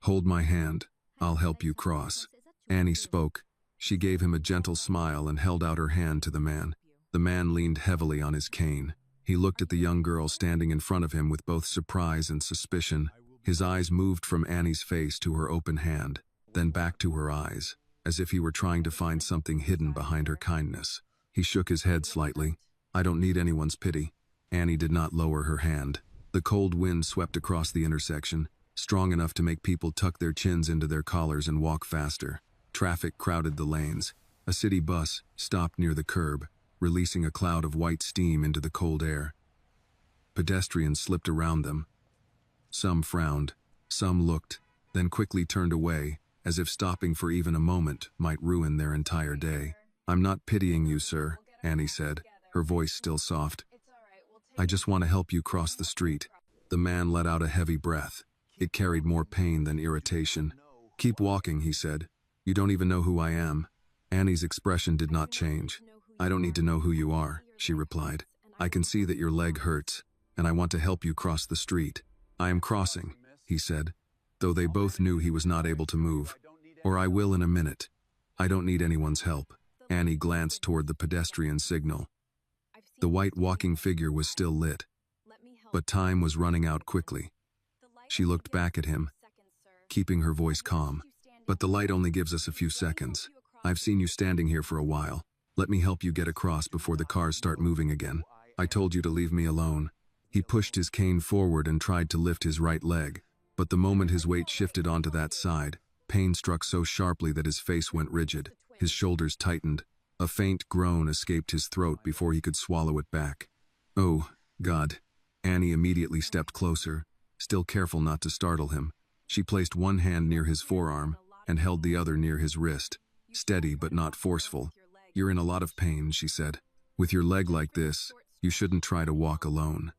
Hold my hand. I'll help you cross. Annie spoke. She gave him a gentle smile and held out her hand to the man. The man leaned heavily on his cane. He looked at the young girl standing in front of him with both surprise and suspicion. His eyes moved from Annie's face to her open hand, then back to her eyes, as if he were trying to find something hidden behind her kindness. He shook his head slightly. I don't need anyone's pity. Annie did not lower her hand. The cold wind swept across the intersection, strong enough to make people tuck their chins into their collars and walk faster. Traffic crowded the lanes. A city bus stopped near the curb, releasing a cloud of white steam into the cold air. Pedestrians slipped around them. Some frowned, some looked, then quickly turned away, as if stopping for even a moment might ruin their entire day. I'm not pitying you, sir, Annie said, her voice still soft. I just want to help you cross the street. The man let out a heavy breath. It carried more pain than irritation. Keep walking, he said. You don't even know who I am. Annie's expression did not change. I don't need to know who you are, she replied. I can see that your leg hurts, and I want to help you cross the street. I am crossing, he said, though they both knew he was not able to move. Or I will in a minute. I don't need anyone's help. Annie glanced toward the pedestrian signal. The white walking figure was still lit, but time was running out quickly. She looked back at him, keeping her voice calm. But the light only gives us a few seconds. I've seen you standing here for a while. Let me help you get across before the cars start moving again. I told you to leave me alone. He pushed his cane forward and tried to lift his right leg, but the moment his weight shifted onto that side, pain struck so sharply that his face went rigid. His shoulders tightened. A faint groan escaped his throat before he could swallow it back. Oh, God. Annie immediately stepped closer, still careful not to startle him. She placed one hand near his forearm and held the other near his wrist, steady but not forceful. You're in a lot of pain, she said. With your leg like this, you shouldn't try to walk alone.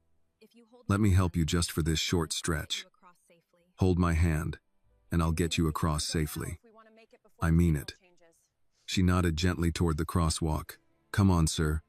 Let me help you just for this short stretch. Hold my hand, and I'll get you across safely. I mean it. She nodded gently toward the crosswalk. Come on, sir.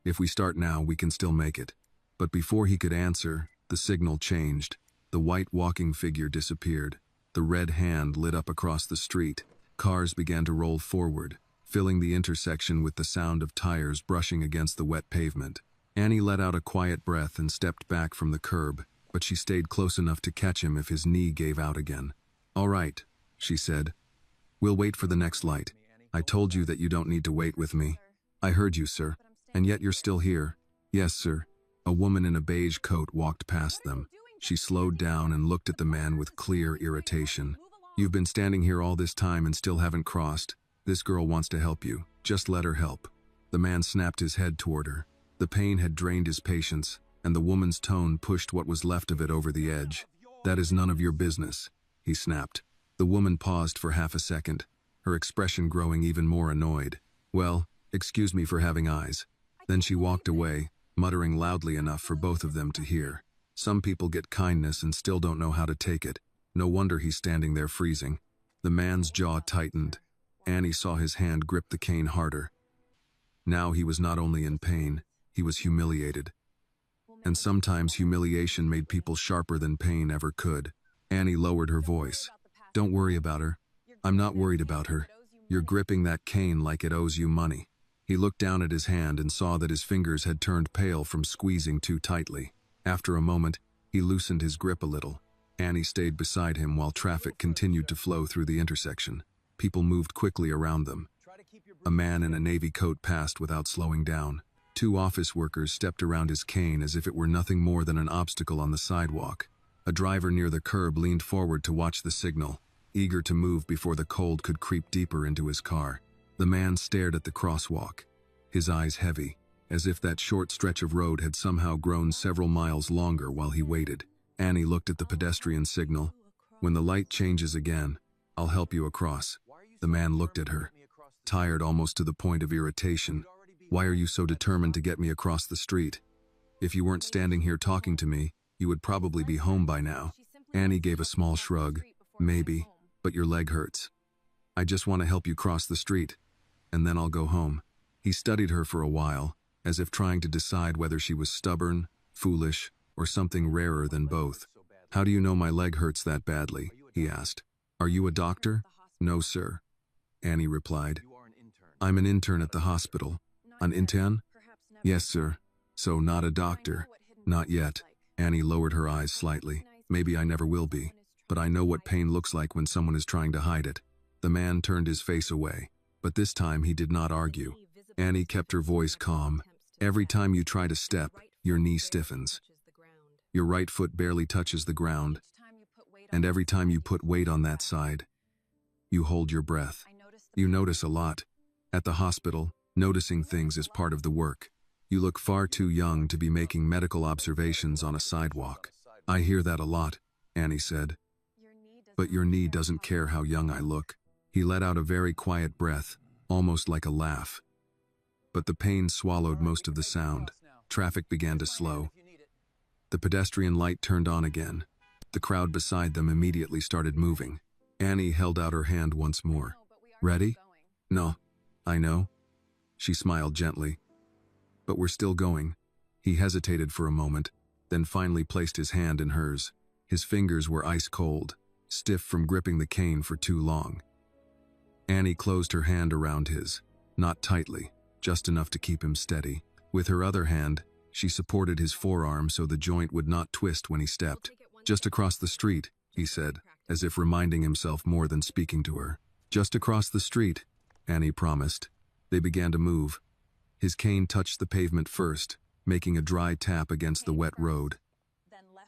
If we start now, we can still make it. But before he could answer, the signal changed. The white walking figure disappeared. The red hand lit up across the street. Cars began to roll forward, filling the intersection with the sound of tires brushing against the wet pavement. Annie let out a quiet breath and stepped back from the curb, but she stayed close enough to catch him if his knee gave out again. All right, she said. We'll wait for the next light. I told you that you don't need to wait with me. I heard you, sir. And yet you're still here. Yes, sir. A woman in a beige coat walked past them. She slowed down and looked at the man with clear irritation. You've been standing here all this time and still haven't crossed. This girl wants to help you. Just let her help. The man snapped his head toward her. The pain had drained his patience, and the woman's tone pushed what was left of it over the edge. That is none of your business, he snapped. The woman paused for half a second, her expression growing even more annoyed. Well, excuse me for having eyes. Then she walked away, muttering loudly enough for both of them to hear. Some people get kindness and still don't know how to take it. No wonder he's standing there freezing. The man's jaw tightened. Annie saw his hand grip the cane harder. Now he was not only in pain, he was humiliated. And sometimes humiliation made people sharper than pain ever could. Annie lowered her voice. Don't worry about her. I'm not worried about her. You're gripping that cane like it owes you money. He looked down at his hand and saw that his fingers had turned pale from squeezing too tightly. After a moment, he loosened his grip a little. Annie stayed beside him while traffic continued to flow through the intersection. People moved quickly around them. A man in a navy coat passed without slowing down. Two office workers stepped around his cane as if it were nothing more than an obstacle on the sidewalk. A driver near the curb leaned forward to watch the signal, eager to move before the cold could creep deeper into his car. The man stared at the crosswalk, his eyes heavy, as if that short stretch of road had somehow grown several miles longer while he waited. Annie looked at the pedestrian signal. When the light changes again, I'll help you across. The man looked at her, tired almost to the point of irritation. Why are you so determined to get me across the street? If you weren't standing here talking to me, you would probably be home by now. Annie gave a small shrug. Maybe, but your leg hurts. I just want to help you cross the street, and then I'll go home. He studied her for a while, as if trying to decide whether she was stubborn, foolish, or something rarer than both. How do you know my leg hurts that badly? He asked. Are you a doctor? No, sir, Annie replied. I'm an intern at the hospital. An intern? Yes, sir. So not a doctor. Not yet. Annie lowered her eyes slightly. Maybe I never will be. But I know what pain looks like when someone is trying to hide it. The man turned his face away. But this time he did not argue. Annie kept her voice calm. Every time you try to step, your knee stiffens. Your right foot barely touches the ground. And every time you put weight on that side, you hold your breath. You notice a lot. At the hospital, noticing things is part of the work. You look far too young to be making medical observations on a sidewalk. I hear that a lot, Annie said. But your knee doesn't care how young I look. He let out a very quiet breath, almost like a laugh. But the pain swallowed most of the sound. Traffic began to slow. The pedestrian light turned on again. The crowd beside them immediately started moving. Annie held out her hand once more. Ready? No, I know. She smiled gently. But we're still going. He hesitated for a moment, then finally placed his hand in hers. His fingers were ice cold, stiff from gripping the cane for too long. Annie closed her hand around his, not tightly, just enough to keep him steady. With her other hand, she supported his forearm so the joint would not twist when he stepped. Just across the street, he said, as if reminding himself more than speaking to her. Just across the street, Annie promised. They began to move. His cane touched the pavement first, making a dry tap against the wet road.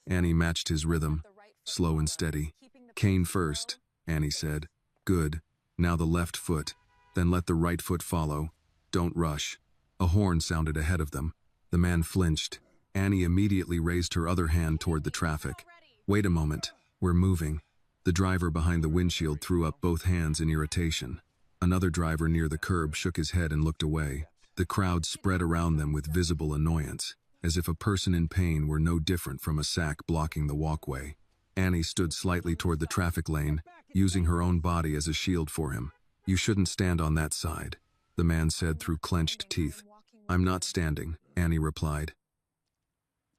Annie matched his rhythm, slow and steady. Cane first, Annie said. Good. Now the left foot. Then let the right foot follow. Don't rush. A horn sounded ahead of them. The man flinched. Annie immediately raised her other hand toward the traffic. Wait a moment. We're moving. The driver behind the windshield threw up both hands in irritation. Another driver near the curb shook his head and looked away. The crowd spread around them with visible annoyance, as if a person in pain were no different from a sack blocking the walkway. Annie stood slightly toward the traffic lane, using her own body as a shield for him. You shouldn't stand on that side, the man said through clenched teeth. I'm not standing, Annie replied.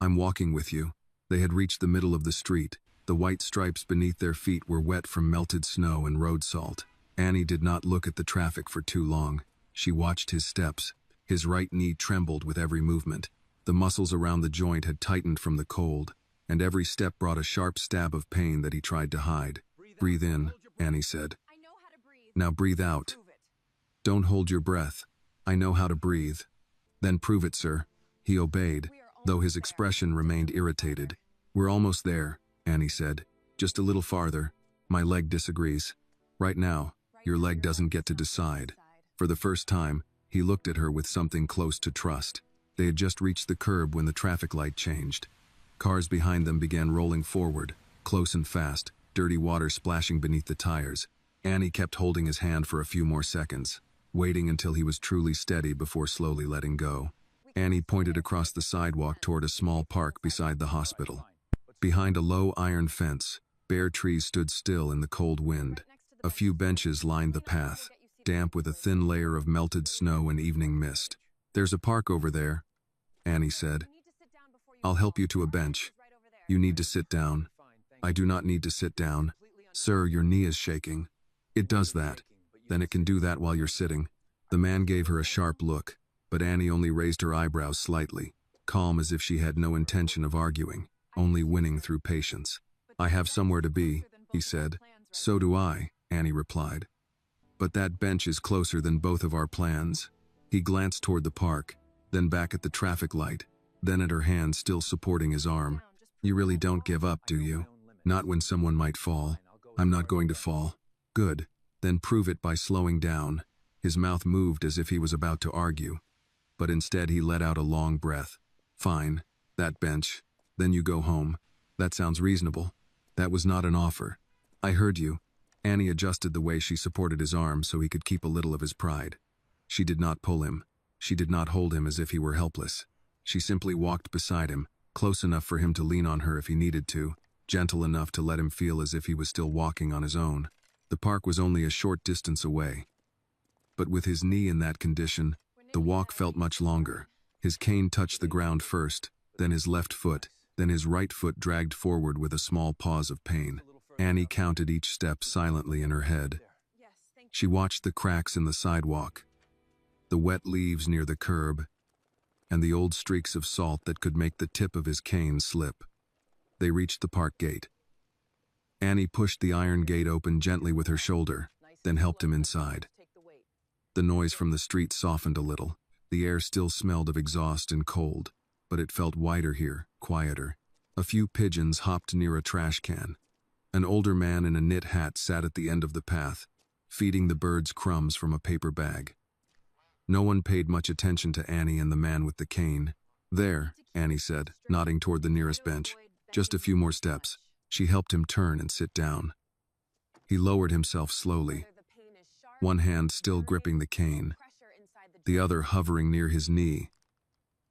I'm walking with you. They had reached the middle of the street. The white stripes beneath their feet were wet from melted snow and road salt. Annie did not look at the traffic for too long. She watched his steps. His right knee trembled with every movement. The muscles around the joint had tightened from the cold, and every step brought a sharp stab of pain that he tried to hide. Breathe in, Annie said. Now breathe out. Don't hold your breath. I know how to breathe. Then prove it, sir. He obeyed, though his expression remained irritated. We're almost there, Annie said. Just a little farther. My leg disagrees. Right now, your leg doesn't get to decide. For the first time, he looked at her with something close to trust. They had just reached the curb when the traffic light changed. Cars behind them began rolling forward, close and fast, dirty water splashing beneath the tires. Annie kept holding his hand for a few more seconds, waiting until he was truly steady before slowly letting go. Annie pointed across the sidewalk toward a small park beside the hospital. Behind a low iron fence, bare trees stood still in the cold wind. A few benches lined the path, damp with a thin layer of melted snow and evening mist. There's a park over there, Annie said. I'll help you to a bench. You need to sit down. I do not need to sit down. Sir, your knee is shaking. It does that. Then it can do that while you're sitting. The man gave her a sharp look, but Annie only raised her eyebrows slightly, calm as if she had no intention of arguing, only winning through patience. I have somewhere to be, he said. So do I, Annie replied. But that bench is closer than both of our plans. He glanced toward the park, then back at the traffic light, then at her hand still supporting his arm. You really don't give up, do you? Not when someone might fall. I'm not going to fall. Good. Then prove it by slowing down. His mouth moved as if he was about to argue, but instead he let out a long breath. Fine. That bench. Then you go home. That sounds reasonable. That was not an offer. I heard you. Annie adjusted the way she supported his arm so he could keep a little of his pride. She did not pull him. She did not hold him as if he were helpless. She simply walked beside him, close enough for him to lean on her if he needed to, gentle enough to let him feel as if he was still walking on his own. The park was only a short distance away. But with his knee in that condition, the walk felt much longer. His cane touched the ground first, then his left foot, then his right foot dragged forward with a small pause of pain. Annie counted each step silently in her head. She watched the cracks in the sidewalk, the wet leaves near the curb, and the old streaks of salt that could make the tip of his cane slip. They reached the park gate. Annie pushed the iron gate open gently with her shoulder, then helped him inside. The noise from the street softened a little. The air still smelled of exhaust and cold, but it felt wider here, quieter. A few pigeons hopped near a trash can. An older man in a knit hat sat at the end of the path, feeding the birds crumbs from a paper bag. No one paid much attention to Annie and the man with the cane. "There," Annie said, nodding toward the nearest bench. "Just a few more steps." She helped him turn and sit down. He lowered himself slowly, one hand still gripping the cane, the other hovering near his knee,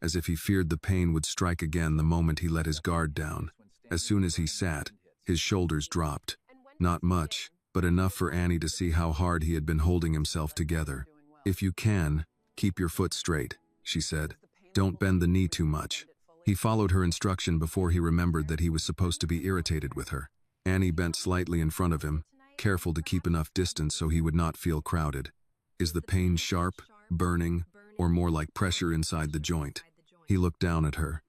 as if he feared the pain would strike again the moment he let his guard down. As soon as he sat, his shoulders dropped. Not much, but enough for Annie to see how hard he had been holding himself together. "If you can, keep your foot straight," she said. "Don't bend the knee too much." He followed her instruction before he remembered that he was supposed to be irritated with her. Annie bent slightly in front of him, careful to keep enough distance so he would not feel crowded. "Is the pain sharp, burning, or more like pressure inside the joint?" He looked down at her.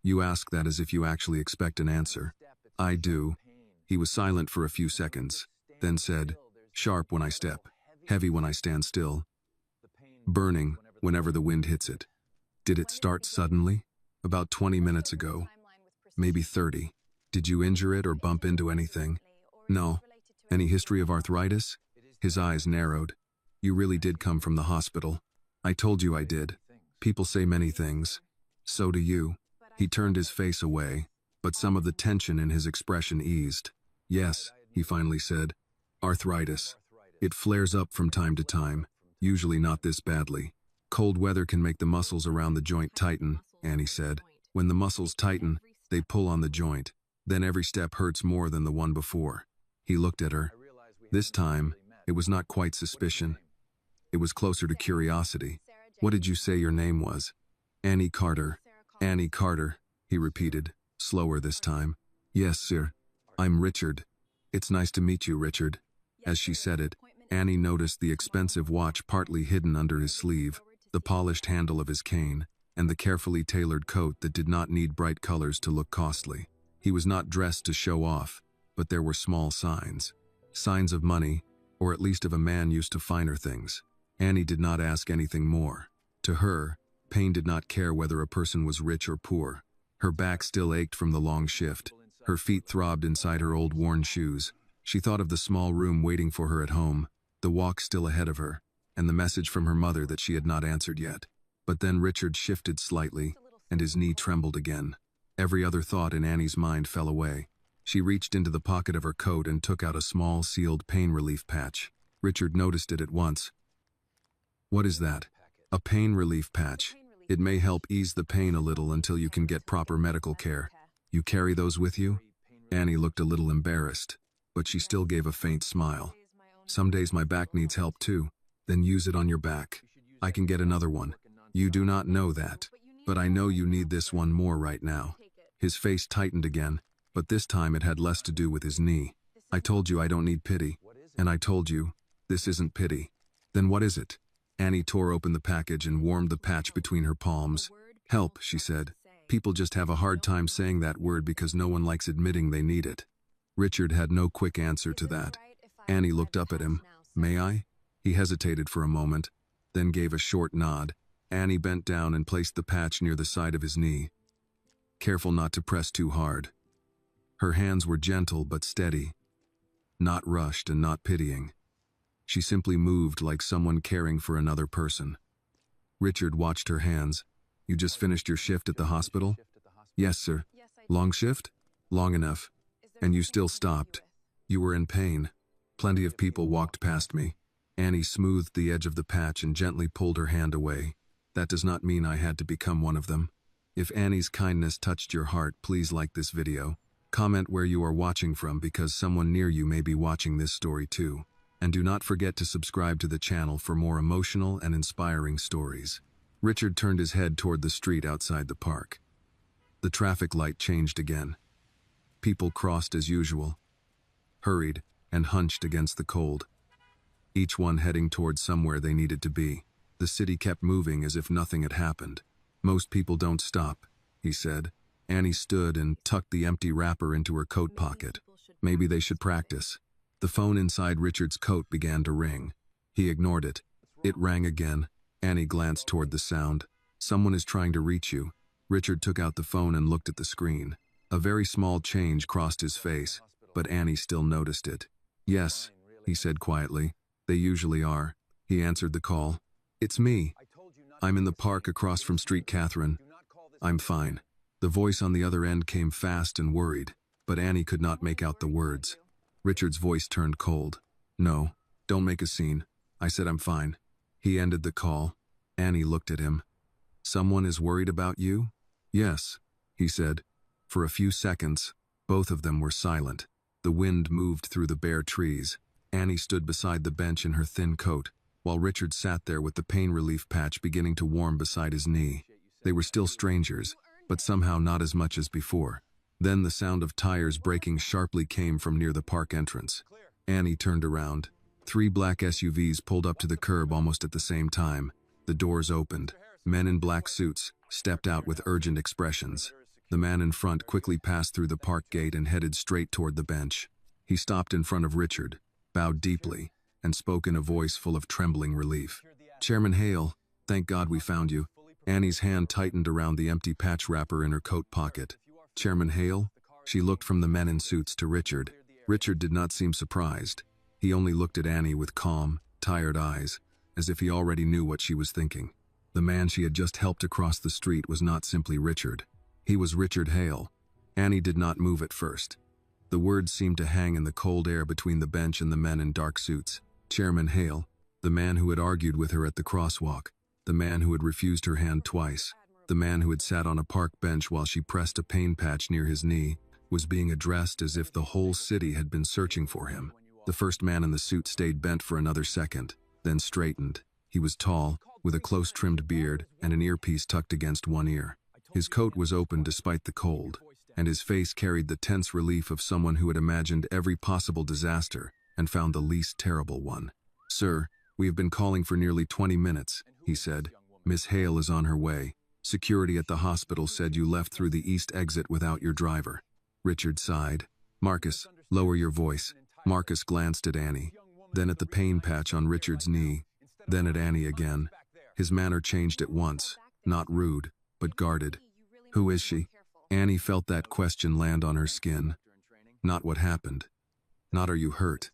"You ask that as if you actually expect an answer." "I do." He was silent for a few seconds, then said, "Sharp when I step, heavy when I stand still, burning whenever the wind hits it." "Did it start suddenly?" "About 20 minutes ago. Maybe 30. Did you injure it or bump into anything?" "No." "Any history of arthritis?" His eyes narrowed. "You really did come from the hospital." "I told you I did. People say many things. So do you." He turned his face away, but some of the tension in his expression eased. "Yes," he finally said. "Arthritis. It flares up from time to time, usually not this badly. Cold weather can make the muscles around the joint tighten," Annie said. "When the muscles tighten, they pull on the joint. Then every step hurts more than the one before." He looked at her. This time, it was not quite suspicion. It was closer to curiosity. "What did you say your name was?" "Annie Carter." "Annie Carter," he repeated, slower this time. "Yes, sir. I'm Richard. It's nice to meet you, Richard." As she said it, Annie noticed the expensive watch partly hidden under his sleeve, the polished handle of his cane, and the carefully tailored coat that did not need bright colors to look costly. He was not dressed to show off, but there were small signs. Signs of money, or at least of a man used to finer things. Annie did not ask anything more. To her, pain did not care whether a person was rich or poor. Her back still ached from the long shift. Her feet throbbed inside her old worn shoes. She thought of the small room waiting for her at home, the walk still ahead of her, and the message from her mother that she had not answered yet. But then Richard shifted slightly, and his knee trembled again. Every other thought in Annie's mind fell away. She reached into the pocket of her coat and took out a small, sealed pain relief patch. Richard noticed it at once. "What is that?" "A pain relief patch. It may help ease the pain a little until you can get proper medical care." "You carry those with you?" Annie looked a little embarrassed, but she still gave a faint smile. "Some days my back needs help too." "Then use it on your back. I can get another one." "You do not know that, but I know you need this one more right now." His face tightened again, but this time it had less to do with his knee. "I told you I don't need pity. And I told you, this isn't pity." "Then what is it?" Annie tore open the package and warmed the patch between her palms. "Help," she said. "People just have a hard time saying that word because no one likes admitting they need it." Richard had no quick answer to that. Annie looked up at him. "May I?" He hesitated for a moment, then gave a short nod. Annie bent down and placed the patch near the side of his knee, careful not to press too hard. Her hands were gentle but steady, not rushed and not pitying. She simply moved like someone caring for another person. Richard watched her hands. "You just finished your shift at the hospital?" "Yes, sir." "Long shift?" "Long enough." "And you still stopped?" "You were in pain. Plenty of people walked past me." Annie smoothed the edge of the patch and gently pulled her hand away. "That does not mean I had to become one of them." If Annie's kindness touched your heart, please like this video. Comment where you are watching from because someone near you may be watching this story too. And do not forget to subscribe to the channel for more emotional and inspiring stories. Richard turned his head toward the street outside the park. The traffic light changed again. People crossed as usual. hurried, and hunched against the cold, each one heading towards somewhere they needed to be. The city kept moving as if nothing had happened. "Most people don't stop," he said. Annie stood and tucked the empty wrapper into her coat pocket. Maybe they should practice. The phone inside Richard's coat began to ring. He ignored it. It rang again. Annie glanced toward the sound. "Someone is trying to reach you." Richard took out the phone and looked at the screen. A very small change crossed his face, but Annie still noticed it. "Yes," he said quietly. "They usually are." He answered the call. "It's me. I'm in the park across from Street Catherine. I'm fine." The voice on the other end came fast and worried, but Annie could not make out the words. Richard's voice turned cold. "No, don't make a scene. I said I'm fine." He ended the call. Annie looked at him. "Someone is worried about you?" "Yes," he said. For a few seconds, both of them were silent. The wind moved through the bare trees. Annie stood beside the bench in her thin coat, while Richard sat there with the pain relief patch beginning to warm beside his knee. They were still strangers, but somehow not as much as before. Then the sound of tires braking sharply came from near the park entrance. Annie turned around. 3 black SUVs pulled up to the curb almost at the same time. The doors opened. Men in black suits stepped out with urgent expressions. The man in front quickly passed through the park gate and headed straight toward the bench. He stopped in front of Richard, bowed deeply, and spoke in a voice full of trembling relief. "Chairman Hale, thank God we found you." Annie's hand tightened around the empty patch wrapper in her coat pocket. "Chairman Hale?" She looked from the men in suits to Richard. Richard did not seem surprised. He only looked at Annie with calm, tired eyes, as if he already knew what she was thinking. The man she had just helped across the street was not simply Richard. He was Richard Hale. Annie did not move at first. The words seemed to hang in the cold air between the bench and the men in dark suits. Chairman Hale, the man who had argued with her at the crosswalk, the man who had refused her hand twice, the man who had sat on a park bench while she pressed a pain patch near his knee, was being addressed as if the whole city had been searching for him. The first man in the suit stayed bent for another second, then straightened. He was tall, with a close-trimmed beard and an earpiece tucked against one ear. His coat was open despite the cold, and his face carried the tense relief of someone who had imagined every possible disaster and found the least terrible one. "Sir, we have been calling for nearly 20 minutes, he said. "Miss Hale is on her way. Security at the hospital said you left through the east exit without your driver." Richard sighed. "Marcus, lower your voice." Marcus glanced at Annie, then at the pain patch on Richard's knee, then at Annie again. His manner changed at once, not rude, but guarded. "Who is she?" Annie felt that question land on her skin. Not what happened. Not "are you hurt?"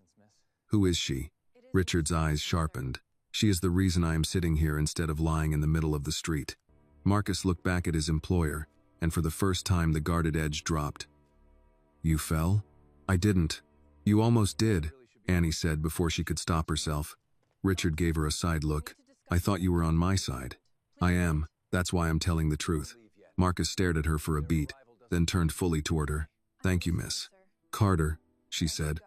Who is she? Richard's eyes sharpened. "She is the reason I am sitting here instead of lying in the middle of the street." Marcus looked back at his employer, and for the first time the guarded edge dropped. "You fell?" "I didn't." "You almost did," Annie said before she could stop herself. Richard gave her a side look. "I thought you were on my side." "I am. That's why I'm telling the truth." Marcus stared at her for a beat, then turned fully toward her. "Thank you, Miss Carter," she said.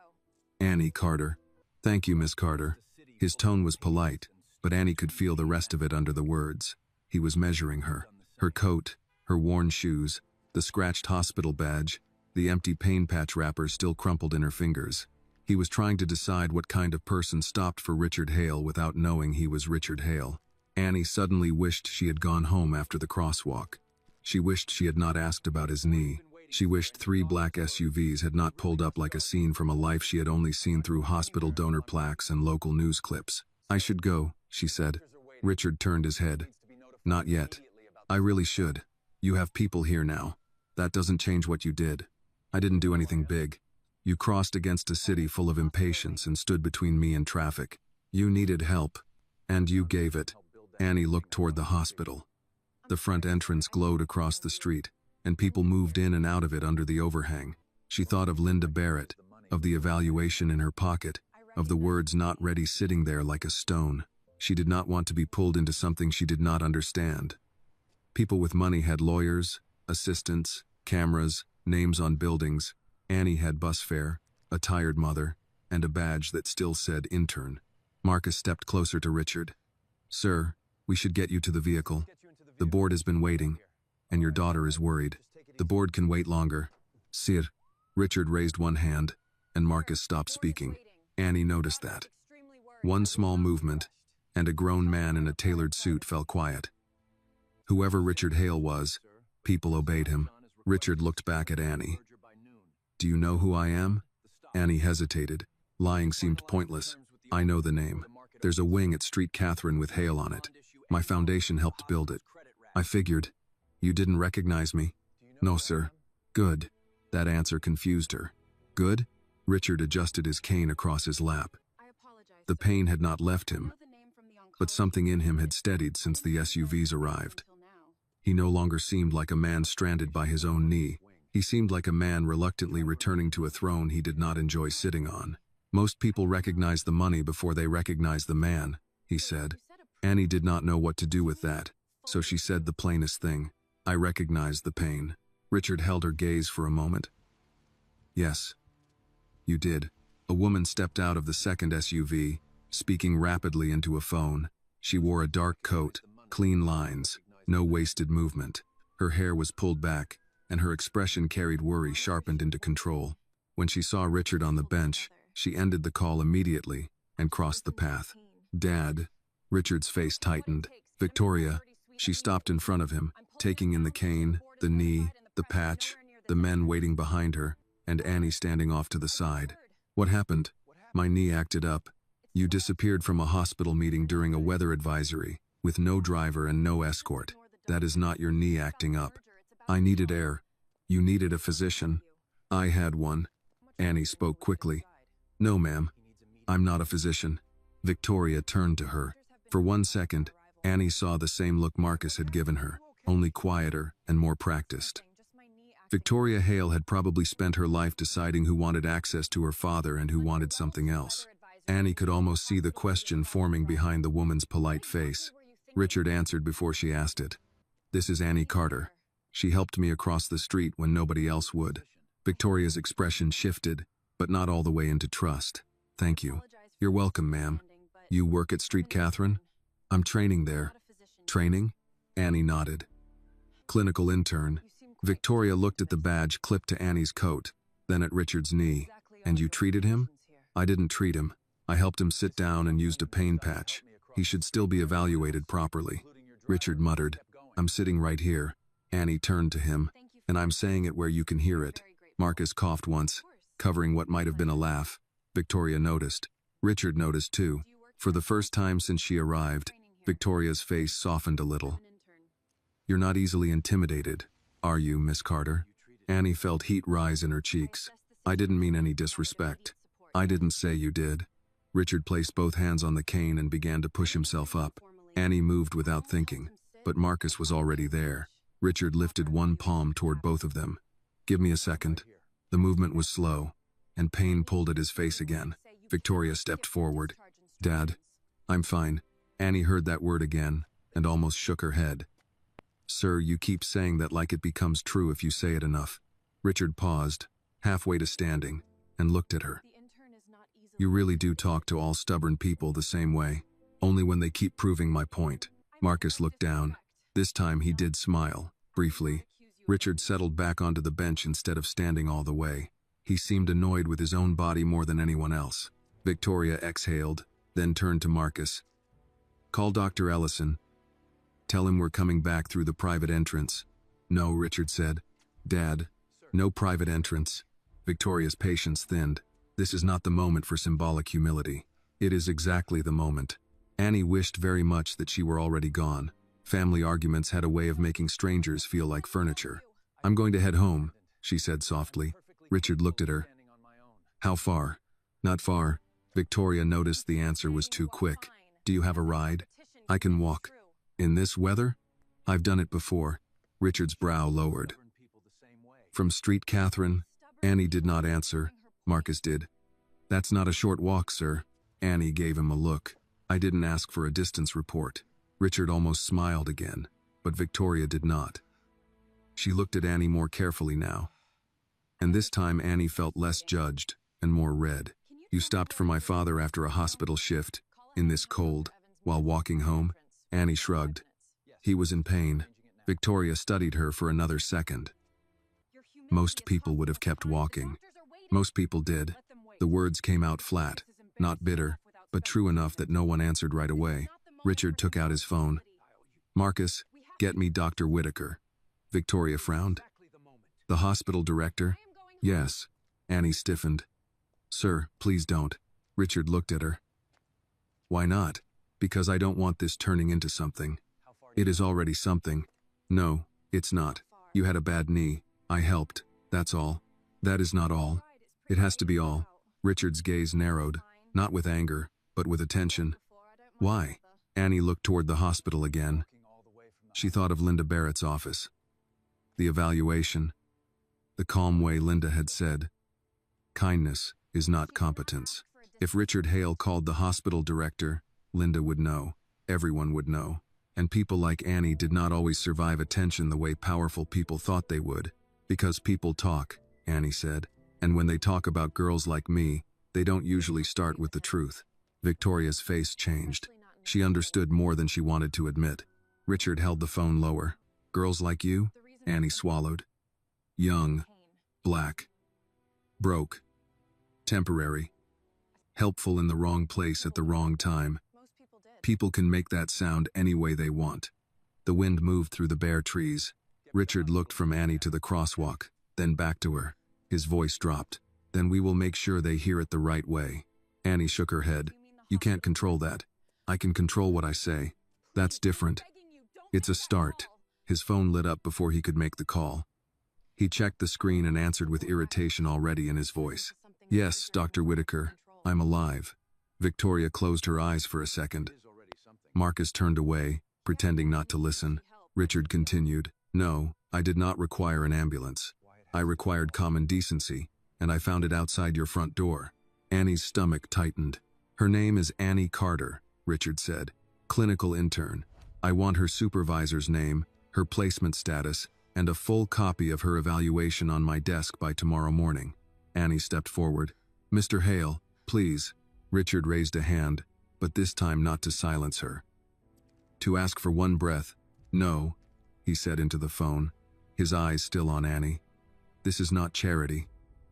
"Annie Carter." "Thank you, Miss Carter." His tone was polite, but Annie could feel the rest of it under the words. He was measuring her. Her coat, her worn shoes, the scratched hospital badge, the empty pain patch wrapper still crumpled in her fingers. He was trying to decide what kind of person stopped for Richard Hale without knowing he was Richard Hale. Annie suddenly wished she had gone home after the crosswalk. She wished she had not asked about his knee. She wished 3 black SUVs had not pulled up like a scene from a life she had only seen through hospital donor plaques and local news clips. "I should go," she said. Richard turned his head. "Not yet. I really should. You have people here now. That doesn't change what you did. I didn't do anything big. You crossed against a city full of impatience and stood between me and traffic. You needed help, and you gave it." Annie looked toward the hospital. The front entrance glowed across the street, and people moved in and out of it under the overhang. She thought of Linda Barrett, of the evaluation in her pocket, of the words "not ready" sitting there like a stone. She did not want to be pulled into something she did not understand. People with money had lawyers, assistants, cameras, names on buildings. Annie had bus fare, a tired mother, and a badge that still said intern. Marcus stepped closer to Richard. "Sir, we should get you to the vehicle. The board has been waiting, and your daughter is worried." "The board can wait longer." "Sir." Richard raised one hand. and Marcus stopped speaking. Annie noticed that. One small movement, and a grown man in a tailored suit fell quiet. Whoever Richard Hale was, people obeyed him. Richard looked back at Annie. "Do you know who I am?" Annie hesitated. Lying seemed pointless. "I know the name. There's a wing at Street Catherine with Hale on it. My foundation helped build it." "I figured. You didn't recognize me?" "No, sir." "Good." That answer confused her. "Good?" Richard adjusted his cane across his lap. The pain had not left him, but something in him had steadied since the SUVs arrived. He no longer seemed like a man stranded by his own knee. He seemed like a man reluctantly returning to a throne he did not enjoy sitting on. "Most people recognize the money before they recognize the man," he said. Annie did not know what to do with that, so she said the plainest thing. "I recognize the pain." Richard held her gaze for a moment. "Yes, you did." A woman stepped out of the second SUV, speaking rapidly into a phone. She wore a dark coat, clean lines, no wasted movement. Her hair was pulled back, and her expression carried worry sharpened into control. When she saw Richard on the bench, she ended the call immediately and crossed the path. "Dad." Richard's face tightened. "Victoria." She stopped in front of him, taking in the cane, the knee, the patch, the men waiting behind her, and Annie standing off to the side. "What happened?" "My knee acted up. You disappeared from a hospital meeting during a weather advisory, with no driver and no escort. That is not your knee acting up. I needed air. You needed a physician. I had one." Annie spoke quickly. "No, ma'am. I'm not a physician." Victoria turned to her. For 1 second, Annie saw the same look Marcus had given her, only quieter and more practiced. Victoria Hale had probably spent her life deciding who wanted access to her father and who wanted something else. Annie could almost see the question forming behind the woman's polite face. Richard answered before she asked it. "This is Annie Carter. She helped me across the street when nobody else would." Victoria's expression shifted, but not all the way into trust. "Thank you." "You're welcome, ma'am." "You work at Street Catherine?" "I'm training there." "Training?" Annie nodded. "Clinical intern." Victoria looked at the badge clipped to Annie's coat, then at Richard's knee. "And you treated him?" "I didn't treat him. I helped him sit down and used a pain patch. He should still be evaluated properly." Richard muttered, "I'm sitting right here." Annie turned to him, "And I'm saying it where you can hear it." Marcus coughed once, covering what might have been a laugh. Victoria noticed. Richard noticed too. For the first time since she arrived, Victoria's face softened a little. "You're not easily intimidated, are you, Miss Carter?" Annie felt heat rise in her cheeks. "I didn't mean any disrespect." "I didn't say you did." Richard placed both hands on the cane and began to push himself up. Annie moved without thinking, but Marcus was already there. Richard lifted one palm toward both of them. "Give me a second." The movement was slow, and pain pulled at his face again. Victoria stepped forward. "Dad." "I'm fine." Annie heard that word again, and almost shook her head. "Sir, you keep saying that like it becomes true if you say it enough." Richard paused, halfway to standing, and looked at her. "You really do talk to all stubborn people the same way, only when they keep proving my point." Marcus looked down. This time he did smile, briefly. Richard settled back onto the bench instead of standing all the way. He seemed annoyed with his own body more than anyone else. Victoria exhaled, then turned to Marcus. "Call Dr. Ellison. Tell him we're coming back through the private entrance." "No," Richard said. "Dad, no private entrance." Victoria's patience thinned. This is not the moment for symbolic humility. It is exactly the moment. Annie wished very much that she were already gone. Family arguments had a way of making strangers feel like furniture. "I'm going to head home," she said softly. Richard looked at her. "How far?" "Not far." Victoria noticed the answer was too quick. "Do you have a ride?" "I can walk." "In this weather?" "I've done it before." Richard's brow lowered. "From Street Catherine?" Annie did not answer. Marcus did. "That's not a short walk, sir." Annie gave him a look. "I didn't ask for a distance report." Richard almost smiled again, but Victoria did not. She looked at Annie more carefully now. And this time Annie felt less judged and more red. "You stopped for my father after a hospital shift, in this cold, while walking home?" Annie shrugged. "He was in pain." Victoria studied her for another second. "Most people would have kept walking." "Most people did." The words came out flat, not bitter, but true enough that no one answered right away. Richard took out his phone. "Marcus, get me Dr. Whitaker." Victoria frowned. "The hospital director?" "Yes." Annie stiffened. "Sir, please don't." Richard looked at her. "Why not?" "Because I don't want this turning into something." "It is already something." "No, it's not. You had a bad knee. I helped. That's all." "That is not all." "It has to be all." Richard's gaze narrowed, not with anger, but with attention. "Why?" Annie looked toward the hospital again. She thought of Linda Barrett's office. The evaluation. The calm way Linda had said, "Kindness is not competence." If Richard Hale called the hospital director, Linda would know. Everyone would know. And people like Annie did not always survive attention the way powerful people thought they would. "Because people talk," Annie said. "And when they talk about girls like me, they don't usually start with the truth." Victoria's face changed. She understood more than she wanted to admit. Richard held the phone lower. "Girls like you?" Annie swallowed. "Young, black, broke, temporary, helpful in the wrong place at the wrong time. People can make that sound any way they want." The wind moved through the bare trees. Richard looked from Annie to the crosswalk, then back to her. His voice dropped. "Then we will make sure they hear it the right way." Annie shook her head. "You can't control that. I can control what I say. That's different." "It's a start." His phone lit up before he could make the call. He checked the screen and answered with irritation already in his voice. "Yes, Dr. Whitaker, I'm alive." Victoria closed her eyes for a second. Marcus turned away, pretending not to listen. Richard continued, "No, I did not require an ambulance. I required common decency, and I found it outside your front door." Annie's stomach tightened. "Her name is Annie Carter," Richard said. "Clinical intern. I want her supervisor's name, her placement status, and a full copy of her evaluation on my desk by tomorrow morning." Annie stepped forward. "Mr. Hale, please." Richard raised a hand, but this time not to silence her. "To ask for one breath." "No," he said into the phone, his eyes still on Annie. "This is not charity.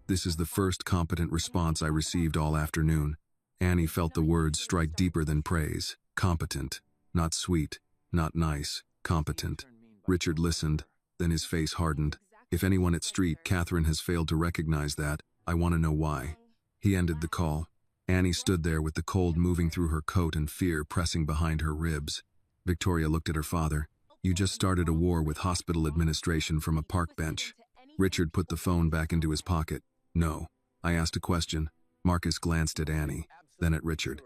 This is the first competent response I received all afternoon." Annie felt the words strike deeper than praise. Competent. Not sweet. Not nice. Competent. Richard listened, then his face hardened. "If anyone at Street Catherine has failed to recognize that, I want to know why." He ended the call. Annie stood there with the cold moving through her coat and fear pressing behind her ribs. Victoria looked at her father. "You just started a war with hospital administration from a park bench." Richard put the phone back into his pocket. "No. I asked a question." Marcus glanced at Annie, then at Richard.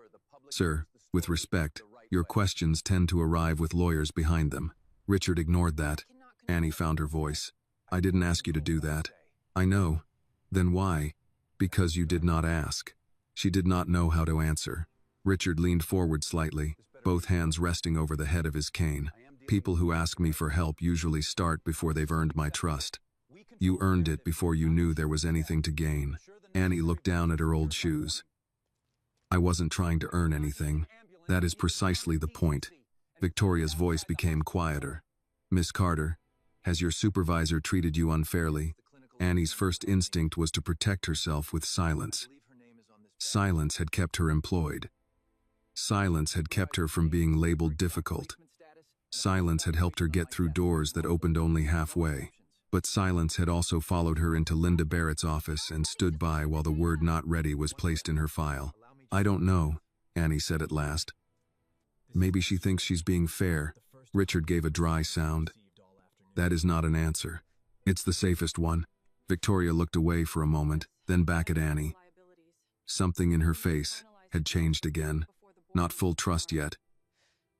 "Sir, with respect, your questions tend to arrive with lawyers behind them." Richard ignored that. Annie found her voice. "I didn't ask you to do that." "I know." "Then why?" "Because you did not ask." She did not know how to answer. Richard leaned forward slightly, both hands resting over the head of his cane. "People who ask me for help usually start before they've earned my trust. You earned it before you knew there was anything to gain." Annie looked down at her old shoes. "I wasn't trying to earn anything. That is precisely the point." Victoria's voice became quieter. "Miss Carter, has your supervisor treated you unfairly?" Annie's first instinct was to protect herself with silence. Silence had kept her employed. Silence had kept her from being labeled difficult. Silence had helped her get through doors that opened only halfway. But silence had also followed her into Linda Barrett's office and stood by while the word "not ready" was placed in her file. "I don't know," Annie said at last. "Maybe she thinks she's being fair." Richard gave a dry sound. "That is not an answer. It's the safest one." Victoria looked away for a moment, then back at Annie. Something in her face had changed again. Not full trust yet,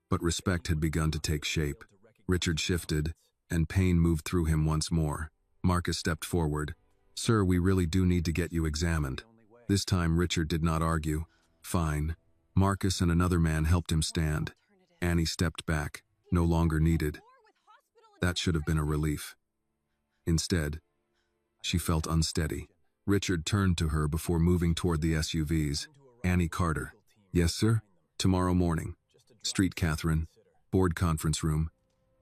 but respect had begun to take shape. Richard shifted, and pain moved through him once more. Marcus stepped forward. "Sir, we really do need to get you examined." This time Richard did not argue. "Fine." Marcus and another man helped him stand. Annie stepped back, no longer needed. That should have been a relief. Instead, she felt unsteady. Richard turned to her before moving toward the SUVs. "Annie Carter." "Yes, sir?" "Tomorrow morning. Street Catherine. Board conference room.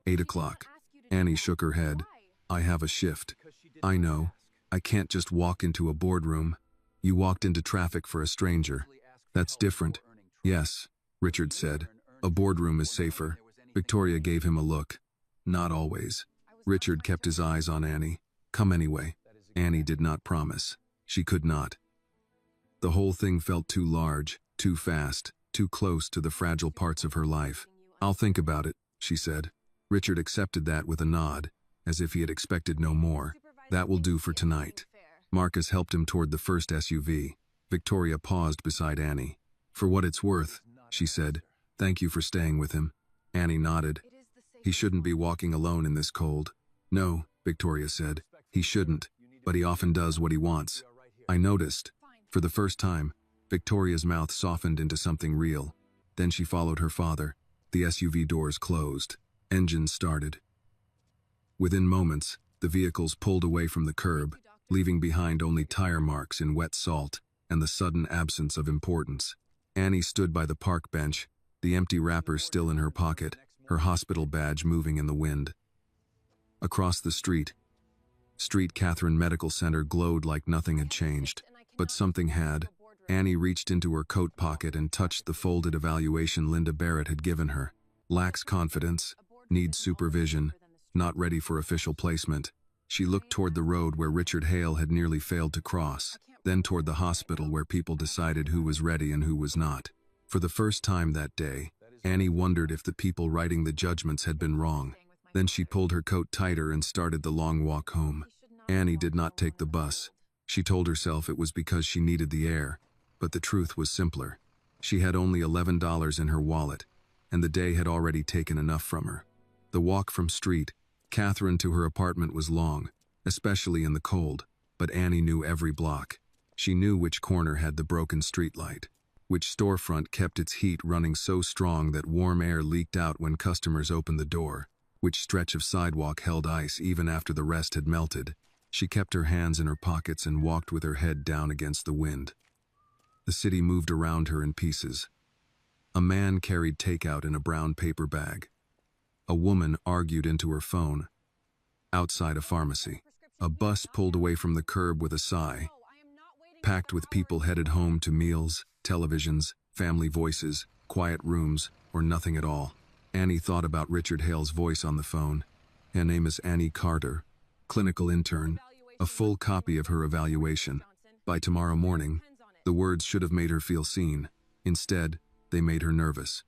8 o'clock. Annie shook her head. "I have a shift." "I know. I can't just walk into a boardroom." You walked into traffic for a stranger. That's different. Yes, Richard said. A boardroom is safer. Victoria gave him a look. Not always. Richard kept his eyes on Annie. Come anyway. Annie did not promise. She could not. The whole thing felt too large, too fast, too close to the fragile parts of her life. I'll think about it, she said. Richard accepted that with a nod, as if he had expected no more. That will do for tonight. Marcus helped him toward the first SUV. Victoria paused beside Annie. For what it's worth, she said. Thank you for staying with him. Annie nodded. He shouldn't be walking alone in this cold. No, Victoria said. He shouldn't, but he often does what he wants. I noticed. For the first time, Victoria's mouth softened into something real. Then she followed her father. The SUV doors closed. Engines started. Within moments, the vehicles pulled away from the curb, leaving behind only tire marks in wet salt and the sudden absence of importance. Annie stood by the park bench, the empty wrapper still in her pocket, her hospital badge moving in the wind. Across the street, Catherine Medical Center glowed like nothing had changed, but something had. Annie reached into her coat pocket and touched the folded evaluation Linda Barrett had given her. Lacks confidence, needs supervision, not ready for official placement. She looked toward the road where Richard Hale had nearly failed to cross, then toward the hospital where people decided who was ready and who was not. For the first time that day, Annie wondered if the people writing the judgments had been wrong. Then she pulled her coat tighter and started the long walk home. Annie did not take the bus. She told herself it was because she needed the air, but the truth was simpler. She had only $11 in her wallet, and the day had already taken enough from her. The walk from Catherine to her apartment was long, especially in the cold, but Annie knew every block. She knew which corner had the broken streetlight, which storefront kept its heat running so strong that warm air leaked out when customers opened the door, which stretch of sidewalk held ice even after the rest had melted. She kept her hands in her pockets and walked with her head down against the wind. The city moved around her in pieces. A man carried takeout in a brown paper bag. A woman argued into her phone. Outside a pharmacy, a bus pulled away from the curb with a sigh, packed with people headed home to meals, televisions, family voices, quiet rooms, or nothing at all. Annie thought about Richard Hale's voice on the phone. Her name is Annie Carter, clinical intern, a full copy of her evaluation. By tomorrow morning, the words should have made her feel seen. Instead, they made her nervous.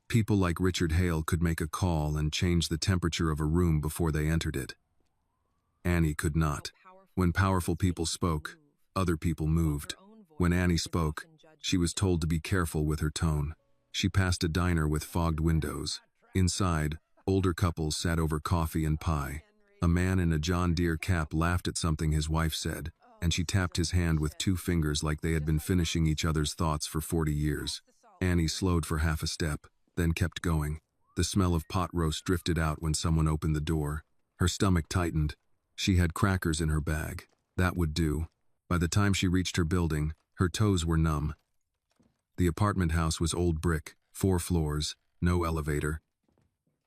People like Richard Hale could make a call and change the temperature of a room before they entered it. Annie could not. When powerful people spoke, other people moved. When Annie spoke, she was told to be careful with her tone. She passed a diner with fogged windows. Inside, older couples sat over coffee and pie. A man in a John Deere cap laughed at something his wife said, and she tapped his hand with 2 fingers like they had been finishing each other's thoughts for 40 years. Annie slowed for half a step, then kept going. The smell of pot roast drifted out when someone opened the door. Her stomach tightened. She had crackers in her bag. That would do. By the time she reached her building, her toes were numb. The apartment house was old brick, 4 floors, no elevator.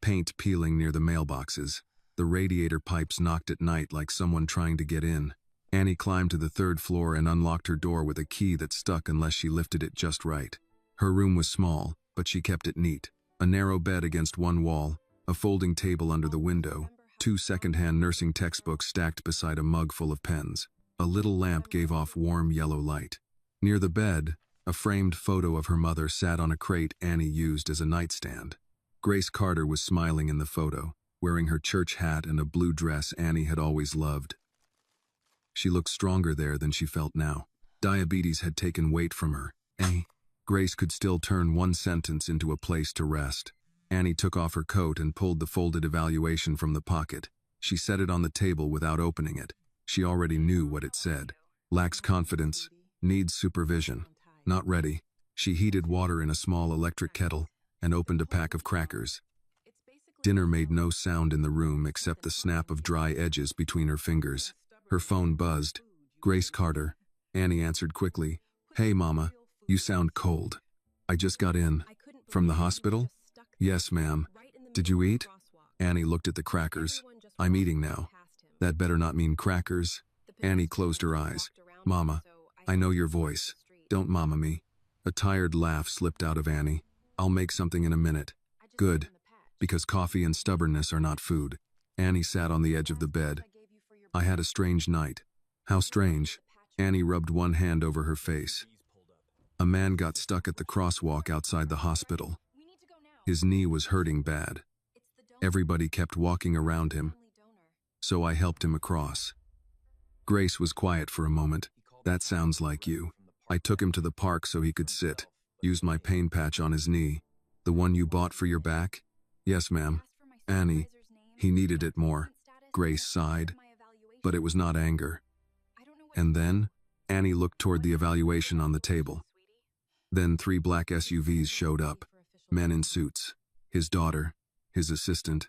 Paint peeling near the mailboxes. The radiator pipes knocked at night like someone trying to get in. Annie climbed to the 3rd floor and unlocked her door with a key that stuck unless she lifted it just right. Her room was small, but she kept it neat. A narrow bed against one wall, a folding table under the window, 2 second-hand nursing textbooks stacked beside a mug full of pens. A little lamp gave off warm yellow light. Near the bed, a framed photo of her mother sat on a crate Annie used as a nightstand. Grace Carter was smiling in the photo, wearing her church hat and a blue dress Annie had always loved. She looked stronger there than she felt now. Diabetes had taken weight from her. Grace could still turn one sentence into a place to rest. Annie took off her coat and pulled the folded evaluation from the pocket. She set it on the table without opening it. She already knew what it said. Lacks confidence, needs supervision, not ready. She heated water in a small electric kettle and opened a pack of crackers. Dinner made no sound in the room except the snap of dry edges between her fingers. Her phone buzzed. Grace Carter. Annie answered quickly. Hey, Mama. You sound cold. I just got in. From the hospital? Yes, ma'am. Did you eat? Annie looked at the crackers. I'm eating now. That better not mean crackers. Annie closed her eyes. Mama, I know your voice. Don't mama me. A tired laugh slipped out of Annie. I'll make something in a minute. Good. Because coffee and stubbornness are not food. Annie sat on the edge of the bed. I had a strange night. How strange? Annie rubbed one hand over her face. A man got stuck at the crosswalk outside the hospital. His knee was hurting bad. Everybody kept walking around him, so I helped him across. Grace was quiet for a moment. That sounds like you. I took him to the park so he could sit. Used my pain patch on his knee. The one you bought for your back? Yes, ma'am. Annie. He needed it more. Grace sighed. But it was not anger. And then, Annie looked toward the evaluation on the table. Then 3 black SUVs showed up. Men in suits. His daughter. His assistant.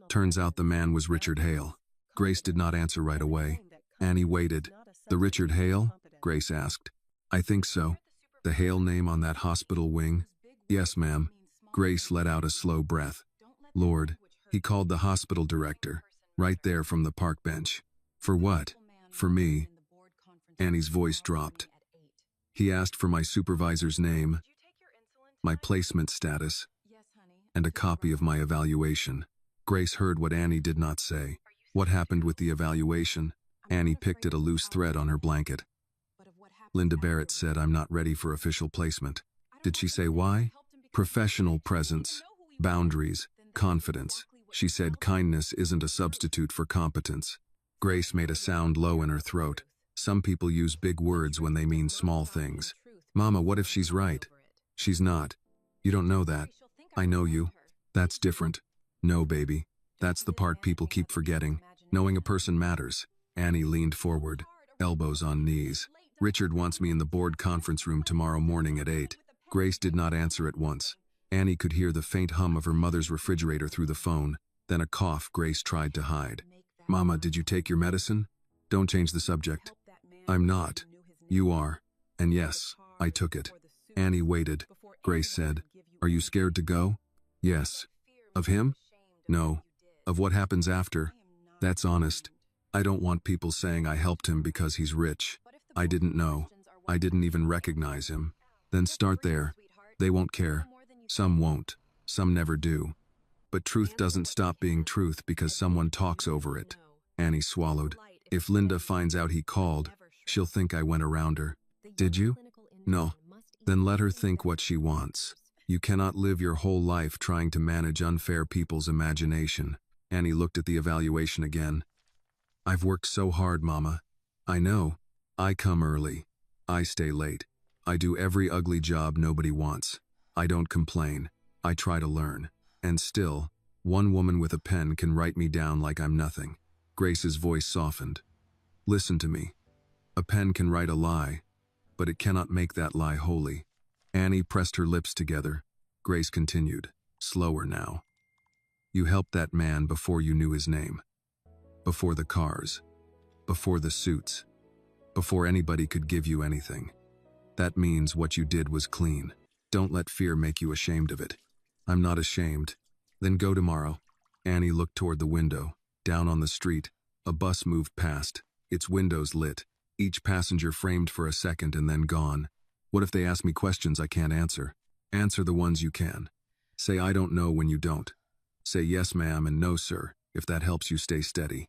Turns out the man was Richard Hale. Grace did not answer right away. Annie waited. The Richard Hale? Grace asked. I think so. The Hale name on that hospital wing? Yes, ma'am. Grace let out a slow breath. Lord, he called the hospital director, right there from the park bench. For what? For me. Annie's voice dropped. He asked for my supervisor's name, my placement status, and a copy of my evaluation. Grace heard what Annie did not say. What happened with the evaluation? Annie picked at a loose thread on her blanket. Linda Barrett said I'm not ready for official placement. Did she say why? Professional presence, boundaries, confidence. She said kindness isn't a substitute for competence. Grace made a sound low in her throat. Some people use big words when they mean small things. Mama, what if she's right? She's not. You don't know that. I know you. That's different. No, baby. That's the part people keep forgetting. Knowing a person matters. Annie leaned forward, elbows on knees. Richard wants me in the board conference room tomorrow morning at 8. Grace did not answer at once. Annie could hear the faint hum of her mother's refrigerator through the phone, then a cough Grace tried to hide. Mama, did you take your medicine? Don't change the subject. I'm not. You are. And yes, I took it. Annie waited. Grace said, Are you scared to go? Yes. Of him? No. Of what happens after? That's honest. I don't want people saying I helped him because he's rich. I didn't know. I didn't even recognize him. Then start there. They won't care. Some won't. Some never do. But truth doesn't stop being truth because someone talks over it. Annie swallowed. If Linda finds out he called, she'll think I went around her. Did you? No. Then let her think what she wants. You cannot live your whole life trying to manage unfair people's imagination. Annie looked at the evaluation again. I've worked so hard, Mama. I know. I come early. I stay late. I do every ugly job nobody wants. I don't complain. I try to learn. And still, one woman with a pen can write me down like I'm nothing. Grace's voice softened. Listen to me. A pen can write a lie, but it cannot make that lie holy. Annie pressed her lips together. Grace continued, slower now. You helped that man before you knew his name. Before the cars. Before the suits. Before anybody could give you anything. That means what you did was clean. Don't let fear make you ashamed of it. I'm not ashamed. Then go tomorrow. Annie looked toward the window. Down on the street, a bus moved past, its windows lit, each passenger framed for a second and then gone. What if they ask me questions I can't answer? Answer the ones you can. Say I don't know when you don't. Say yes, ma'am, and no, sir, if that helps you stay steady.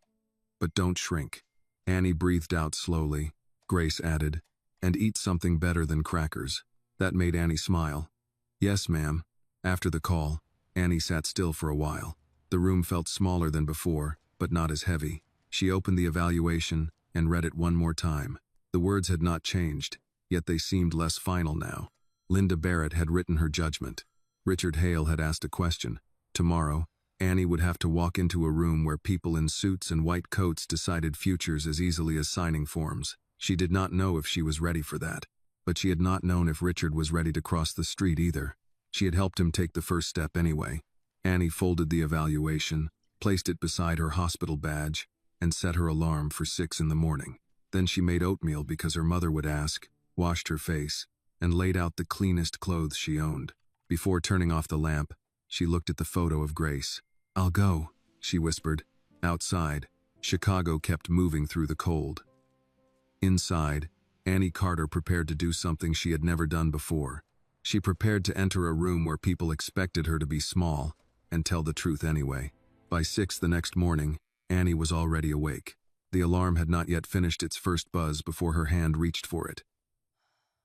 But don't shrink. Annie breathed out slowly. Grace added, and eat something better than crackers. That made Annie smile. Yes, ma'am. After the call, Annie sat still for a while. The room felt smaller than before, but not as heavy. She opened the evaluation and read it one more time. The words had not changed, yet they seemed less final now. Linda Barrett had written her judgment. Richard Hale had asked a question. Tomorrow, Annie would have to walk into a room where people in suits and white coats decided futures as easily as signing forms. She did not know if she was ready for that, but she had not known if Richard was ready to cross the street either. She had helped him take the first step anyway. Annie folded the evaluation, placed it beside her hospital badge, and set her alarm for 6 in the morning. Then she made oatmeal because her mother would ask, washed her face, and laid out the cleanest clothes she owned. Before turning off the lamp, she looked at the photo of Grace. I'll go, she whispered. Outside, Chicago kept moving through the cold. Inside, Annie Carter prepared to do something she had never done before. She prepared to enter a room where people expected her to be small and tell the truth anyway. By 6 the next morning, Annie was already awake. The alarm had not yet finished its first buzz before her hand reached for it.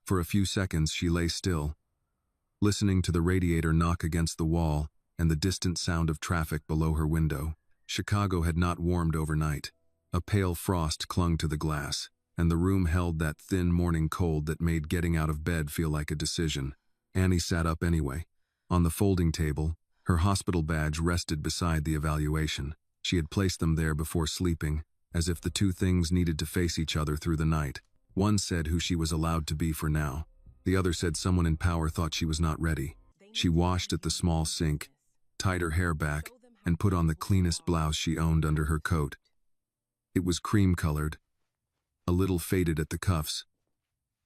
For a few seconds she lay still, listening to the radiator knock against the wall and the distant sound of traffic below her window. Chicago had not warmed overnight. A pale frost clung to the glass, and the room held that thin morning cold that made getting out of bed feel like a decision. Annie sat up anyway. On the folding table, her hospital badge rested beside the evaluation. She had placed them there before sleeping, as if the two things needed to face each other through the night. One said who she was allowed to be for now. The other said someone in power thought she was not ready. She washed at the small sink, tied her hair back, and put on the cleanest blouse she owned under her coat. It was cream-colored, a little faded at the cuffs,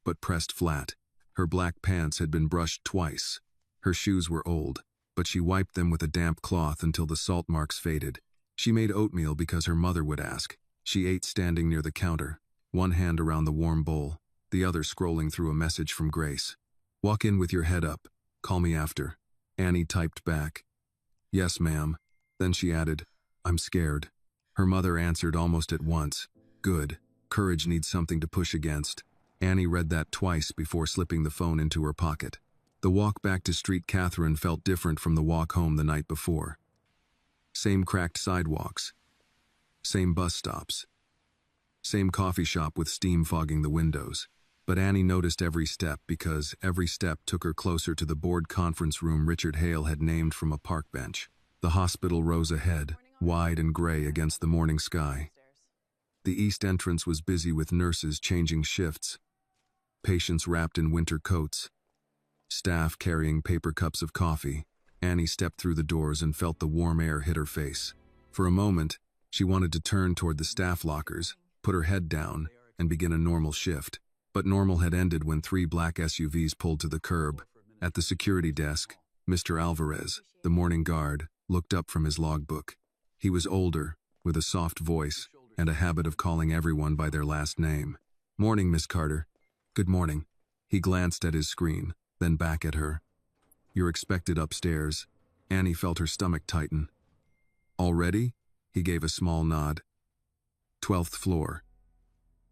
but pressed flat. Her black pants had been brushed twice. Her shoes were old, but she wiped them with a damp cloth until the salt marks faded. She made oatmeal because her mother would ask. She ate standing near the counter, one hand around the warm bowl, the other scrolling through a message from Grace. "Walk in with your head up. Call me after." Annie typed back, "Yes, ma'am." Then she added, "I'm scared." Her mother answered almost at once, "Good. Courage needs something to push against." Annie read that twice before slipping the phone into her pocket. The walk back to Street Catherine felt different from the walk home the night before. Same cracked sidewalks. Same bus stops. Same coffee shop with steam fogging the windows. But Annie noticed every step because every step took her closer to the board conference room Richard Hale had named from a park bench. The hospital rose ahead, wide and gray against the morning sky. The east entrance was busy with nurses changing shifts, patients wrapped in winter coats, staff carrying paper cups of coffee. Annie stepped through the doors and felt the warm air hit her face. For a moment, she wanted to turn toward the staff lockers, put her head down, and begin a normal shift. But normal had ended when 3 black SUVs pulled to the curb. At the security desk, Mr. Alvarez, the morning guard, looked up from his logbook. He was older, with a soft voice, and a habit of calling everyone by their last name. "Morning, Miss Carter." "Good morning." He glanced at his screen, then back at her. "You're expected upstairs." Annie felt her stomach tighten. "Already?" He gave a small nod. "12th floor.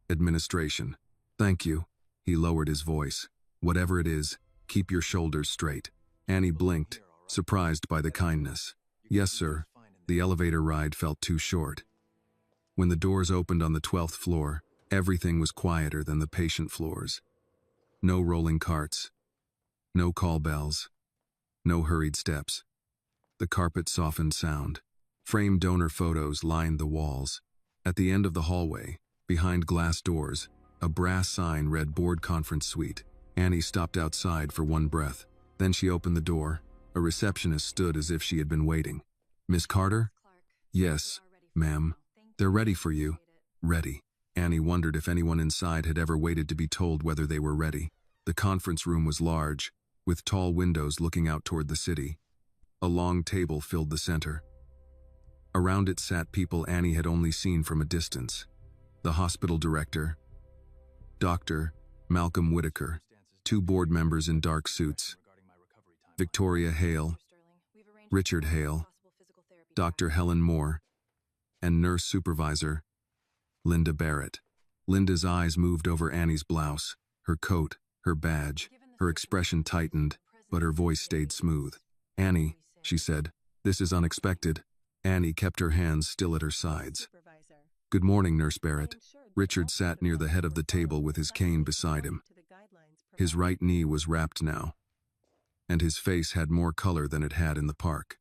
Administration." "Thank you." He lowered his voice. "Whatever it is, keep your shoulders straight." Annie blinked, surprised by the kindness. "Yes, sir." The elevator ride felt too short. When the doors opened on the 12th floor, everything was quieter than the patient floors. No rolling carts. No call bells. No hurried steps. The carpet softened sound. Framed donor photos lined the walls. At the end of the hallway, behind glass doors, a brass sign read Board Conference Suite. Annie stopped outside for one breath. Then she opened the door. A receptionist stood as if she had been waiting. "Miss Carter?" "Yes, ma'am. They're ready for you." Ready. Annie wondered if anyone inside had ever waited to be told whether they were ready. The conference room was large, with tall windows looking out toward the city. A long table filled the center. Around it sat people Annie had only seen from a distance. The hospital director, Dr. Malcolm Whitaker, 2 board members in dark suits, Victoria Hale, Richard Hale, Dr. Helen Moore, and nurse supervisor, Linda Barrett. Linda's eyes moved over Annie's blouse, her coat, her badge. Her expression tightened, but her voice stayed smooth. "Annie," she said, "this is unexpected." Annie kept her hands still at her sides. "Good morning, Nurse Barrett." Richard sat near the head of the table with his cane beside him. His right knee was wrapped now, and his face had more color than it had in the park.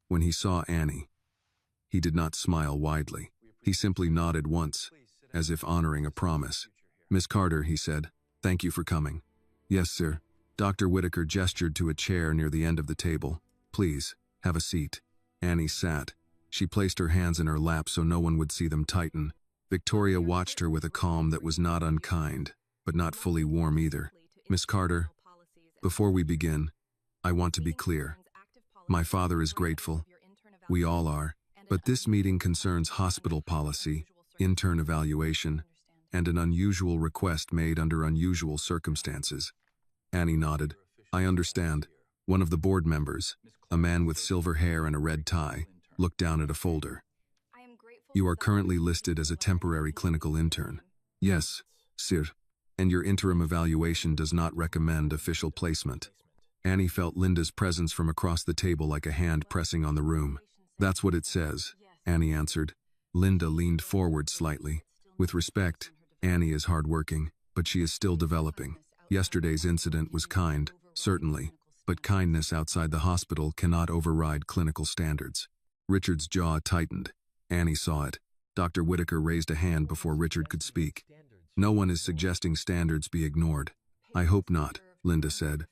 When he saw Annie, he did not smile widely. He simply nodded once, as if honoring a promise. "Miss Carter," he said, "thank you for coming." "Yes, sir." Dr. Whitaker gestured to a chair near the end of the table. "Please, have a seat." Annie sat. She placed her hands in her lap so no one would see them tighten. Victoria watched her with a calm that was not unkind, but not fully warm either. "Miss Carter, before we begin, I want to be clear. My father is grateful. We all are. But this meeting concerns hospital policy, intern evaluation, and an unusual request made under unusual circumstances. Annie nodded. I understand. One of the board members, a man with silver hair and a red tie, looked down at a folder. You are currently listed as a temporary clinical intern. Yes, sir. And your interim evaluation does not recommend official placement. Annie felt Linda's presence from across the table like a hand pressing on the room. That's what it says, Annie answered. Linda leaned forward slightly. With respect, Annie is hardworking, but she is still developing. Yesterday's incident was kind, certainly, but kindness outside the hospital cannot override clinical standards. Richard's jaw tightened. Annie saw it. Dr. Whitaker raised a hand before Richard could speak. No one is suggesting standards be ignored. I hope not, Linda said.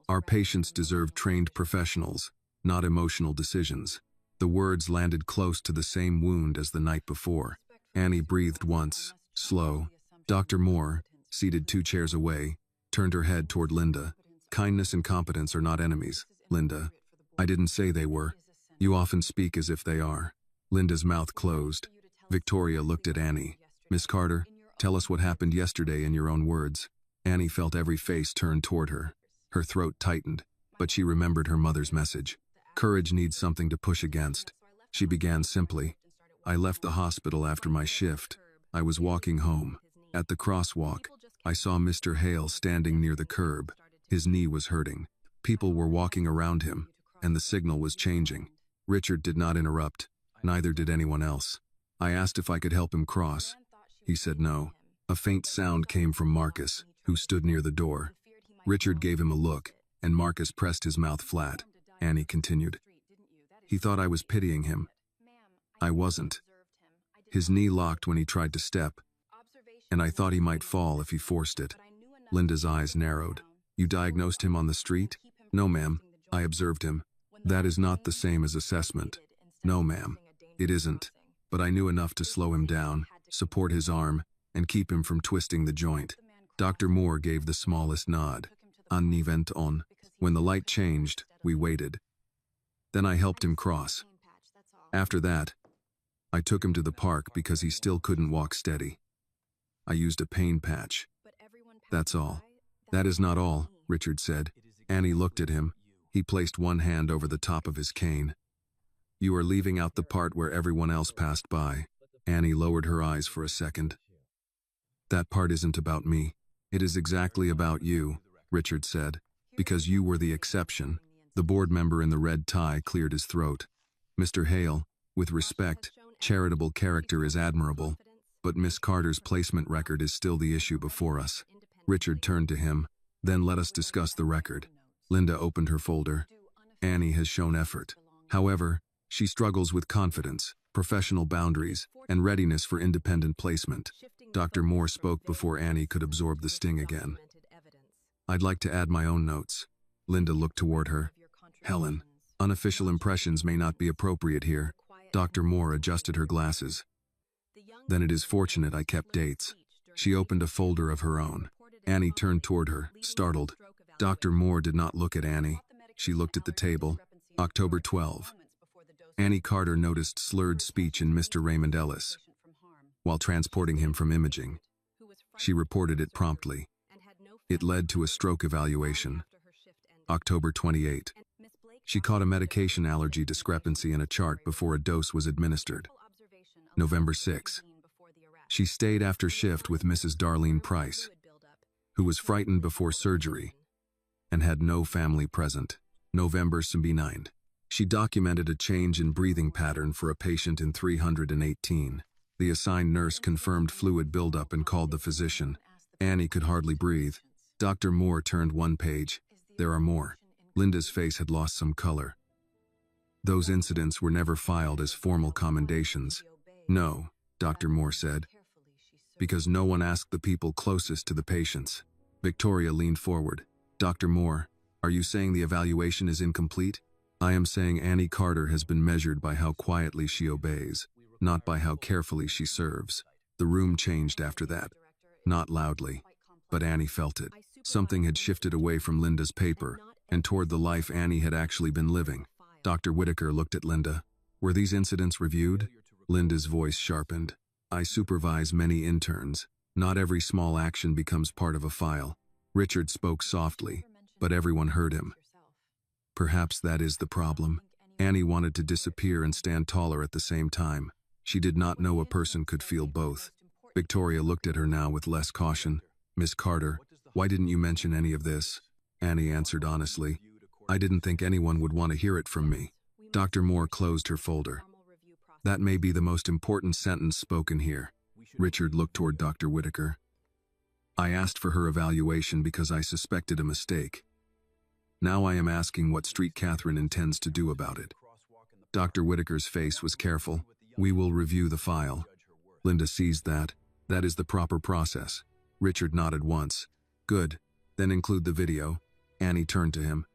Our patients deserve trained professionals, not emotional decisions. The words landed close to the same wound as the night before. Annie breathed once, slow. Dr. Moore, seated 2 chairs away, turned her head toward Linda. Kindness and competence are not enemies, Linda. I didn't say they were. You often speak as if they are. Linda's mouth closed. Victoria looked at Annie. Miss Carter, tell us what happened yesterday in your own words. Annie felt every face turn toward her. Her throat tightened, but she remembered her mother's message. Courage needs something to push against. She began simply. I left the hospital after my shift. I was walking home. At the crosswalk, I saw Mr. Hale standing near the curb. His knee was hurting. People were walking around him, and the signal was changing. Richard did not interrupt. Neither did anyone else. I asked if I could help him cross. He said no. A faint sound came from Marcus, who stood near the door. Richard gave him a look, and Marcus pressed his mouth flat. Annie continued. He thought I was pitying him. I wasn't. His knee locked when he tried to step, and I thought he might fall if he forced it. Linda's eyes narrowed. You diagnosed him on the street? No, ma'am. I observed him. That is not the same as assessment. No, ma'am. It isn't. But I knew enough to slow him down, support his arm, and keep him from twisting the joint. Dr. Moore gave the smallest nod. En event on. When the light changed, we waited. Then I helped him cross. After that, I took him to the park because he still couldn't walk steady. I used a pain patch. That's all. That is not all, Richard said. Annie looked at him. He placed one hand over the top of his cane. You are leaving out the part where everyone else passed by. Annie lowered her eyes for a second. That part isn't about me. It is exactly about you, Richard said, because you were the exception. The board member in the red tie cleared his throat. Mr. Hale, with respect, charitable character is admirable, but Miss Carter's placement record is still the issue before us. Richard turned to him. Then let us discuss the record. Linda opened her folder. Annie has shown effort. However, she struggles with confidence, professional boundaries, and readiness for independent placement. Dr. Moore spoke before Annie could absorb the sting again. I'd like to add my own notes. Linda looked toward her. Helen, unofficial impressions may not be appropriate here. Dr. Moore adjusted her glasses. Then it is fortunate I kept dates. She opened a folder of her own. Annie turned toward her, startled. Dr. Moore did not look at Annie. She looked at the table. October 12. Annie Carter noticed slurred speech in Mr. Raymond Ellis while transporting him from imaging. She reported it promptly. It led to a stroke evaluation. October 28. She caught a medication allergy discrepancy in a chart before a dose was administered. November 6. She stayed after shift with Mrs. Darlene Price, who was frightened before surgery and had no family present. November 9. She documented a change in breathing pattern for a patient in 318. The assigned nurse confirmed fluid buildup and called the physician. Annie could hardly breathe. Dr. Moore turned one page. There are more. Linda's face had lost some color. Those incidents were never filed as formal commendations. No, Dr. Moore said, because no one asked the people closest to the patients. Victoria leaned forward. Dr. Moore, are you saying the evaluation is incomplete? I am saying Annie Carter has been measured by how quietly she obeys, not by how carefully she serves. The room changed after that. Not loudly, but Annie felt it. Something had shifted away from Linda's paper and toward the life Annie had actually been living. Dr. Whitaker looked at Linda. Were these incidents reviewed? Linda's voice sharpened. I supervise many interns. Not every small action becomes part of a file. Richard spoke softly, but everyone heard him. Perhaps that is the problem. Annie wanted to disappear and stand taller at the same time. She did not know a person could feel both. Victoria looked at her now with less caution. "Miss Carter, why didn't you mention any of this?" Annie answered honestly. "I didn't think anyone would want to hear it from me." Dr. Moore closed her folder. "That may be the most important sentence spoken here." Richard looked toward Dr. Whitaker. "I asked for her evaluation because I suspected a mistake. Now I am asking what Street Catherine intends to do about it." Dr. Whitaker's face was careful. "We will review the file." Linda seized that. "That is the proper process." Richard nodded once. "Good. Then include the video." Annie turned to him.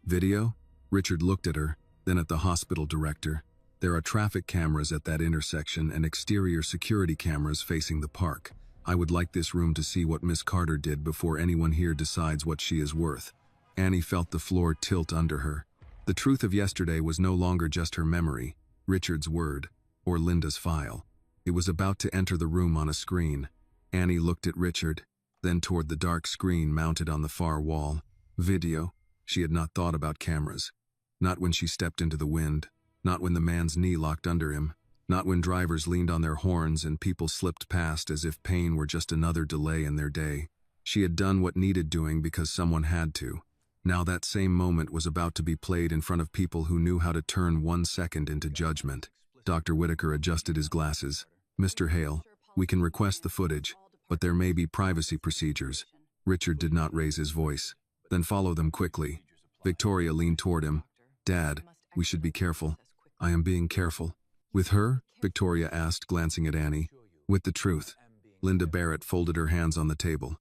"Video?" Richard looked at her, then at the hospital director. "There are traffic cameras at that intersection and exterior security cameras facing the park. I would like this room to see what Miss Carter did before anyone here decides what she is worth." Annie felt the floor tilt under her. The truth of yesterday was no longer just her memory, Richard's word, or Linda's file. It was about to enter the room on a screen. Annie looked at Richard, then toward the dark screen mounted on the far wall. Video. She had not thought about cameras. Not when she stepped into the wind. Not when the man's knee locked under him. Not when drivers leaned on their horns and people slipped past as if pain were just another delay in their day. She had done what needed doing because someone had to. Now that same moment was about to be played in front of people who knew how to turn 1 second into judgment. Dr. Whitaker adjusted his glasses. "Mr. Hale, we can request the footage, but there may be privacy procedures." Richard did not raise his voice. "Then follow them quickly." Victoria leaned toward him. "Dad, we should be careful." "I am being careful." "With her?" Victoria asked, glancing at Annie. "With the truth." Linda Barrett folded her hands on the table.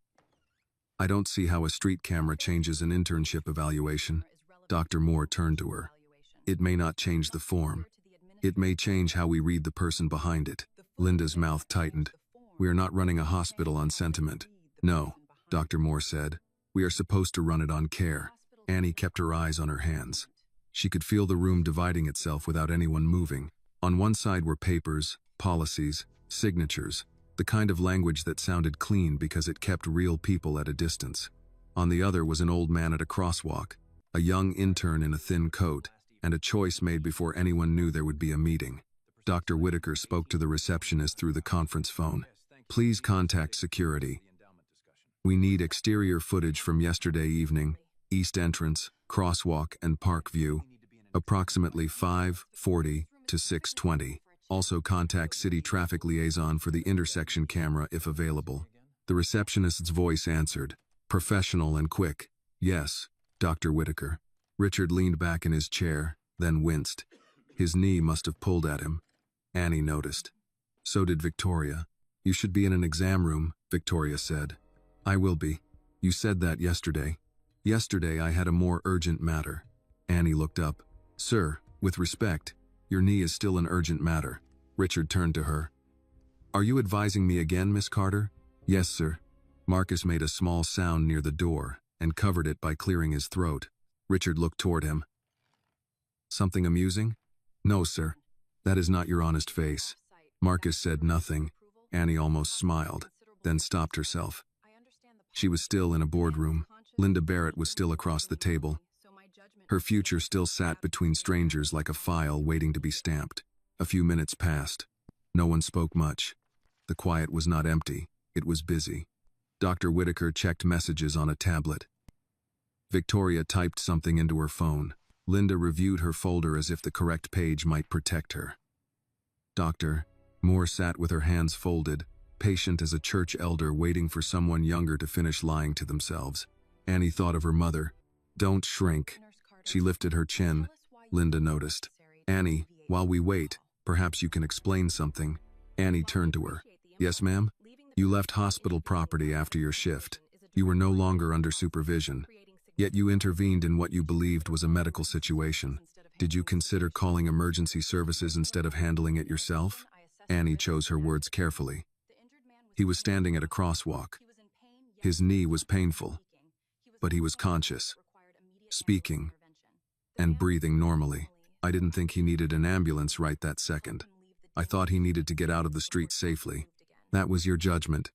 "I don't see how a street camera changes an internship evaluation." Dr. Moore turned to her. "It may not change the form. It may change how we read the person behind it." Linda's mouth tightened. "We are not running a hospital on sentiment." "No," Dr. Moore said. "We are supposed to run it on care." Annie kept her eyes on her hands. She could feel the room dividing itself without anyone moving. On one side were papers, policies, signatures, the kind of language that sounded clean because it kept real people at a distance. On the other was an old man at a crosswalk, a young intern in a thin coat, and a choice made before anyone knew there would be a meeting. Dr. Whitaker spoke to the receptionist through the conference phone. "Please contact security. We need exterior footage from yesterday evening, east entrance, crosswalk, and park view, approximately 5:40 to 6:20. Also contact city traffic liaison for the intersection camera if available." The receptionist's voice answered, professional and quick. "Yes, Dr. Whitaker." Richard leaned back in his chair, then winced. His knee must have pulled at him. Annie noticed. So did Victoria. "You should be in an exam room," Victoria said. "I will be. You said that yesterday." "Yesterday I had a more urgent matter." Annie looked up. "Sir, with respect, your knee is still an urgent matter." Richard turned to her. "Are you advising me again, Miss Carter?" "Yes, sir." Marcus made a small sound near the door and covered it by clearing his throat. Richard looked toward him. "Something amusing?" "No, sir. That is not your honest face." Marcus said nothing. Annie almost smiled, then stopped herself. She was still in a boardroom. Linda Barrett was still across the table. Her future still sat between strangers like a file waiting to be stamped. A few minutes passed. No one spoke much. The quiet was not empty. It was busy. Dr. Whitaker checked messages on a tablet. Victoria typed something into her phone. Linda reviewed her folder as if the correct page might protect her. Dr. Moore sat with her hands folded, patient as a church elder waiting for someone younger to finish lying to themselves. Annie thought of her mother. "Don't shrink." She lifted her chin. Linda noticed. "Annie, while we wait, perhaps you can explain something." Annie turned to her. "Yes, ma'am?" "You left hospital property after your shift. You were no longer under supervision. Yet you intervened in what you believed was a medical situation. Did you consider calling emergency services instead of handling it yourself?" Annie chose her words carefully. He was standing at a crosswalk. His knee was painful, but he was conscious, speaking, and breathing normally. "I didn't think he needed an ambulance right that second. I thought he needed to get out of the street safely." "That was your judgment."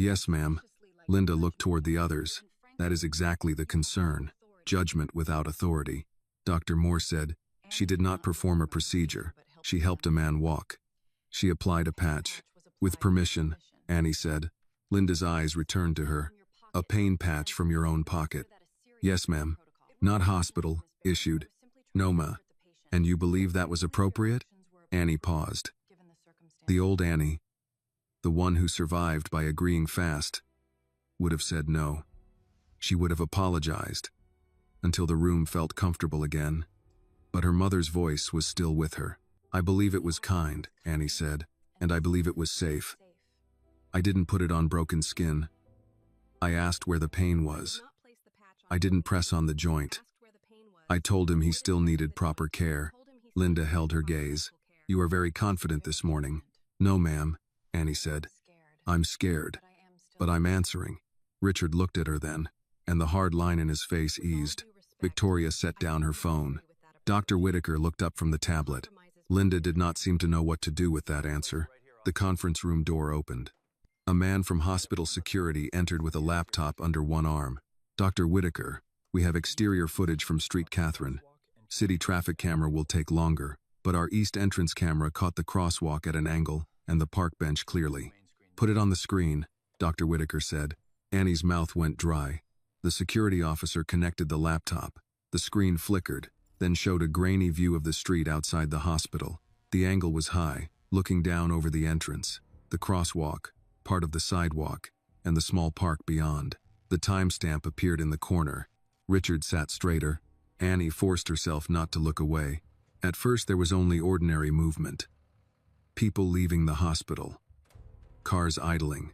Yes, ma'am. Linda looked toward the others. That is exactly the concern. Judgment without authority. Dr. Moore said, she did not perform a procedure. She helped a man walk. She applied a patch. With permission, Annie said. Linda's eyes returned to her. A pain patch from your own pocket. Yes, ma'am. Not hospital, issued. No, ma. And you believe that was appropriate? Annie paused. The old Annie, the one who survived by agreeing fast, would have said no. She would have apologized, until the room felt comfortable again. But her mother's voice was still with her. I believe it was kind, Annie said, and I believe it was safe. I didn't put it on broken skin. I asked where the pain was. I didn't press on the joint. I told him he still needed proper care. Linda held her gaze. You are very confident this morning. No, ma'am, Annie said. I'm scared, but I'm answering. Richard looked at her then, and the hard line in his face eased. Victoria set down her phone. Dr. Whitaker looked up from the tablet. Linda did not seem to know what to do with that answer. The conference room door opened. A man from hospital security entered with a laptop under one arm. Dr. Whitaker, we have exterior footage from Street Catherine. City traffic camera will take longer, but our east entrance camera caught the crosswalk at an angle and the park bench clearly. Put it on the screen, Dr. Whitaker said. Annie's mouth went dry. The security officer connected the laptop. The screen flickered, then showed a grainy view of the street outside the hospital. The angle was high, looking down over the entrance, the crosswalk, part of the sidewalk, and the small park beyond. The timestamp appeared in the corner. Richard sat straighter. Annie forced herself not to look away. At first there was only ordinary movement. People leaving the hospital. Cars idling.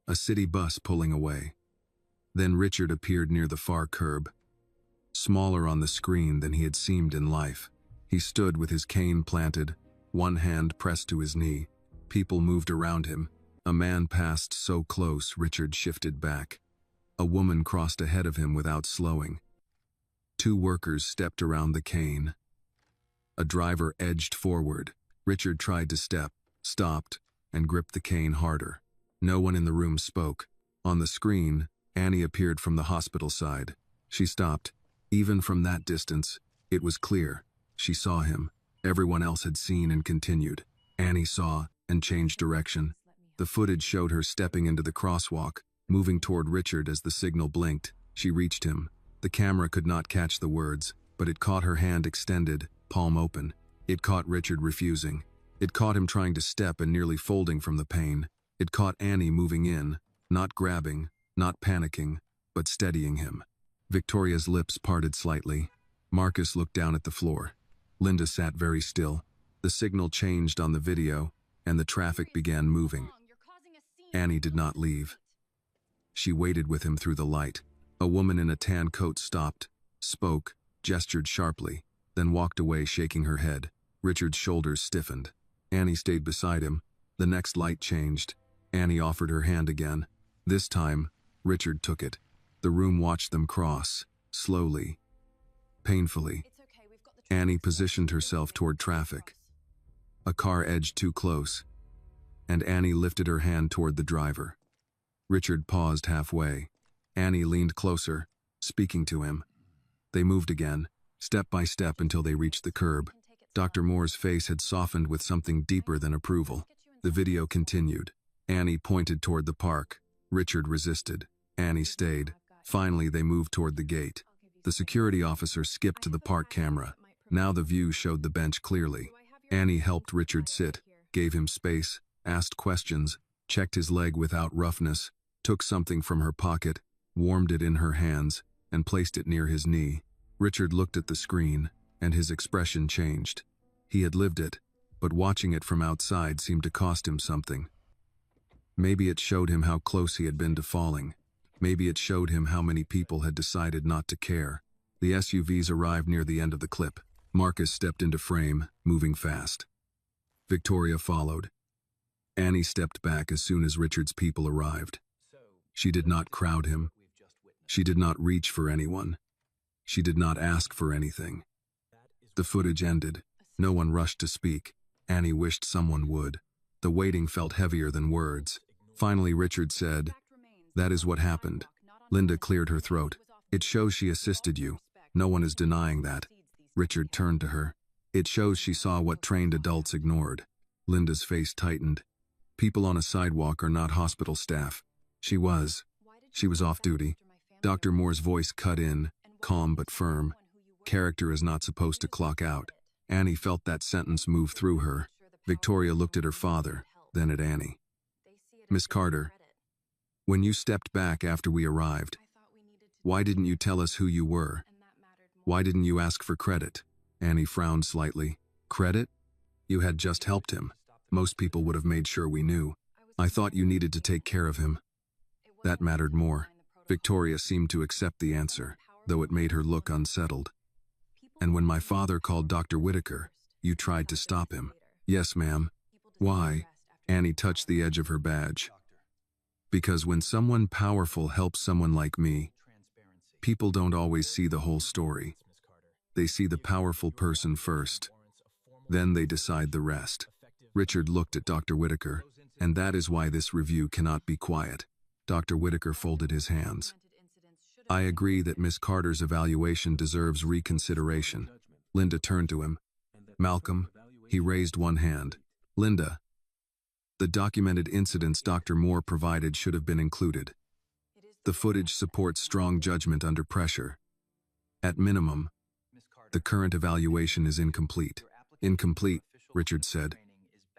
A city bus pulling away. Then Richard appeared near the far curb. Smaller on the screen than he had seemed in life. He stood with his cane planted, one hand pressed to his knee. People moved around him. A man passed so close Richard shifted back. A woman crossed ahead of him without slowing. Two workers stepped around the cane. A driver edged forward. Richard tried to step, stopped, and gripped the cane harder. No one in the room spoke. On the screen, Annie appeared from the hospital side. She stopped. Even from that distance, it was clear. She saw him. Everyone else had seen and continued. Annie saw and changed direction. The footage showed her stepping into the crosswalk, moving toward Richard as the signal blinked. She reached him. The camera could not catch the words, but it caught her hand extended, palm open. It caught Richard refusing. It caught him trying to step and nearly folding from the pain. It caught Annie moving in, not grabbing, not panicking, but steadying him. Victoria's lips parted slightly. Marcus looked down at the floor. Linda sat very still. The signal changed on the video, and the traffic began moving. Annie did not leave. She waited with him through the light. A woman in a tan coat stopped, spoke, gestured sharply, then walked away shaking her head. Richard's shoulders stiffened. Annie stayed beside him. The next light changed. Annie offered her hand again. This time, Richard took it. The room watched them cross, slowly, painfully. Annie positioned herself toward traffic. A car edged too close, and Annie lifted her hand toward the driver. Richard paused halfway. Annie leaned closer, speaking to him. They moved again, step by step until they reached the curb. Dr. Moore's face had softened with something deeper than approval. The video continued. Annie pointed toward the park. Richard resisted. Annie stayed. Finally, they moved toward the gate. The security officer skipped to the park camera. Now the view showed the bench clearly. Annie helped Richard sit, gave him space, asked questions, checked his leg without roughness, took something from her pocket, warmed it in her hands, and placed it near his knee. Richard looked at the screen, and his expression changed. He had lived it, but watching it from outside seemed to cost him something. Maybe it showed him how close he had been to falling. Maybe it showed him how many people had decided not to care. The SUVs arrived near the end of the clip. Marcus stepped into frame, moving fast. Victoria followed. Annie stepped back as soon as Richard's people arrived. She did not crowd him. She did not reach for anyone. She did not ask for anything. The footage ended. No one rushed to speak. Annie wished someone would. The waiting felt heavier than words. Finally, Richard said, "That is what happened." Linda cleared her throat. "It shows she assisted you. No one is denying that." Richard turned to her. "It shows she saw what trained adults ignored." Linda's face tightened. "People on a sidewalk are not hospital staff. She was. She was off duty." Dr. Moore's voice cut in, calm but firm. "Character is not supposed to clock out." Annie felt that sentence move through her. Victoria looked at her father, then at Annie. "Miss Carter, when you stepped back after we arrived, why didn't you tell us who you were? Why didn't you ask for credit?" Annie frowned slightly. "Credit? You had just helped him. Most people would have made sure we knew. I thought you needed to take care of him. That mattered more." Victoria seemed to accept the answer, though it made her look unsettled. "And when my father called Dr. Whitaker, you tried to stop him." "Yes, ma'am." "Why?" Annie touched the edge of her badge. "Because when someone powerful helps someone like me, people don't always see the whole story. They see the powerful person first. Then they decide the rest." Richard looked at Dr. Whitaker, "And that is why this review cannot be quiet." Dr. Whitaker folded his hands. "I agree that Miss Carter's evaluation deserves reconsideration." Linda turned to him. "Malcolm," he raised one hand. "Linda, the documented incidents Dr. Moore provided should have been included. The footage supports strong judgment under pressure. At minimum, the current evaluation is incomplete." "Incomplete," Richard said.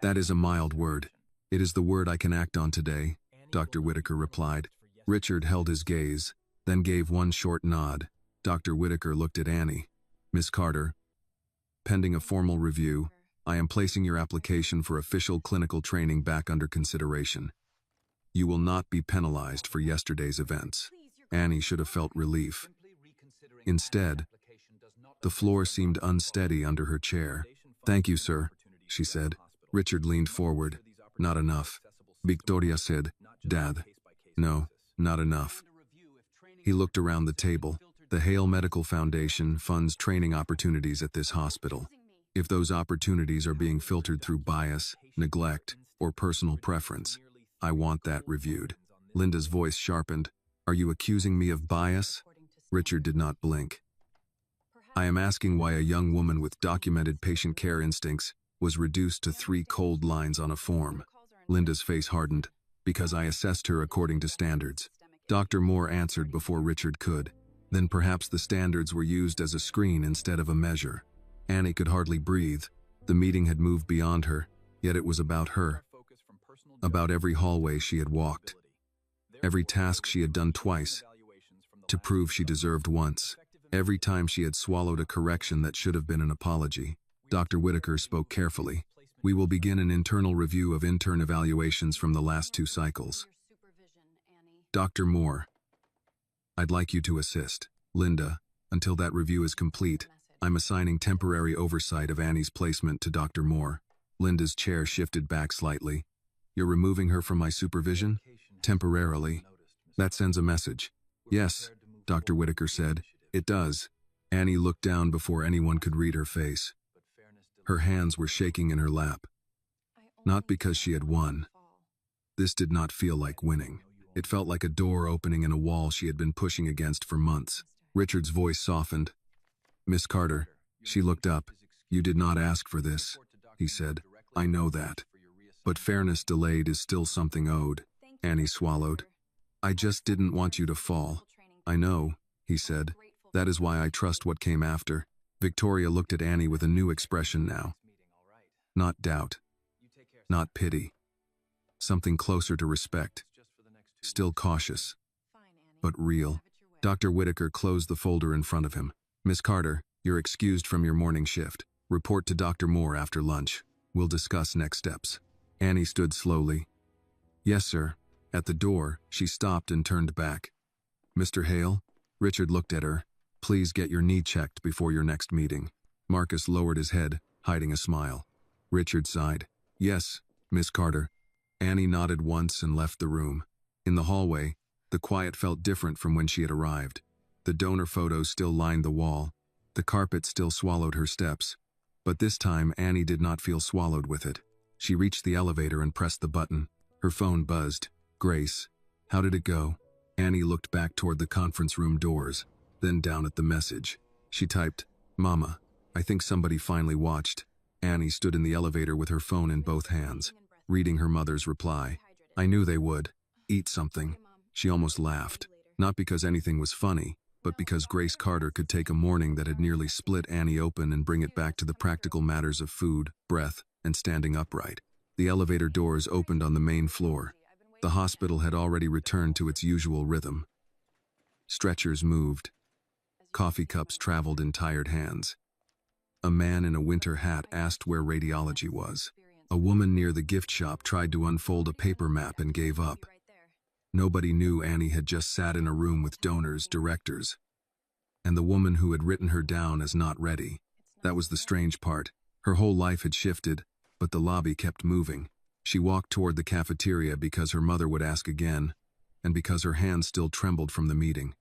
"That is a mild word. It is the word I can act on today," Dr. Whitaker replied. Richard held his gaze, then gave one short nod. Dr. Whitaker looked at Annie. "Miss Carter, pending a formal review, I am placing your application for official clinical training back under consideration. You will not be penalized for yesterday's events." Annie should have felt relief. Instead, the floor seemed unsteady under her chair. "Thank you, sir," she said. Richard leaned forward. "Not enough." Victoria said, "Dad, no, not enough." He looked around the table. The Hale Medical Foundation funds training opportunities at this hospital. If those opportunities are being filtered through bias, neglect, or personal preference, I want that reviewed. Linda's voice sharpened. "Are you accusing me of bias?" Richard did not blink. "I am asking why a young woman with documented patient care instincts was reduced to 3 cold lines on a form." Linda's face hardened. "Because I assessed her according to standards." Dr. Moore answered before Richard could. "Then perhaps the standards were used as a screen instead of a measure." Annie could hardly breathe. The meeting had moved beyond her, yet it was about her. About every hallway she had walked. Every task she had done twice, to prove she deserved once. Every time she had swallowed a correction that should have been an apology. Dr. Whitaker spoke carefully. "We will begin an internal review of intern evaluations from the last 2 cycles. Dr. Moore, I'd like you to assist. Linda, until that review is complete, I'm assigning temporary oversight of Annie's placement to Dr. Moore." Linda's chair shifted back slightly. "You're removing her from my supervision? Temporarily. That sends a message." "Yes," Dr. Whitaker said. "It does." Annie looked down before anyone could read her face. Her hands were shaking in her lap. Not because she had won. This did not feel like winning. It felt like a door opening in a wall she had been pushing against for months. Richard's voice softened. "Miss Carter," she looked up. "You did not ask for this," he said. "I know that. But fairness delayed is still something owed." Annie swallowed. "I just didn't want you to fall." "I know," he said. "That is why I trust what came after." Victoria looked at Annie with a new expression now. Not doubt. Not pity. Something closer to respect. Still cautious. But real. Dr. Whitaker closed the folder in front of him. "Miss Carter, you're excused from your morning shift. Report to Dr. Moore after lunch. We'll discuss next steps." Annie stood slowly. "Yes, sir." At the door, she stopped and turned back. "Mr. Hale?" Richard looked at her. "Please get your knee checked before your next meeting." Marcus lowered his head, hiding a smile. Richard sighed. "Yes, Miss Carter." Annie nodded once and left the room. In the hallway, the quiet felt different from when she had arrived. The donor photos still lined the wall. The carpet still swallowed her steps. But this time, Annie did not feel swallowed with it. She reached the elevator and pressed the button. Her phone buzzed. Grace, how did it go? Annie looked back toward the conference room doors, then down at the message. She typed, Mama, I think somebody finally watched. Annie stood in the elevator with her phone in both hands, reading her mother's reply. I knew they would. Eat something. She almost laughed, not because anything was funny, but because Grace Carter could take a morning that had nearly split Annie open and bring it back to the practical matters of food, breath, and standing upright. The elevator doors opened on the main floor. The hospital had already returned to its usual rhythm. Stretchers moved. Coffee cups traveled in tired hands. A man in a winter hat asked where radiology was. A woman near the gift shop tried to unfold a paper map and gave up. Nobody knew Annie had just sat in a room with donors, directors, and the woman who had written her down as not ready. That was the strange part. Her whole life had shifted, but the lobby kept moving. She walked toward the cafeteria because her mother would ask again, and because her hands still trembled from the meeting.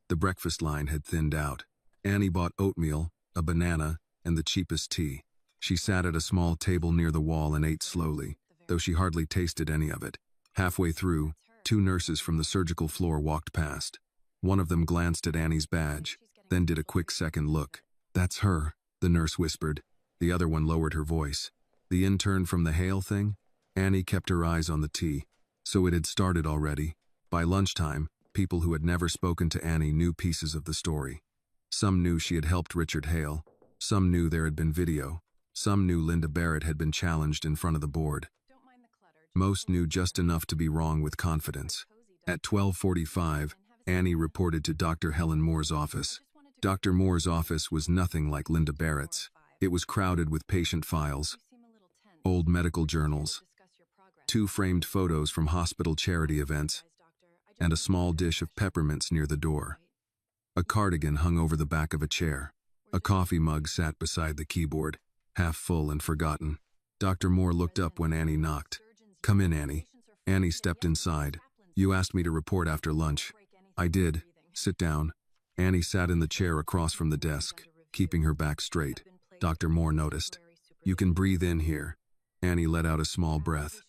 The breakfast line had thinned out. Annie bought oatmeal, a banana, and the cheapest tea. She sat at a small table near the wall and ate slowly, though she hardly tasted any of it. Halfway through, 2 nurses from the surgical floor walked past. One of them glanced at Annie's badge, then did a quick second look. That's her, the nurse whispered. The other one lowered her voice. The intern from the Hale thing? Annie kept her eyes on the tea. So it had started already. By lunchtime, people who had never spoken to Annie knew pieces of the story. Some knew she had helped Richard Hale. Some knew there had been video. Some knew Linda Barrett had been challenged in front of the board. Most knew just enough to be wrong with confidence. At 12:45, Annie reported to Dr. Helen Moore's office. Dr. Moore's office was nothing like Linda Barrett's. It was crowded with patient files, old medical journals, 2 framed photos from hospital charity events, and a small dish of peppermints near the door. A cardigan hung over the back of a chair. A coffee mug sat beside the keyboard, half full and forgotten. Dr. Moore looked up when Annie knocked. Come in, Annie. Annie stepped inside. You asked me to report after lunch. I did. Sit down. Annie sat in the chair across from the desk, keeping her back straight. Dr. Moore noticed. You can breathe in here. Annie let out a small breath.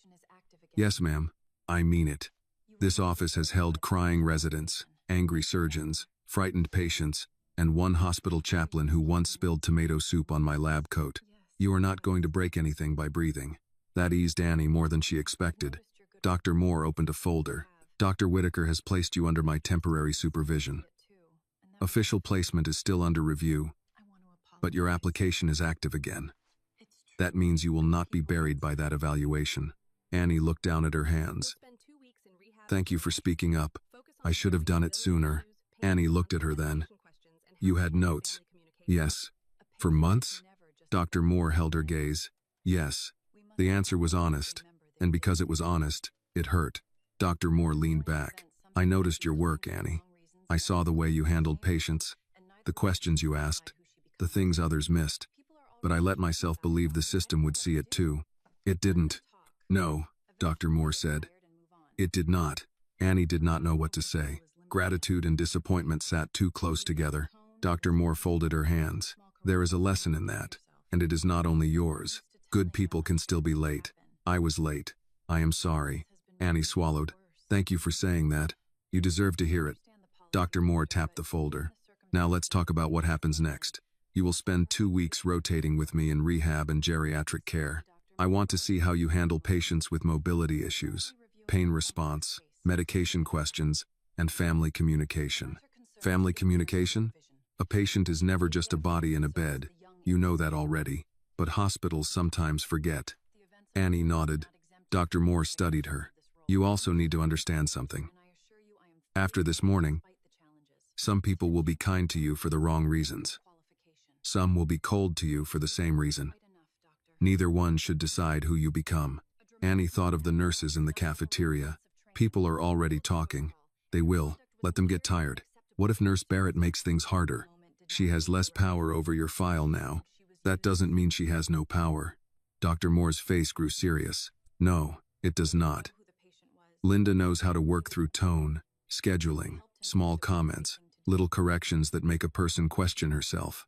Yes, ma'am. I mean it. This office has held crying residents, angry surgeons, frightened patients, and one hospital chaplain who once spilled tomato soup on my lab coat. You are not going to break anything by breathing. That eased Annie more than she expected. Dr. Moore opened a folder. Dr. Whitaker has placed you under my temporary supervision. Official placement is still under review, but your application is active again. That means you will not be buried by that evaluation. Annie looked down at her hands. Thank you for speaking up. I should have done it sooner. Annie looked at her then. You had notes. Yes. For months? Dr. Moore held her gaze. Yes. The answer was honest, and because it was honest, it hurt. Dr. Moore leaned back. I noticed your work, Annie. I saw the way you handled patients, the questions you asked, the things others missed. But I let myself believe the system would see it too. It didn't. No, Dr. Moore said. It did not. Annie did not know what to say. Gratitude and disappointment sat too close together. Dr. Moore folded her hands. There is a lesson in that, and it is not only yours. Good people can still be late. I was late. I am sorry. Annie swallowed. Thank you for saying that. You deserve to hear it. Dr. Moore tapped the folder. Now let's talk about what happens next. You will spend 2 weeks rotating with me in rehab and geriatric care. I want to see how you handle patients with mobility issues, pain response, medication questions, and family communication. Family communication? A patient is never just a body in a bed. You know that already. But hospitals sometimes forget. Annie nodded. Dr. Moore studied her. You also need to understand something. After this morning, some people will be kind to you for the wrong reasons. Some will be cold to you for the same reason. Neither one should decide who you become. Annie thought of the nurses in the cafeteria. People are already talking. They will. Let them get tired. What if Nurse Barrett makes things harder? She has less power over your file now. That doesn't mean she has no power. Dr. Moore's face grew serious. No, it does not. Linda knows how to work through tone, scheduling, small comments, little corrections that make a person question herself.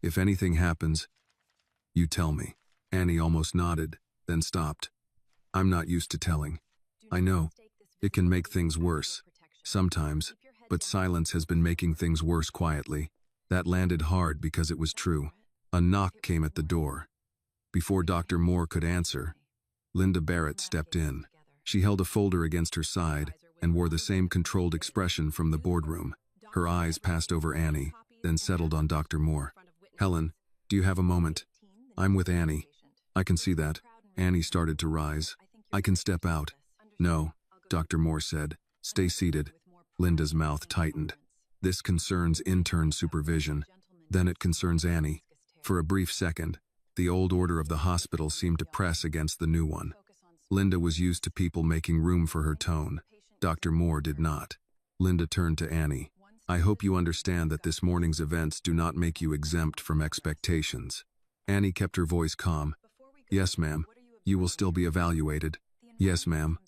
If anything happens, you tell me. Annie almost nodded, then stopped. I'm not used to telling. I know. It can make things worse. Sometimes, but silence has been making things worse quietly. That landed hard because it was true. A knock came at the door. Before Dr. Moore could answer, Linda Barrett stepped in. She held a folder against her side and wore the same controlled expression from the boardroom. Her eyes passed over Annie, then settled on Dr. Moore. "Helen, do you have a moment?" "I'm with Annie." "I can see that." Annie started to rise. "I can step out." "No," Dr. Moore said. "Stay seated." Linda's mouth tightened. This concerns intern supervision. Then it concerns Annie. For a brief second, the old order of the hospital seemed to press against the new one. Linda was used to people making room for her tone. Dr. Moore did not. Linda turned to Annie. "I hope you understand that this morning's events do not make you exempt from expectations." Annie kept her voice calm. "Yes, ma'am. You will still be evaluated." "Yes, ma'am.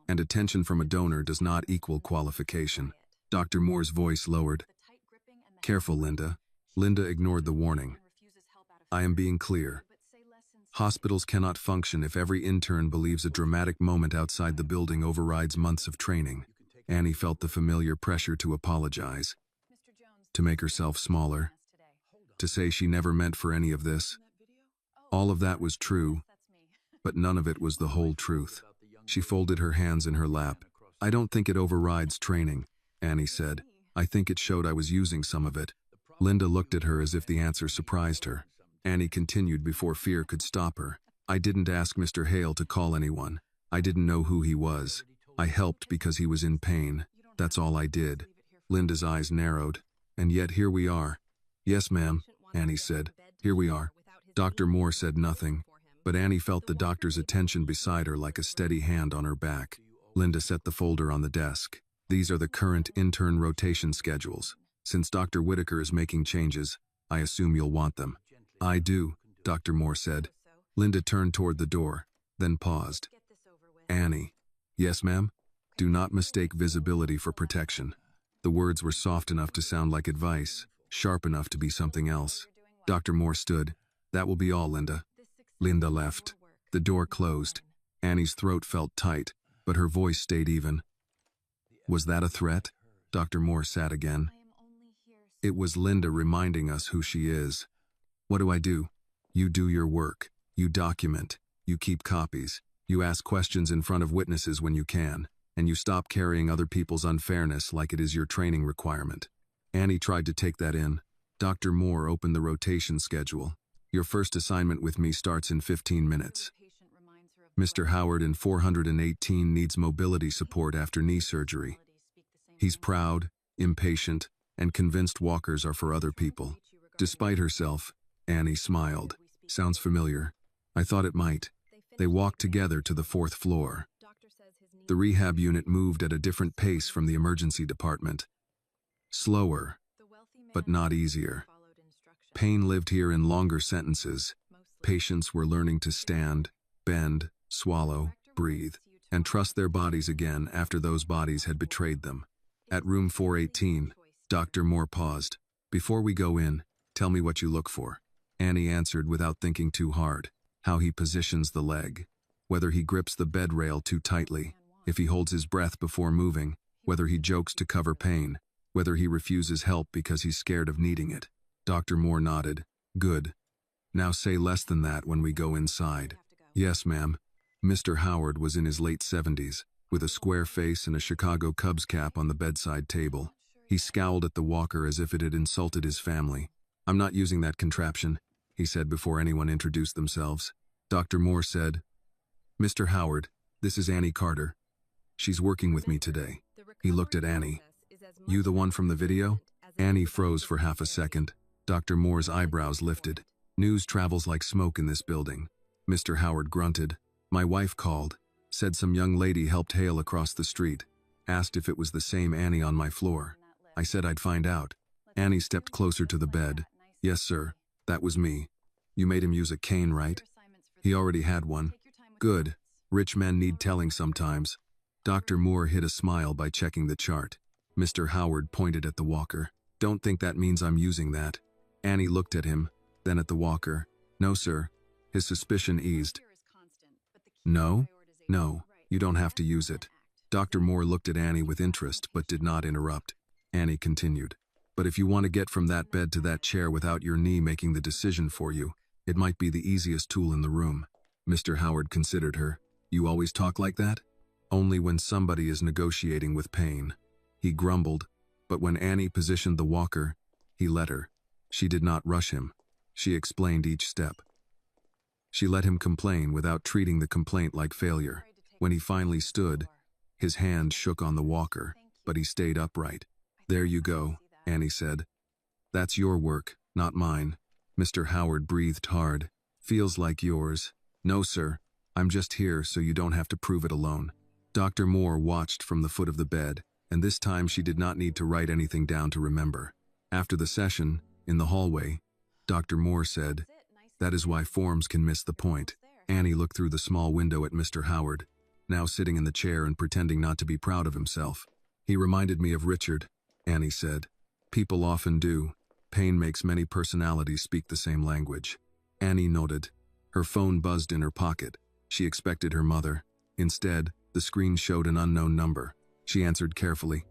And attention from a donor does not equal qualification." Dr. Moore's voice lowered. "Careful, Linda." Linda ignored the warning. "I am being clear. Hospitals cannot function if every intern believes a dramatic moment outside the building overrides months of training." Annie felt the familiar pressure to apologize, to make herself smaller, to say she never meant for any of this. All of that was true, but none of it was the whole truth. She folded her hands in her lap. "I don't think it overrides training," Annie said. "I think it showed I was using some of it." Linda looked at her as if the answer surprised her. Annie continued before fear could stop her. "I didn't ask Mr. Hale to call anyone. I didn't know who he was. I helped because he was in pain. That's all I did." Linda's eyes narrowed. "And yet here we are." "Yes, ma'am," Annie said. "Here we are." Dr. Moore said nothing, but Annie felt the doctor's attention beside her like a steady hand on her back. Linda set the folder on the desk. "These are the current intern rotation schedules. Since Dr. Whitaker is making changes, I assume you'll want them." "I do," Dr. Moore said. Linda turned toward the door, then paused. "Annie." "Yes, ma'am?" "Do not mistake visibility for protection." The words were soft enough to sound like advice, sharp enough to be something else. Dr. Moore stood. "That will be all, Linda." Linda left. The door closed. Annie's throat felt tight, but her voice stayed even. "Was that a threat?" Dr. Moore sat again. It was Linda reminding us who she is. "What do I do?" "You do your work. You document. You keep copies. You ask questions in front of witnesses when you can. And you stop carrying other people's unfairness like it is your training requirement." Annie tried to take that in. Dr. Moore opened the rotation schedule. "Your first assignment with me starts in 15 minutes. Mr. Howard in 418 needs mobility support after knee surgery. He's proud, impatient, and convinced walkers are for other people." Despite herself, Annie smiled. "Sounds familiar. I thought it might." They walked together to the 4th floor. The rehab unit moved at a different pace from the emergency department. Slower, but not easier. Pain lived here in longer sentences. Patients were learning to stand, bend, swallow, breathe, and trust their bodies again after those bodies had betrayed them. At room 418, Dr. Moore paused. "Before we go in, tell me what you look for." Annie answered without thinking too hard. "How he positions the leg. Whether he grips the bed rail too tightly. If he holds his breath before moving. Whether he jokes to cover pain. Whether he refuses help because he's scared of needing it." Dr. Moore nodded. "Good. Now say less than that when we go inside." "Yes, ma'am." Mr. Howard was in his late 70s, with a square face and a Chicago Cubs cap on the bedside table. He scowled at the walker as if it had insulted his family. "I'm not using that contraption," he said before anyone introduced themselves. Dr. Moore said, "Mr. Howard, this is Annie Carter. She's working with me today." He looked at Annie. "You the one from the video?" Annie froze for half a second. Dr. Moore's eyebrows lifted. "News travels like smoke in this building." Mr. Howard grunted. "My wife called. Said some young lady helped Hale across the street. Asked if it was the same Annie on my floor. I said I'd find out." Annie stepped closer to the bed. "Yes, sir. That was me. You made him use a cane, right?" "He already had one." "Good. Rich men need telling sometimes." Dr. Moore hid a smile by checking the chart. Mr. Howard pointed at the walker. "Don't think that means I'm using that." Annie looked at him, then at the walker. "No, sir." His suspicion eased. "No? No, you don't have to use it." Dr. Moore looked at Annie with interest but did not interrupt. Annie continued, "But if you want to get from that bed to that chair without your knee making the decision for you, it might be the easiest tool in the room." Mr. Howard considered her. "You always talk like that?" "Only when somebody is negotiating with pain." He grumbled, but when Annie positioned the walker, he let her. She did not rush him. She explained each step. She let him complain without treating the complaint like failure. When he finally stood, his hand shook on the walker, but he stayed upright. "There you go," Annie said. "That's your work, not mine." Mr. Howard breathed hard. "Feels like yours." "No, sir. I'm just here so you don't have to prove it alone." Dr. Moore watched from the foot of the bed, and this time she did not need to write anything down to remember. After the session, in the hallway, Dr. Moore said, "That is why forms can miss the point." Annie looked through the small window at Mr. Howard, now sitting in the chair and pretending not to be proud of himself. "He reminded me of Richard," Annie said. "People often do. Pain makes many personalities speak the same language." Annie nodded. Her phone buzzed in her pocket. She expected her mother. Instead, the screen showed an unknown number. She answered carefully.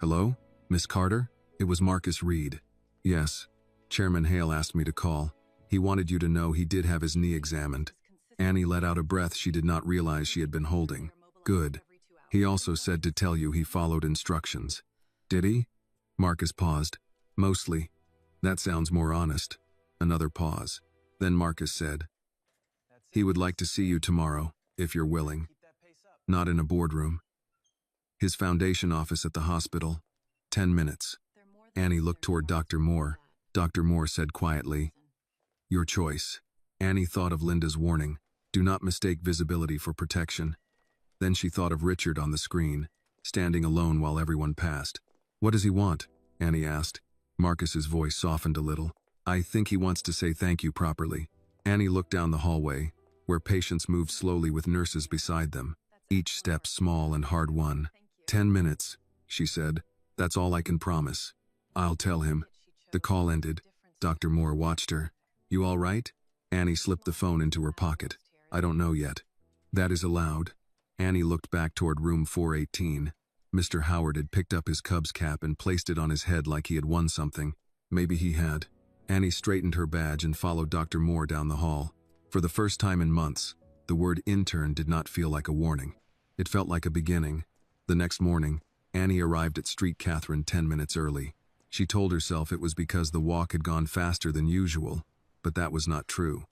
"Hello? Miss Carter?" It was Marcus Reed. "Yes. Chairman Hale asked me to call. He wanted you to know he did have his knee examined." Annie let out a breath she did not realize she had been holding. "Good. He also said to tell you he followed instructions." "Did he?" Marcus paused. "Mostly. That sounds more honest." Another pause. Then Marcus said, "He would like to see you tomorrow, if you're willing." "Not in a boardroom." "His foundation office at the hospital. 10 minutes. Annie looked toward Dr. Moore. Dr. Moore said quietly, "Your choice." Annie thought of Linda's warning, "Do not mistake visibility for protection." Then she thought of Richard on the screen, standing alone while everyone passed. "What does he want?" Annie asked. Marcus's voice softened a little. "I think he wants to say thank you properly." Annie looked down the hallway, where patients moved slowly with nurses beside them, each step small and hard-won. 10 minutes, she said. "That's all I can promise." "I'll tell him." The call ended. Dr. Moore watched her. "You all right?" Annie slipped the phone into her pocket. "I don't know yet." "That is allowed." Annie looked back toward room 418. Mr. Howard had picked up his Cubs cap and placed it on his head like he had won something. Maybe he had. Annie straightened her badge and followed Dr. Moore down the hall. For the first time in months, the word intern did not feel like a warning. It felt like a beginning. The next morning, Annie arrived at Street Catherine 10 minutes early. She told herself it was because the walk had gone faster than usual, but that was not true.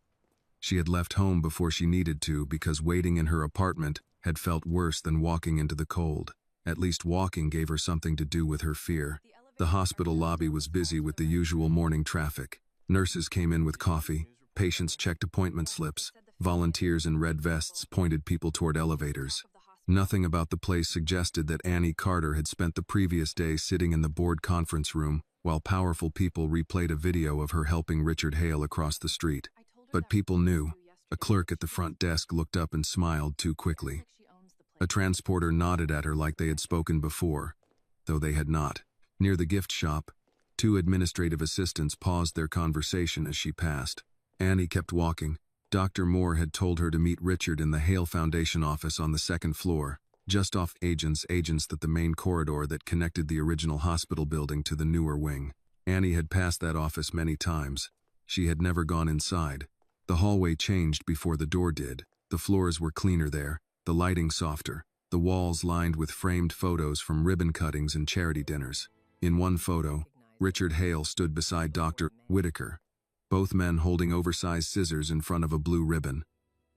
She had left home before she needed to because waiting in her apartment had felt worse than walking into the cold. At least walking gave her something to do with her fear. The hospital lobby was busy with the usual morning traffic. Nurses came in with coffee, patients checked appointment slips, volunteers in red vests pointed people toward elevators. Nothing about the place suggested that Annie Carter had spent the previous day sitting in the board conference room while powerful people replayed a video of her helping Richard Hale across the street. But people knew. A clerk at the front desk looked up and smiled too quickly. A transporter nodded at her like they had spoken before, though they had not. Near the gift shop, 2 administrative assistants paused their conversation as she passed. Annie kept walking. Dr. Moore had told her to meet Richard in the Hale Foundation office on the 2nd floor, just off agents that the main corridor that connected the original hospital building to the newer wing. Annie had passed that office many times. She had never gone inside. The hallway changed before the door did. The floors were cleaner there, the lighting softer, the walls lined with framed photos from ribbon cuttings and charity dinners. In one photo, Richard Hale stood beside Dr. Whitaker, both men holding oversized scissors in front of a blue ribbon.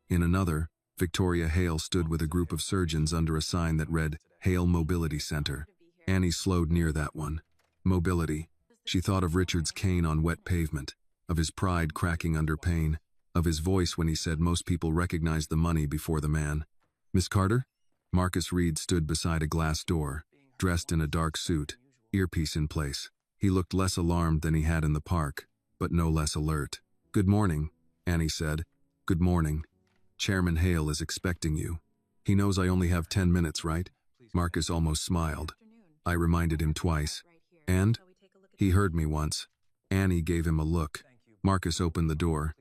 In another, Victoria Hale stood with a group of surgeons under a sign that read, Hale Mobility Center. Annie slowed near that one. Mobility. She thought of Richard's cane on wet pavement, of his pride cracking under pain, of his voice when he said most people recognized the money before the man. "Miss Carter?" Marcus Reed stood beside a glass door, dressed in a dark suit, earpiece in place. He looked less alarmed than he had in the park, but no less alert. "Good morning," Annie said. "Good morning. Chairman Hale is expecting you. He knows I only have 10 minutes, right?" Marcus almost smiled. I reminded him twice. "And?" "He heard me once." Annie gave him a look. Marcus opened the door.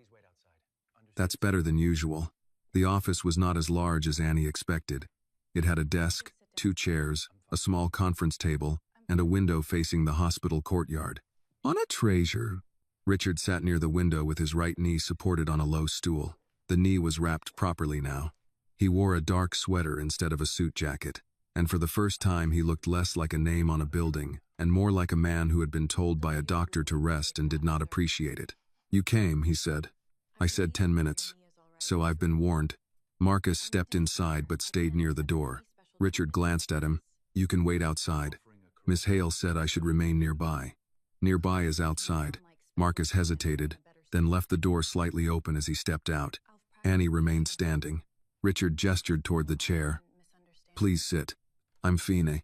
"That's better than usual." The office was not as large as Annie expected. It had a desk, 2 chairs, a small conference table, and a window facing the hospital courtyard. On a treasure. Richard sat near the window with his right knee supported on a low stool. The knee was wrapped properly now. He wore a dark sweater instead of a suit jacket, and for the first time he looked less like a name on a building and more like a man who had been told by a doctor to rest and did not appreciate it. You came, he said. I said 10 minutes. So I've been warned. Marcus stepped inside but stayed near the door. Richard glanced at him. You can wait outside. Miss Hale said I should remain nearby. Nearby is outside. Marcus hesitated, then left the door slightly open as he stepped out. Annie remained standing. Richard gestured toward the chair. Please sit. I'm fine.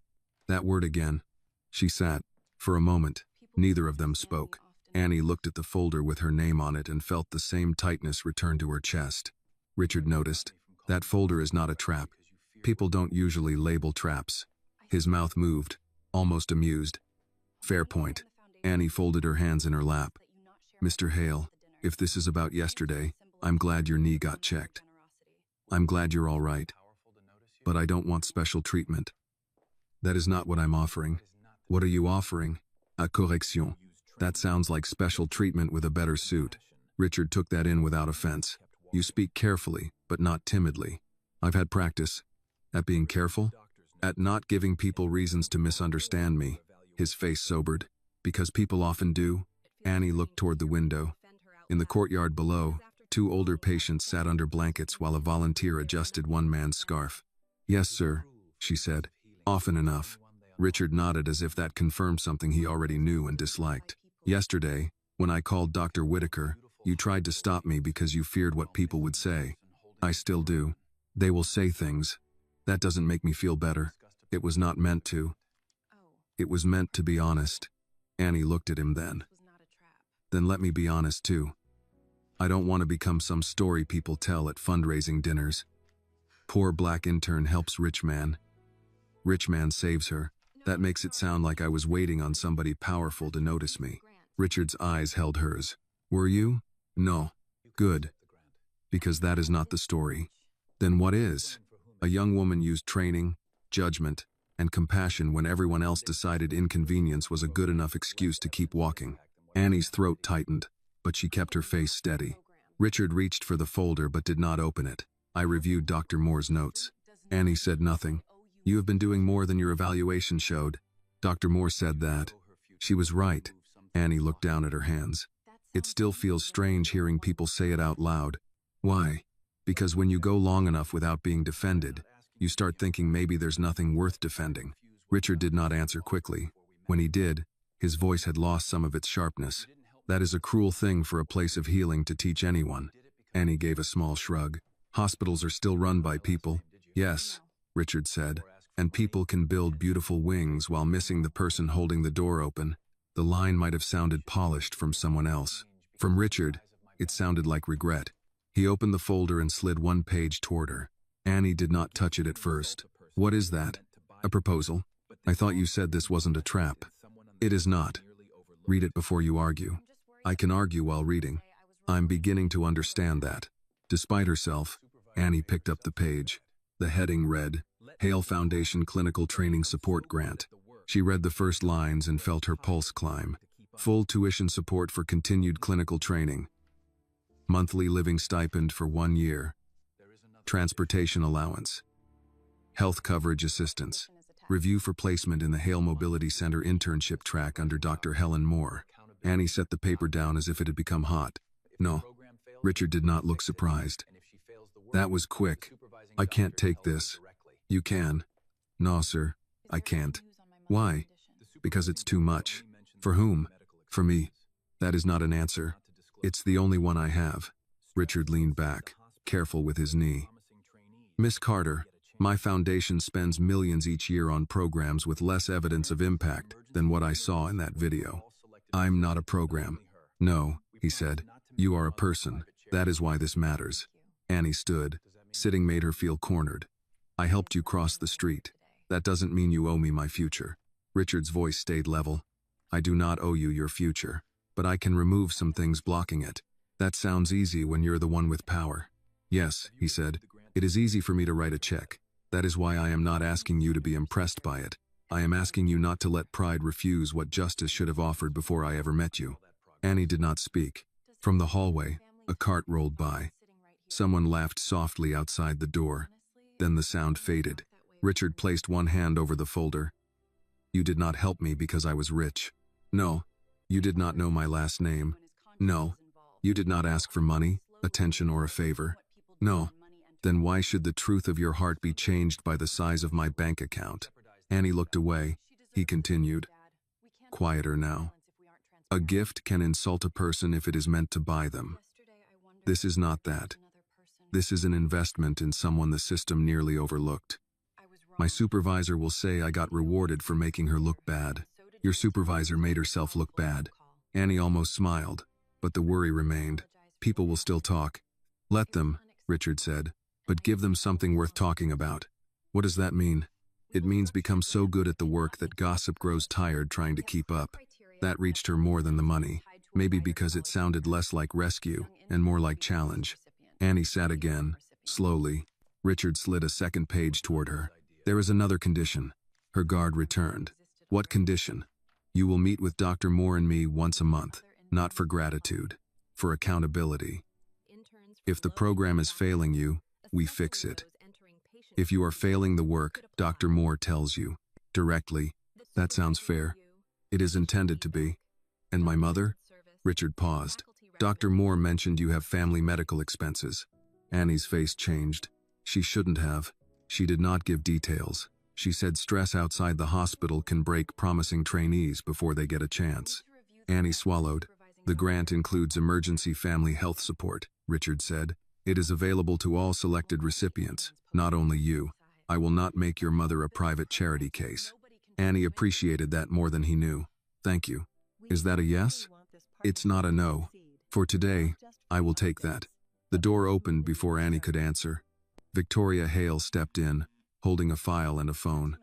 That word again. She sat. For a moment, neither of them spoke. Annie looked at the folder with her name on it and felt the same tightness return to her chest. Richard noticed. That folder is not a trap. People don't usually label traps. His mouth moved, almost amused. Fair point. Annie folded her hands in her lap. Mr. Hale, if this is about yesterday, I'm glad your knee got checked. I'm glad you're all right. But I don't want special treatment. That is not what I'm offering. What are you offering? A correction. That sounds like special treatment with a better suit. Richard took that in without offense. You speak carefully, but not timidly. I've had practice. At being careful? At not giving people reasons to misunderstand me. His face sobered. Because people often do. Annie looked toward the window. In the courtyard below, 2 older patients sat under blankets while a volunteer adjusted one man's scarf. Yes, sir, she said. Often enough. Richard nodded as if that confirmed something he already knew and disliked. Yesterday, when I called Dr. Whitaker, you tried to stop me because you feared what people would say. I still do. They will say things. That doesn't make me feel better. It was not meant to. It was meant to be honest. Annie looked at him then. Then let me be honest too. I don't want to become some story people tell at fundraising dinners. Poor black intern helps rich man. Rich man saves her. That makes it sound like I was waiting on somebody powerful to notice me. Richard's eyes held hers. Were you? No. Good. Because that is not the story. Then what is? A young woman used training, judgment, and compassion when everyone else decided inconvenience was a good enough excuse to keep walking. Annie's throat tightened, but she kept her face steady. Richard reached for the folder but did not open it. I reviewed Dr. Moore's notes. Annie said nothing. You have been doing more than your evaluation showed. Dr. Moore said that. She was right. Annie looked down at her hands. It still feels strange hearing people say it out loud. Why? Because when you go long enough without being defended, you start thinking maybe there's nothing worth defending. Richard did not answer quickly. When he did, his voice had lost some of its sharpness. That is a cruel thing for a place of healing to teach anyone. Annie gave a small shrug. Hospitals are still run by people. Yes, Richard said. And people can build beautiful wings while missing the person holding the door open. The line might have sounded polished from someone else. From Richard, it sounded like regret. He opened the folder and slid one page toward her. Annie did not touch it at first. What is that? A proposal? I thought you said this wasn't a trap. It is not. Read it before you argue. I can argue while reading. I'm beginning to understand that. Despite herself, Annie picked up the page. The heading read, Hale Foundation Clinical Training Support Grant. She read the first lines and felt her pulse climb. Full tuition support for continued clinical training. Monthly living stipend for 1 year. Transportation allowance. Health coverage assistance. Review for placement in the Hale Mobility Center internship track under Dr. Helen Moore. Annie set the paper down as if it had become hot. No. Richard did not look surprised. That was quick. I can't take this. You can. No, sir. I can't. Why? Because it's too much. For whom? For me. That is not an answer. It's the only one I have. Richard leaned back, careful with his knee. Miss Carter, my foundation spends millions each year on programs with less evidence of impact than what I saw in that video. I'm not a program. No, he said. You are a person. That is why this matters. Annie stood. Sitting made her feel cornered. I helped you cross the street. That doesn't mean you owe me my future. Richard's voice stayed level. I do not owe you your future, but I can remove some things blocking it. That sounds easy when you're the one with power. Yes, he said. It is easy for me to write a check. That is why I am not asking you to be impressed by it. I am asking you not to let pride refuse what justice should have offered before I ever met you." Annie did not speak. From the hallway, a cart rolled by. Someone laughed softly outside the door. Then the sound faded. Richard placed one hand over the folder. "You did not help me because I was rich. No. You did not know my last name. No. You did not ask for money, attention, or a favor. No. Then why should the truth of your heart be changed by the size of my bank account?" Annie looked away. He continued, quieter now. "A gift can insult a person if it is meant to buy them. This is not that. This is an investment in someone the system nearly overlooked. My supervisor will say I got rewarded for making her look bad. Your supervisor made herself look bad." Annie almost smiled, but the worry remained. People will still talk. "Let them," Richard said, "but give them something worth talking about." "What does that mean?" "It means become so good at the work that gossip grows tired trying to keep up." That reached her more than the money, maybe because it sounded less like rescue and more like challenge. Annie sat again, slowly. Richard slid a second page toward her. "There is another condition." Her guard returned. "What condition?" "You will meet with Dr. Moore and me once a month, not for gratitude, for accountability. If the program is failing you, we fix it. If you are failing the work, Dr. Moore tells you, directly. That sounds fair." "It is intended to be." "And my mother?" Richard paused. "Dr. Moore mentioned you have family medical expenses." Annie's face changed. She shouldn't have. She did not give details. She said stress outside the hospital can break promising trainees before they get a chance. Annie swallowed. "The grant includes emergency family health support," Richard said. "It is available to all selected recipients, not only you. I will not make your mother a private charity case." Annie appreciated that more than he knew. "Thank you." "Is that a yes?" "It's not a no. For today, I will take that." The door opened before Annie could answer. Victoria Hale stepped in, holding a file and a phone.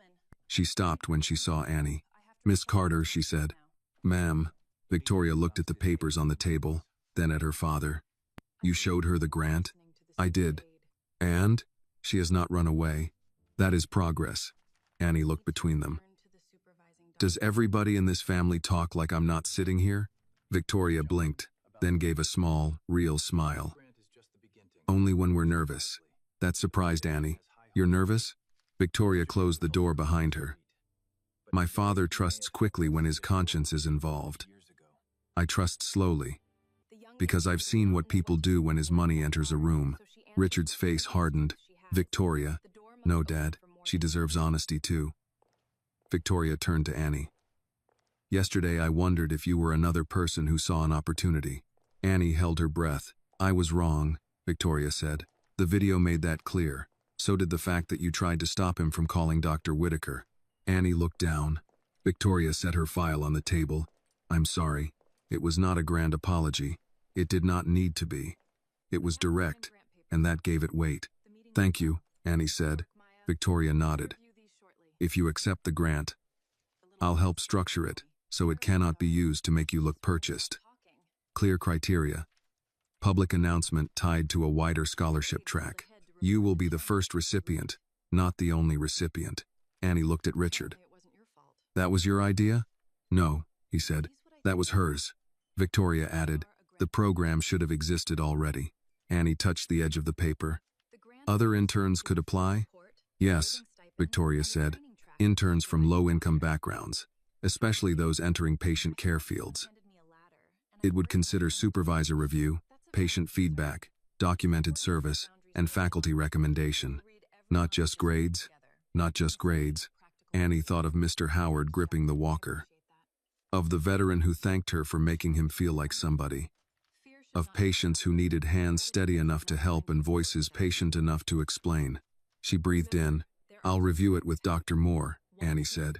She stopped when she saw Annie. "Miss Carter," she said. "Ma'am." Victoria looked at the papers on the table, then at her father. "You showed her the grant?" "I did." "And?" "She has not run away." "That is progress." Annie looked between them. "Does everybody in this family talk like I'm not sitting here?" Victoria blinked, then gave a small, real smile. "Only when we're nervous." That surprised Annie. "You're nervous?" Victoria closed the door behind her. "My father trusts quickly when his conscience is involved. I trust slowly, because I've seen what people do when his money enters a room." Richard's face hardened. "Victoria." "No, Dad. She deserves honesty too." Victoria turned to Annie. "Yesterday I wondered if you were another person who saw an opportunity." Annie held her breath. "I was wrong," Victoria said. "The video made that clear. So did the fact that you tried to stop him from calling Dr. Whitaker." Annie looked down. Victoria set her file on the table. "I'm sorry. It was not a grand apology. It did not need to be. It was direct, and that gave it weight." "Thank you," Annie said. Victoria nodded. "If you accept the grant, I'll help structure it so it cannot be used to make you look purchased. Clear criteria. Public announcement tied to a wider scholarship track. You will be the first recipient, not the only recipient." Annie looked at Richard. "That was your idea?" "No," he said. "That was hers." Victoria added, "The program should have existed already." Annie touched the edge of the paper. "Other interns could apply?" "Yes," Victoria said. "Interns from low-income backgrounds, especially those entering patient care fields. It would consider supervisor review, patient feedback, documented service, and faculty recommendation. Not just grades. Not just grades." Annie thought of Mr. Howard gripping the walker. Of the veteran who thanked her for making him feel like somebody. Of patients who needed hands steady enough to help and voices patient enough to explain. She breathed in. "I'll review it with Dr. Moore," Annie said.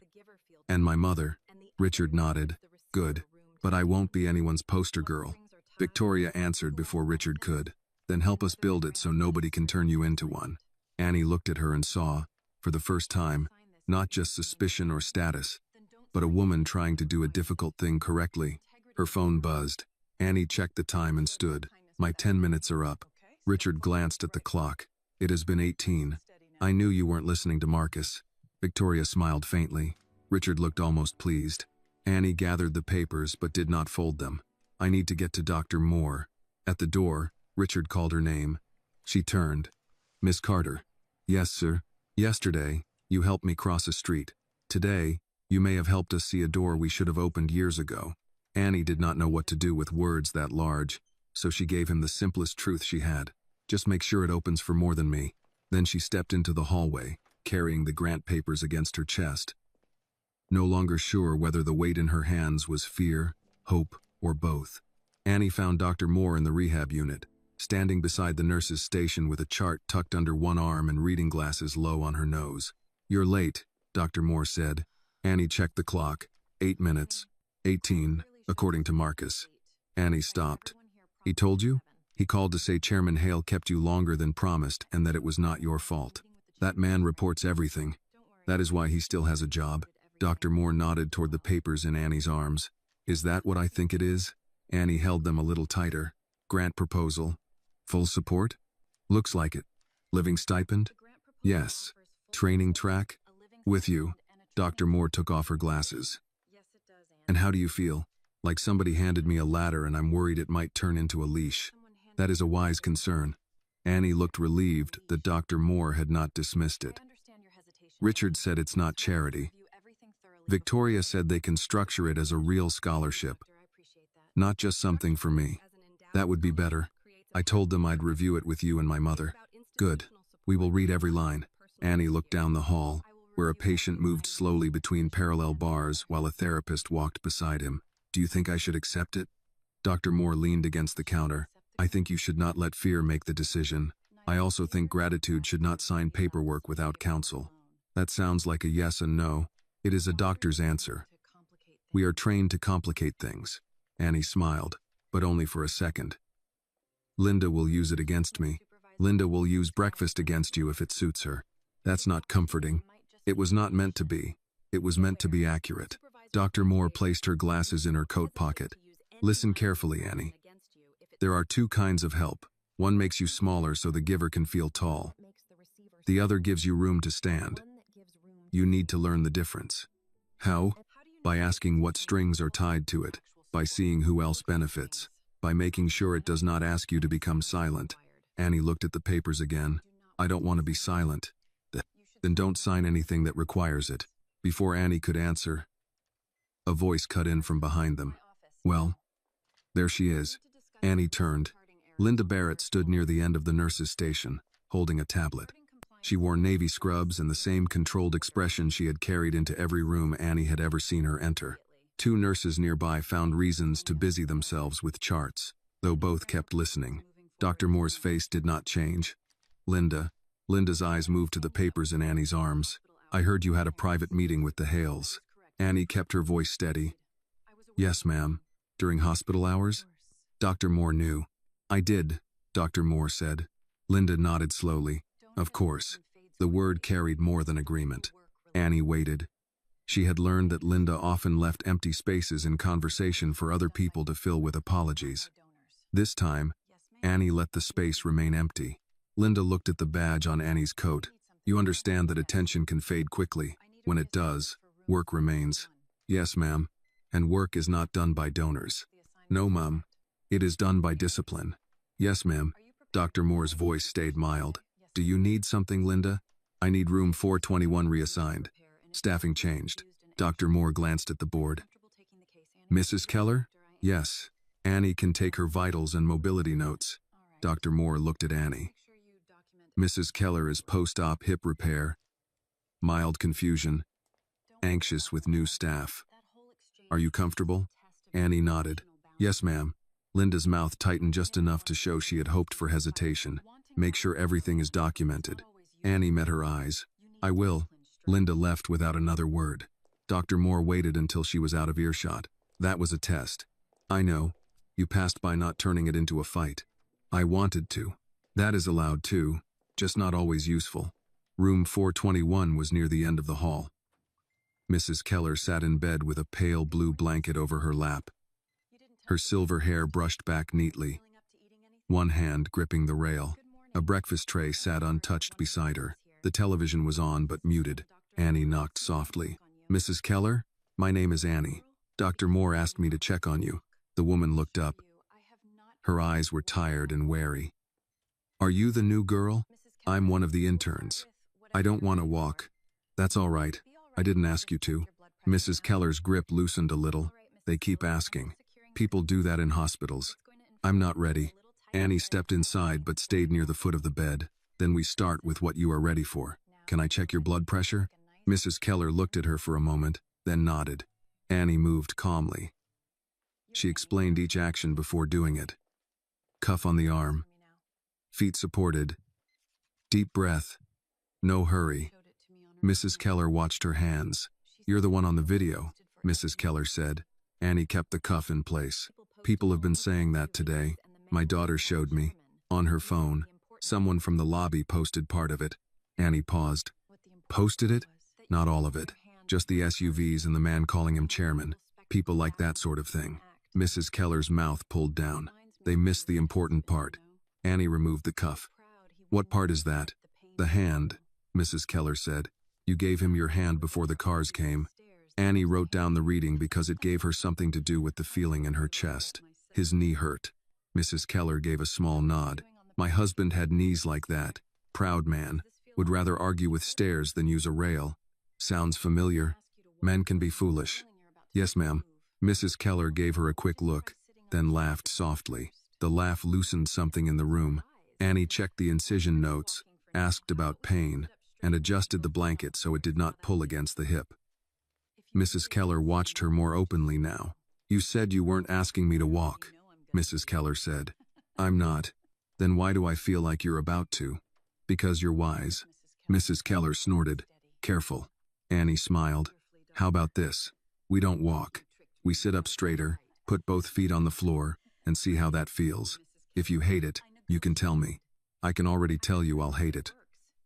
"And my mother." Richard nodded. "Good. But I won't be anyone's poster girl." Victoria answered before Richard could. "Then help us build it so nobody can turn you into one." Annie looked at her and saw, for the first time, not just suspicion or status, but a woman trying to do a difficult thing correctly. Her phone buzzed. Annie checked the time and stood. "My 10 minutes are up." Richard glanced at the clock. "It has been 18. I knew you weren't listening to Marcus. Victoria smiled faintly. Richard looked almost pleased. Annie gathered the papers but did not fold them. I need to get to Dr. Moore. At the door, Richard called her name. She turned. Miss Carter. Yes, sir. Yesterday, you helped me cross a street. Today, you may have helped us see a door we should have opened years ago. Annie did not know what to do with words that large, so she gave him the simplest truth she had. Just make sure it opens for more than me. Then she stepped into the hallway, carrying the grant papers against her chest. No longer sure whether the weight in her hands was fear, hope, or both. Annie found Dr. Moore in the rehab unit, standing beside the nurse's station with a chart tucked under one arm and reading glasses low on her nose. You're late, Dr. Moore said. Annie checked the clock. 8 minutes. 18, according to Marcus. Annie stopped. He told you? He called to say Chairman Hale kept you longer than promised and that it was not your fault. That man reports everything. That is why he still has a job. Dr. Moore nodded toward the papers in Annie's arms. Is that what I think it is? Annie held them a little tighter. Grant proposal. Full support? Looks like it. Living stipend? Yes. Training track? With you. Dr. Moore took off her glasses. And how do you feel? Like somebody handed me a ladder and I'm worried it might turn into a leash. That is a wise concern. Annie looked relieved that Dr. Moore had not dismissed it. Richard said it's not charity. Victoria said they can structure it as a real scholarship. Not just something for me. That would be better. I told them I'd review it with you and my mother. Good. We will read every line. Annie looked down the hall, where a patient moved slowly between parallel bars while a therapist walked beside him. Do you think I should accept it? Dr. Moore leaned against the counter. I think you should not let fear make the decision. I also think gratitude should not sign paperwork without counsel. That sounds like a yes and no. It is a doctor's answer. We are trained to complicate things. Annie smiled, but only for a second. Linda will use it against me. Linda will use breakfast against you if it suits her. That's not comforting. It was not meant to be. It was meant to be accurate. Dr. Moore placed her glasses in her coat pocket. Listen carefully, Annie. There are two kinds of help. One makes you smaller so the giver can feel tall. The other gives you room to stand. You need to learn the difference. How? By asking what strings are tied to it, by seeing who else benefits, by making sure it does not ask you to become silent. Annie looked at the papers again. I don't want to be silent. Then don't sign anything that requires it. Before Annie could answer, a voice cut in from behind them. Well, there she is. Annie turned. Linda Barrett stood near the end of the nurse's station, holding a tablet. She wore navy scrubs and the same controlled expression she had carried into every room Annie had ever seen her enter. Two nurses nearby found reasons to busy themselves with charts, though both kept listening. Dr. Moore's face did not change. Linda's eyes moved to the papers in Annie's arms. I heard you had a private meeting with the Hales. Annie kept her voice steady. Yes, ma'am. During hospital hours? Dr. Moore knew. I did, Dr. Moore said. Linda nodded slowly. Of course. The word carried more than agreement. Annie waited. She had learned that Linda often left empty spaces in conversation for other people to fill with apologies. This time, Annie let the space remain empty. Linda looked at the badge on Annie's coat. You understand that attention can fade quickly. When it does, work remains. Yes, ma'am. And work is not done by donors. No, ma'am. It is done by discipline. Yes, ma'am. Dr. Moore's voice stayed mild. Do you need something, Linda? I need room 421 reassigned. Staffing changed. Dr. Moore glanced at the board. Mrs. Keller? Yes. Annie can take her vitals and mobility notes. Dr. Moore looked at Annie. Mrs. Keller is post-op hip repair. Mild confusion. Anxious with new staff. Are you comfortable? Annie nodded. Yes, ma'am. Linda's mouth tightened just enough to show she had hoped for hesitation. Make sure everything is documented. Annie met her eyes. I will. Linda left without another word. Dr. Moore waited until she was out of earshot. That was a test. I know. You passed by not turning it into a fight. I wanted to. That is allowed too, just not always useful. Room 421 was near the end of the hall. Mrs. Keller sat in bed with a pale blue blanket over her lap. Her silver hair brushed back neatly, one hand gripping the rail. A breakfast tray sat untouched beside her. The television was on but muted. Annie knocked softly. "Mrs. Keller? My name is Annie. Dr. Moore asked me to check on you." The woman looked up. Her eyes were tired and wary. "Are you the new girl? I'm one of the interns. I don't want to walk." "That's all right. I didn't ask you to." Mrs. Keller's grip loosened a little. "They keep asking. People do that in hospitals. I'm not ready." Annie stepped inside but stayed near the foot of the bed. "Then we start with what you are ready for. Can I check your blood pressure?" Mrs. Keller looked at her for a moment, then nodded. Annie moved calmly. She explained each action before doing it. Cuff on the arm. Feet supported. Deep breath. No hurry. Mrs. Keller watched her hands. "You're the one on the video," Mrs. Keller said. Annie kept the cuff in place. "People have been saying that today. My daughter showed me. On her phone. Someone from the lobby posted part of it." Annie paused. "Posted it?" "Not all of it. Just the SUVs and the man calling him chairman. People like that sort of thing." Mrs. Keller's mouth pulled down. "They missed the important part." Annie removed the cuff. "What part is that?" "The hand," Mrs. Keller said. "You gave him your hand before the cars came." Annie wrote down the reading because it gave her something to do with the feeling in her chest. "His knee hurt." Mrs. Keller gave a small nod. "My husband had knees like that. Proud man. Would rather argue with stairs than use a rail." "Sounds familiar." "Men can be foolish." "Yes, ma'am." Mrs. Keller gave her a quick look, then laughed softly. The laugh loosened something in the room. Annie checked the incision notes, asked about pain, and adjusted the blanket so it did not pull against the hip. Mrs. Keller watched her more openly now. "You said you weren't asking me to walk," Mrs. Keller said. "I'm not." "Then why do I feel like you're about to?" "Because you're wise." Mrs. Keller snorted. "Careful." Annie smiled. "How about this? We don't walk. We sit up straighter, put both feet on the floor, and see how that feels. If you hate it, you can tell me. I can already tell you I'll hate it.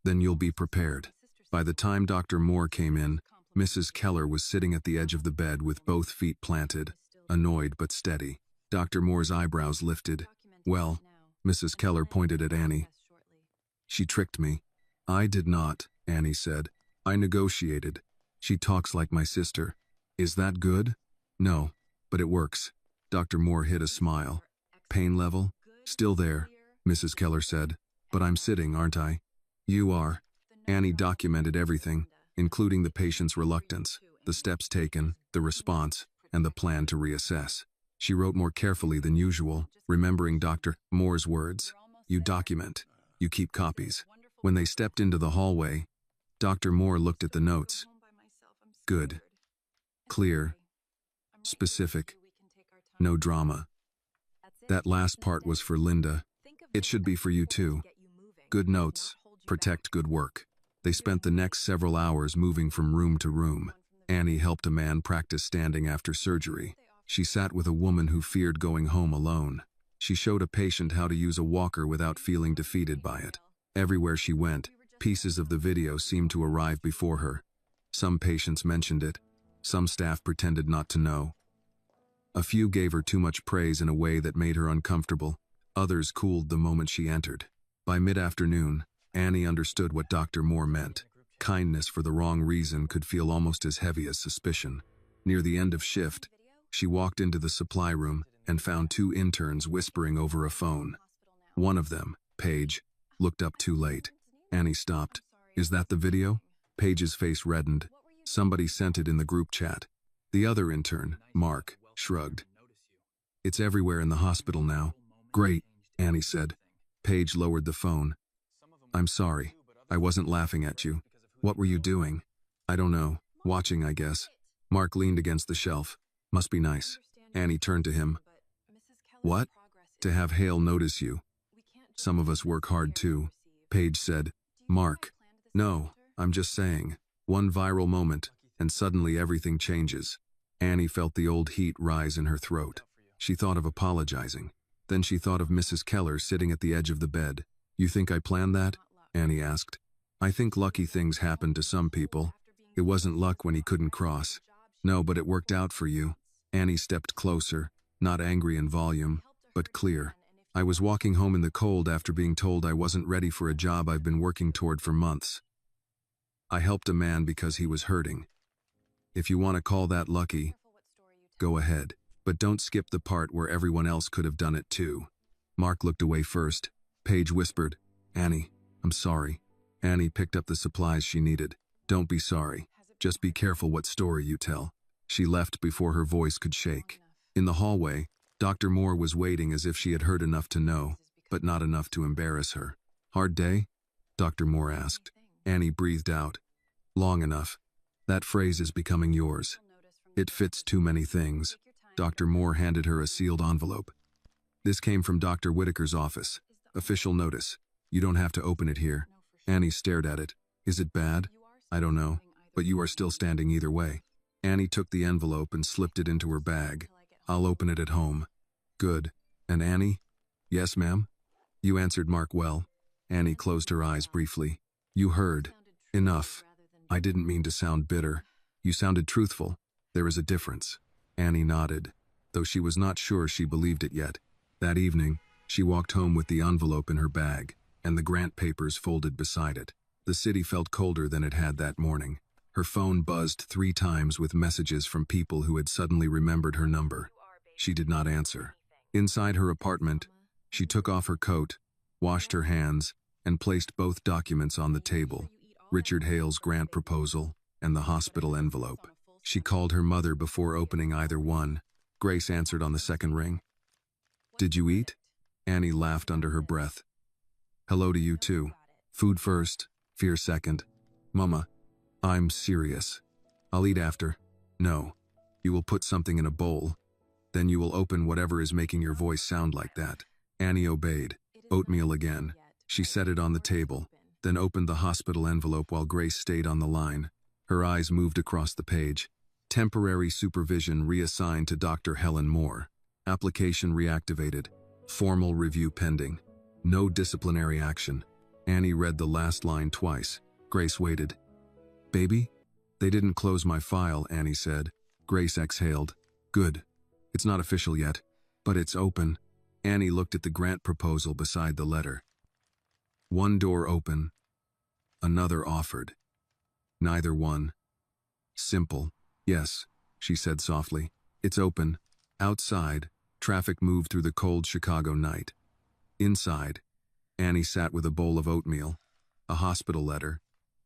Then you'll be prepared." By the time Dr. Moore came in, Mrs. Keller was sitting at the edge of the bed with both feet planted, annoyed but steady. Dr. Moore's eyebrows lifted. "Well," Mrs. Keller pointed at Annie. "She tricked me." "I did not," Annie said. "I negotiated. She talks like my sister." "Is that good?" "No, but it works." Dr. Moore hid a smile. "Pain level?" "Still there," Mrs. Keller said. "But I'm sitting, aren't I?" "You are." Annie documented everything, including the patient's reluctance, the steps taken, the response, and the plan to reassess. She wrote more carefully than usual, remembering Dr. Moore's words. "You document. You keep copies." When they stepped into the hallway, Dr. Moore looked at the notes. "Good. Clear. Specific. No drama." That last part was for Linda. "It should be for you too. Good notes. Protect good work." They spent the next several hours moving from room to room. Annie helped a man practice standing after surgery. She sat with a woman who feared going home alone. She showed a patient how to use a walker without feeling defeated by it. Everywhere she went, pieces of the video seemed to arrive before her. Some patients mentioned it. Some staff pretended not to know. A few gave her too much praise in a way that made her uncomfortable. Others cooled the moment she entered. By mid-afternoon, Annie understood what Dr. Moore meant. Kindness for the wrong reason could feel almost as heavy as suspicion. Near the end of shift, she walked into the supply room and found two interns whispering over a phone. One of them, Paige, looked up too late. Annie stopped. "Is that the video?" Paige's face reddened. "Somebody sent it in the group chat." The other intern, Mark, shrugged. "It's everywhere in the hospital now." "Great," Annie said. Paige lowered the phone. "I'm sorry. I wasn't laughing at you. What were you doing?" "I don't know. Watching, I guess." Mark leaned against the shelf. "Must be nice." Annie turned to him. "What?" "To have Hale notice you. Some of us work hard too." Paige said. "Mark." "No, I'm just saying. One viral moment, and suddenly everything changes." Annie felt the old heat rise in her throat. She thought of apologizing. Then she thought of Mrs. Keller sitting at the edge of the bed. "You think I planned that?" Annie asked. "I think lucky things happen to some people. It wasn't luck when he couldn't cross." "No, but it worked out for you." Annie stepped closer, not angry in volume, but clear. "I was walking home in the cold after being told I wasn't ready for a job I've been working toward for months. I helped a man because he was hurting. If you want to call that lucky, go ahead. But don't skip the part where everyone else could have done it too. Mark looked away first. Paige whispered, Annie, I'm sorry. Annie picked up the supplies she needed. Don't be sorry. Just be careful what story you tell. She left before her voice could shake. In the hallway, Dr. Moore was waiting as if she had heard enough to know, but not enough to embarrass her. Hard day? Dr. Moore asked. Annie breathed out. Long enough. That phrase is becoming yours. It fits too many things. Dr. Moore handed her a sealed envelope. This came from Dr. Whitaker's office. Official notice. You don't have to open it here. Annie stared at it. Is it bad? I don't know, but you are still standing either way. Annie took the envelope and slipped it into her bag. I'll open it at home. Good. And Annie? Yes, ma'am? You answered Mark well. Annie closed her eyes briefly. You heard. Enough. I didn't mean to sound bitter. You sounded truthful. There is a difference. Annie nodded, though she was not sure she believed it yet. That evening, she walked home with the envelope in her bag, and the grant papers folded beside it. The city felt colder than it had that morning. Her phone buzzed 3 times with messages from people who had suddenly remembered her number. She did not answer. Inside her apartment, she took off her coat, washed her hands, and placed both documents on the table, Richard Hale's grant proposal and the hospital envelope. She called her mother before opening either one. Grace answered on the second ring. Did you eat? Annie laughed under her breath. Hello to you too. Food first, fear second. Mama, I'm serious. I'll eat after. No. You will put something in a bowl. Then you will open whatever is making your voice sound like that. Annie obeyed. Oatmeal again. She set it on the table, then opened the hospital envelope while Grace stayed on the line. Her eyes moved across the page. Temporary supervision reassigned to Dr. Helen Moore. Application reactivated. Formal review pending. No disciplinary action. Annie read the last line twice. Grace waited. Baby? They didn't close my file, Annie said. Grace exhaled. Good. It's not official yet, but it's open. Annie looked at the grant proposal beside the letter. One door open. Another offered. Neither one. Simple. Yes, she said softly. It's open. Outside, traffic moved through the cold Chicago night. Inside, Annie sat with a bowl of oatmeal, a hospital letter,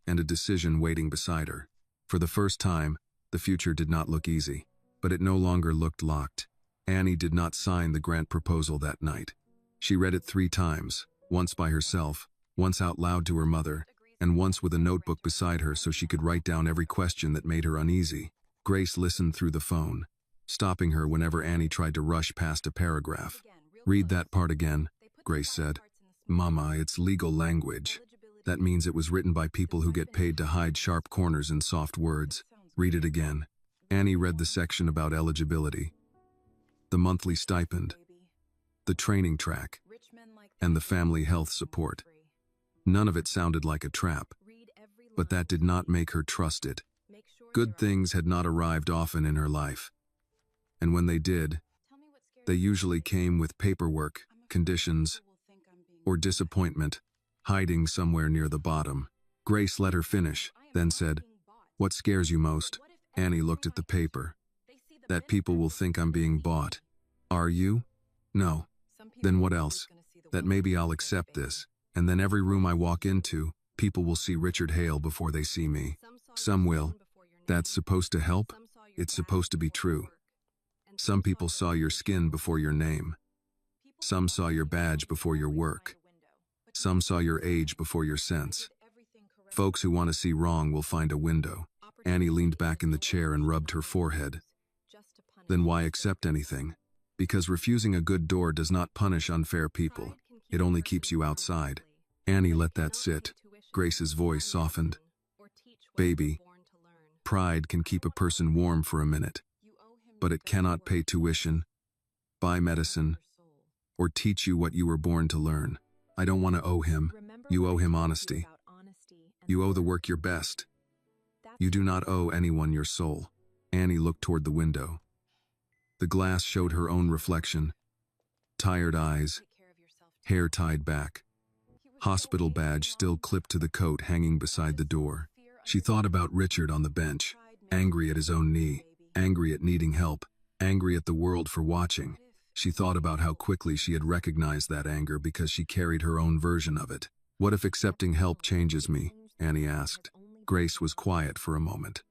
and a decision waiting beside her. For the first time, the future did not look easy, but it no longer looked locked. Annie did not sign the grant proposal that night. She read it 3 times, once by herself, once out loud to her mother, and once with a notebook beside her so she could write down every question that made her uneasy. Grace listened through the phone, stopping her whenever Annie tried to rush past a paragraph. Read that part again, Grace said. Mama, it's legal language. That means it was written by people who get paid to hide sharp corners in soft words. Read it again. Annie read the section about eligibility, the monthly stipend, the training track, and the family health support. None of it sounded like a trap, but that did not make her trust it. Good things had not arrived often in her life, and when they did, they usually came with paperwork, conditions, or disappointment, hiding somewhere near the bottom. Grace let her finish, then said, What scares you most? Annie looked at the paper. That people will think I'm being bought. Are you? No. Then what else? That maybe I'll accept this, and then every room I walk into, people will see Richard Hale before they see me. Some will. That's supposed to help? It's supposed to be true. Some people saw your skin before your name. Some saw your badge before your work. Some saw your age before your sense. Folks who want to see wrong will find a window. Annie leaned back in the chair and rubbed her forehead. Then why accept anything? Because refusing a good door does not punish unfair people. It only keeps you outside. Annie let that sit. Grace's voice softened. Baby, pride can keep a person warm for a minute, but it cannot pay tuition, buy medicine, or teach you what you were born to learn. I don't want to owe him. You owe him honesty. You owe the work your best. You do not owe anyone your soul. Annie looked toward the window. The glass showed her own reflection. Tired eyes, hair tied back, hospital badge still clipped to the coat hanging beside the door. She thought about Richard on the bench, angry at his own knee, angry at needing help, angry at the world for watching. She thought about how quickly she had recognized that anger because she carried her own version of it. What if accepting help changes me? Annie asked. Grace was quiet for a moment.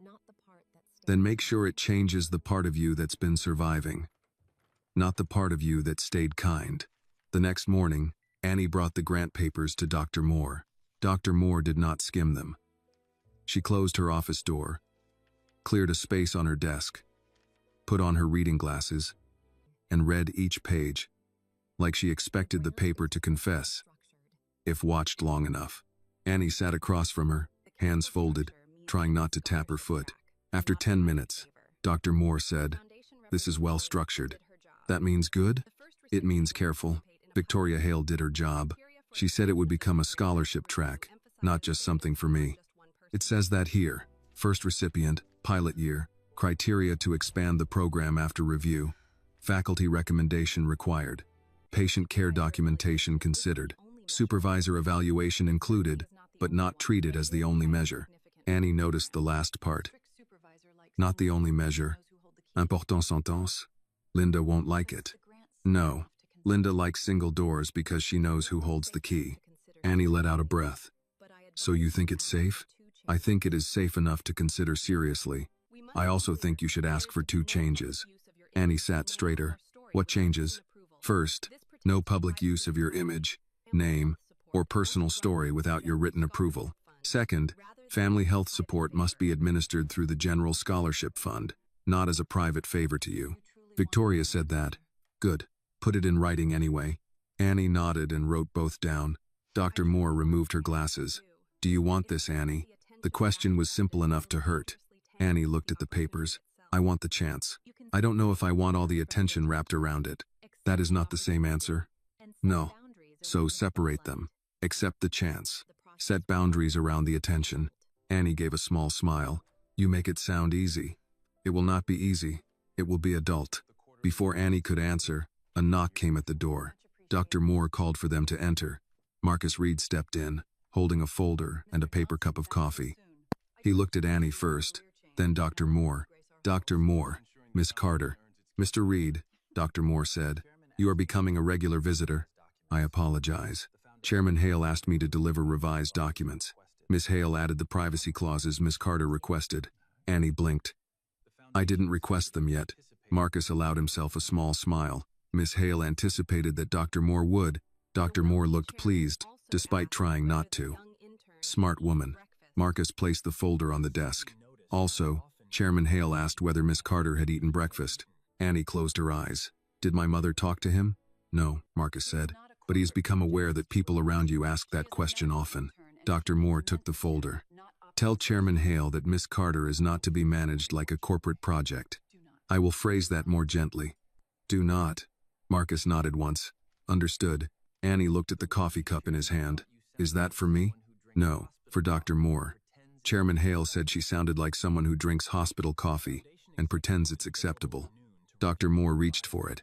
Then make sure it changes the part of you that's been surviving, not the part of you that stayed kind. The next morning, Annie brought the grant papers to Dr. Moore. Dr. Moore did not skim them. She closed her office door, cleared a space on her desk, put on her reading glasses, and read each page, like she expected the paper to confess, if watched long enough. Annie sat across from her, hands folded, trying not to tap her foot. After 10 minutes, Dr. Moore said, "This is well structured." That means good? It means careful. Victoria Hale did her job. She said it would become a scholarship track, not just something for me. It says that here. First recipient, pilot year, criteria to expand the program after review, faculty recommendation required, patient care documentation considered, supervisor evaluation included, but not treated as the only measure. Annie noticed the last part. Not the only measure. Important sentence. Linda won't like it. No. Linda likes single doors because she knows who holds the key. Annie let out a breath. So you think it's safe? I think it is safe enough to consider seriously. I also think you should ask for 2 changes. Annie sat straighter. What changes? First, no public use of your image, name, or personal story without your written approval. Second, family health support must be administered through the General Scholarship Fund, not as a private favor to you. Victoria said that. Good. Put it in writing anyway. Annie nodded and wrote both down. Dr. Moore removed her glasses. Do you want this, Annie? The question was simple enough to hurt. Annie looked at the papers. I want the chance. I don't know if I want all the attention wrapped around it. That is not the same answer. No. So separate them. Accept the chance. Set boundaries around the attention. Annie gave a small smile. You make it sound easy. It will not be easy. It will be adult. Before Annie could answer, a knock came at the door. Dr. Moore called for them to enter. Marcus Reed stepped in, holding a folder and a paper cup of coffee. He looked at Annie first, then Dr. Moore. Dr. Moore, Miss Carter. Mr. Reed, Dr. Moore said, you are becoming a regular visitor. I apologize. Chairman Hale asked me to deliver revised documents. Miss Hale added the privacy clauses Miss Carter requested. Annie blinked. I didn't request them yet. Marcus allowed himself a small smile. Miss Hale anticipated that Dr. Moore would. Dr. Moore looked pleased, despite trying not to. Smart woman. Marcus placed the folder on the desk. Also, Chairman Hale asked whether Miss Carter had eaten breakfast. Annie closed her eyes. Did my mother talk to him? No, Marcus said. But he has become aware that people around you ask that question often. Dr. Moore took the folder. Tell Chairman Hale that Miss Carter is not to be managed like a corporate project. I will phrase that more gently. Do not. Marcus nodded once. Understood. Annie looked at the coffee cup in his hand. Is that for me? No, for Dr. Moore. Chairman Hale said she sounded like someone who drinks hospital coffee and pretends it's acceptable. Dr. Moore reached for it.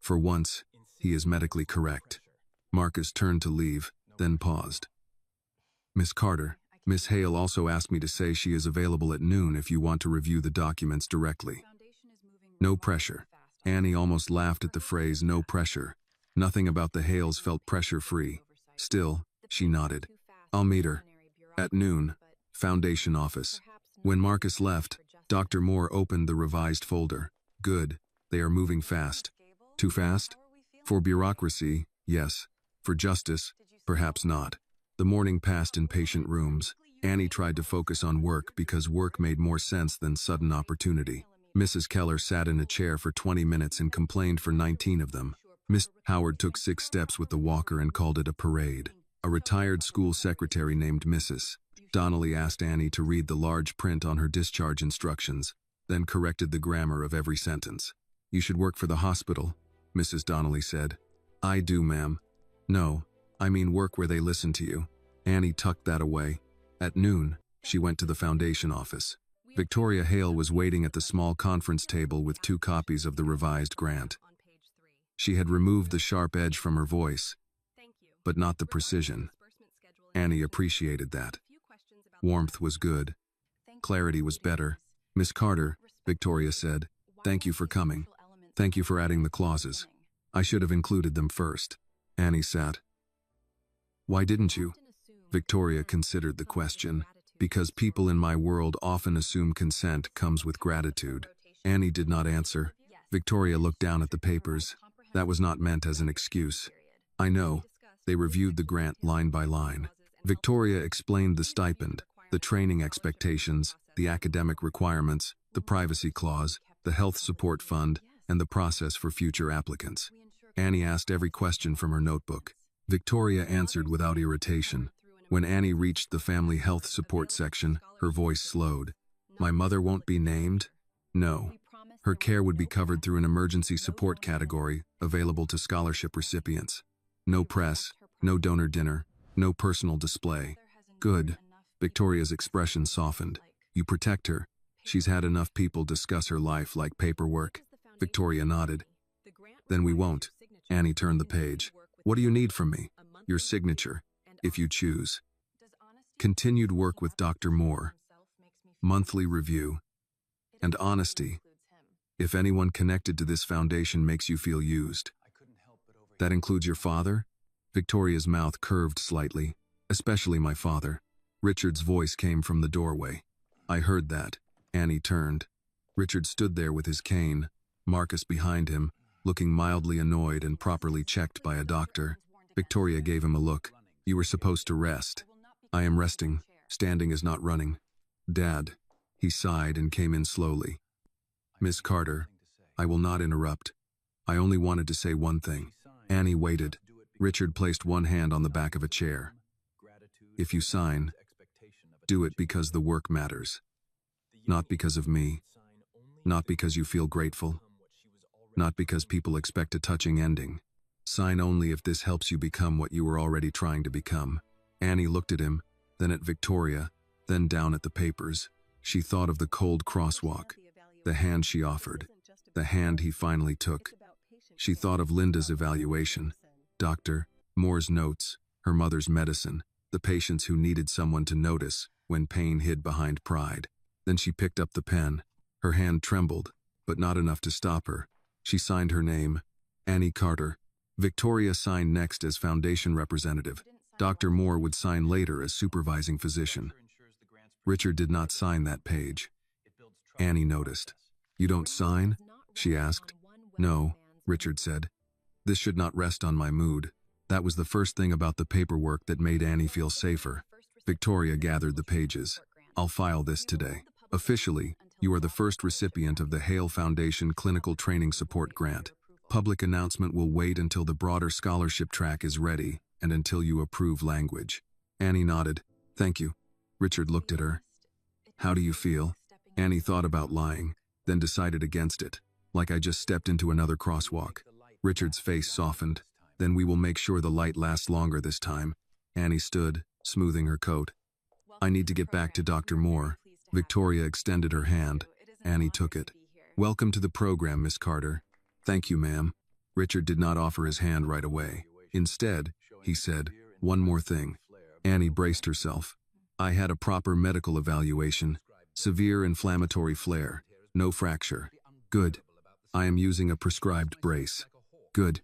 For once, he is medically correct. Marcus turned to leave, then paused. Miss Carter, Miss Hale also asked me to say she is available at noon if you want to review the documents directly. No pressure. Annie almost laughed at the phrase no pressure. Nothing about the Hales felt pressure-free. Still, she nodded. I'll meet her. At noon, Foundation office. When Marcus left, Dr. Moore opened the revised folder. Good. They are moving fast. Too fast? For bureaucracy, yes. For justice, perhaps not. The morning passed in patient rooms. Annie tried to focus on work because work made more sense than sudden opportunity. Mrs. Keller sat in a chair for 20 minutes and complained for 19 of them. Miss Howard took 6 steps with the walker and called it a parade. A retired school secretary named Mrs. Donnelly asked Annie to read the large print on her discharge instructions, then corrected the grammar of every sentence. You should work for the hospital, Mrs. Donnelly said. I do, ma'am. No, I mean work where they listen to you. Annie tucked that away. At noon, she went to the Foundation office. Victoria Hale was waiting at the small conference table with 2 copies of the revised grant. She had removed the sharp edge from her voice, but not the precision. Annie appreciated that. Warmth was good. Clarity was better. "Miss Carter," Victoria said, "thank you for coming. Thank you for adding the clauses. I should have included them first." Annie sat. "Why didn't you?" Victoria considered the question. "Because people in my world often assume consent comes with gratitude." Annie did not answer. Victoria looked down at the papers. That was not meant as an excuse. "I know." They reviewed the grant line by line. Victoria explained the stipend, the training expectations, the academic requirements, the privacy clause, the health support fund, and the process for future applicants. Annie asked every question from her notebook. Victoria answered without irritation. When Annie reached the family health support section, her voice slowed. "My mother won't be named?" "No. Her care would be covered through an emergency support category available to scholarship recipients. No press, no donor dinner, no personal display." "Good." Victoria's expression softened. "You protect her. She's had enough people discuss her life like paperwork." Victoria nodded. "Then we won't." Annie turned the page. "What do you need from me?" "Your signature, if you choose." Continued work with Dr. Moore. Monthly review. And honesty. If anyone connected to this foundation makes you feel used. That includes your father? Victoria's mouth curved slightly. "Especially my father." Richard's voice came from the doorway. "I heard that." Annie turned. Richard stood there with his cane, Marcus behind him, looking mildly annoyed and properly checked by a doctor. Victoria gave him a look. "You were supposed to rest." "I am resting. Standing is not running." "Dad." He sighed and came in slowly. "Miss Carter, I will not interrupt. I only wanted to say one thing." Annie waited. Richard placed one hand on the back of a chair. "If you sign, do it because the work matters. Not because of me. Not because you feel grateful. Not because people expect a touching ending. Sign only if this helps you become what you were already trying to become." Annie looked at him, then at Victoria, then down at the papers. She thought of the cold crosswalk, the hand she offered, the hand he finally took. She thought of Linda's evaluation, Dr. Moore's notes, her mother's medicine, the patients who needed someone to notice when pain hid behind pride. Then she picked up the pen. Her hand trembled, but not enough to stop her. She signed her name, Annie Carter. Victoria signed next as foundation representative. Dr. Moore would sign later as supervising physician. Richard did not sign that page. Annie noticed. "You don't sign?" she asked. "No," Richard said. "This should not rest on my mood." That was the first thing about the paperwork that made Annie feel safer. Victoria gathered the pages. "I'll file this today. Officially, you are the first recipient of the Hale Foundation Clinical Training Support Grant. Public announcement will wait until the broader scholarship track is ready and until you approve language." Annie nodded. "Thank you." Richard looked at her. "How do you feel?" Annie thought about lying, then decided against it. "Like I just stepped into another crosswalk." Richard's face softened. "Then we will make sure the light lasts longer this time." Annie stood, smoothing her coat. "I need to get back to Dr. Moore." Victoria extended her hand. Annie took it. "Welcome to the program, Miss Carter." "Thank you, ma'am." Richard did not offer his hand right away. Instead, he said, "One more thing." Annie braced herself. "I had a proper medical evaluation. Severe inflammatory flare. No fracture." "Good. I am using a prescribed brace." "Good.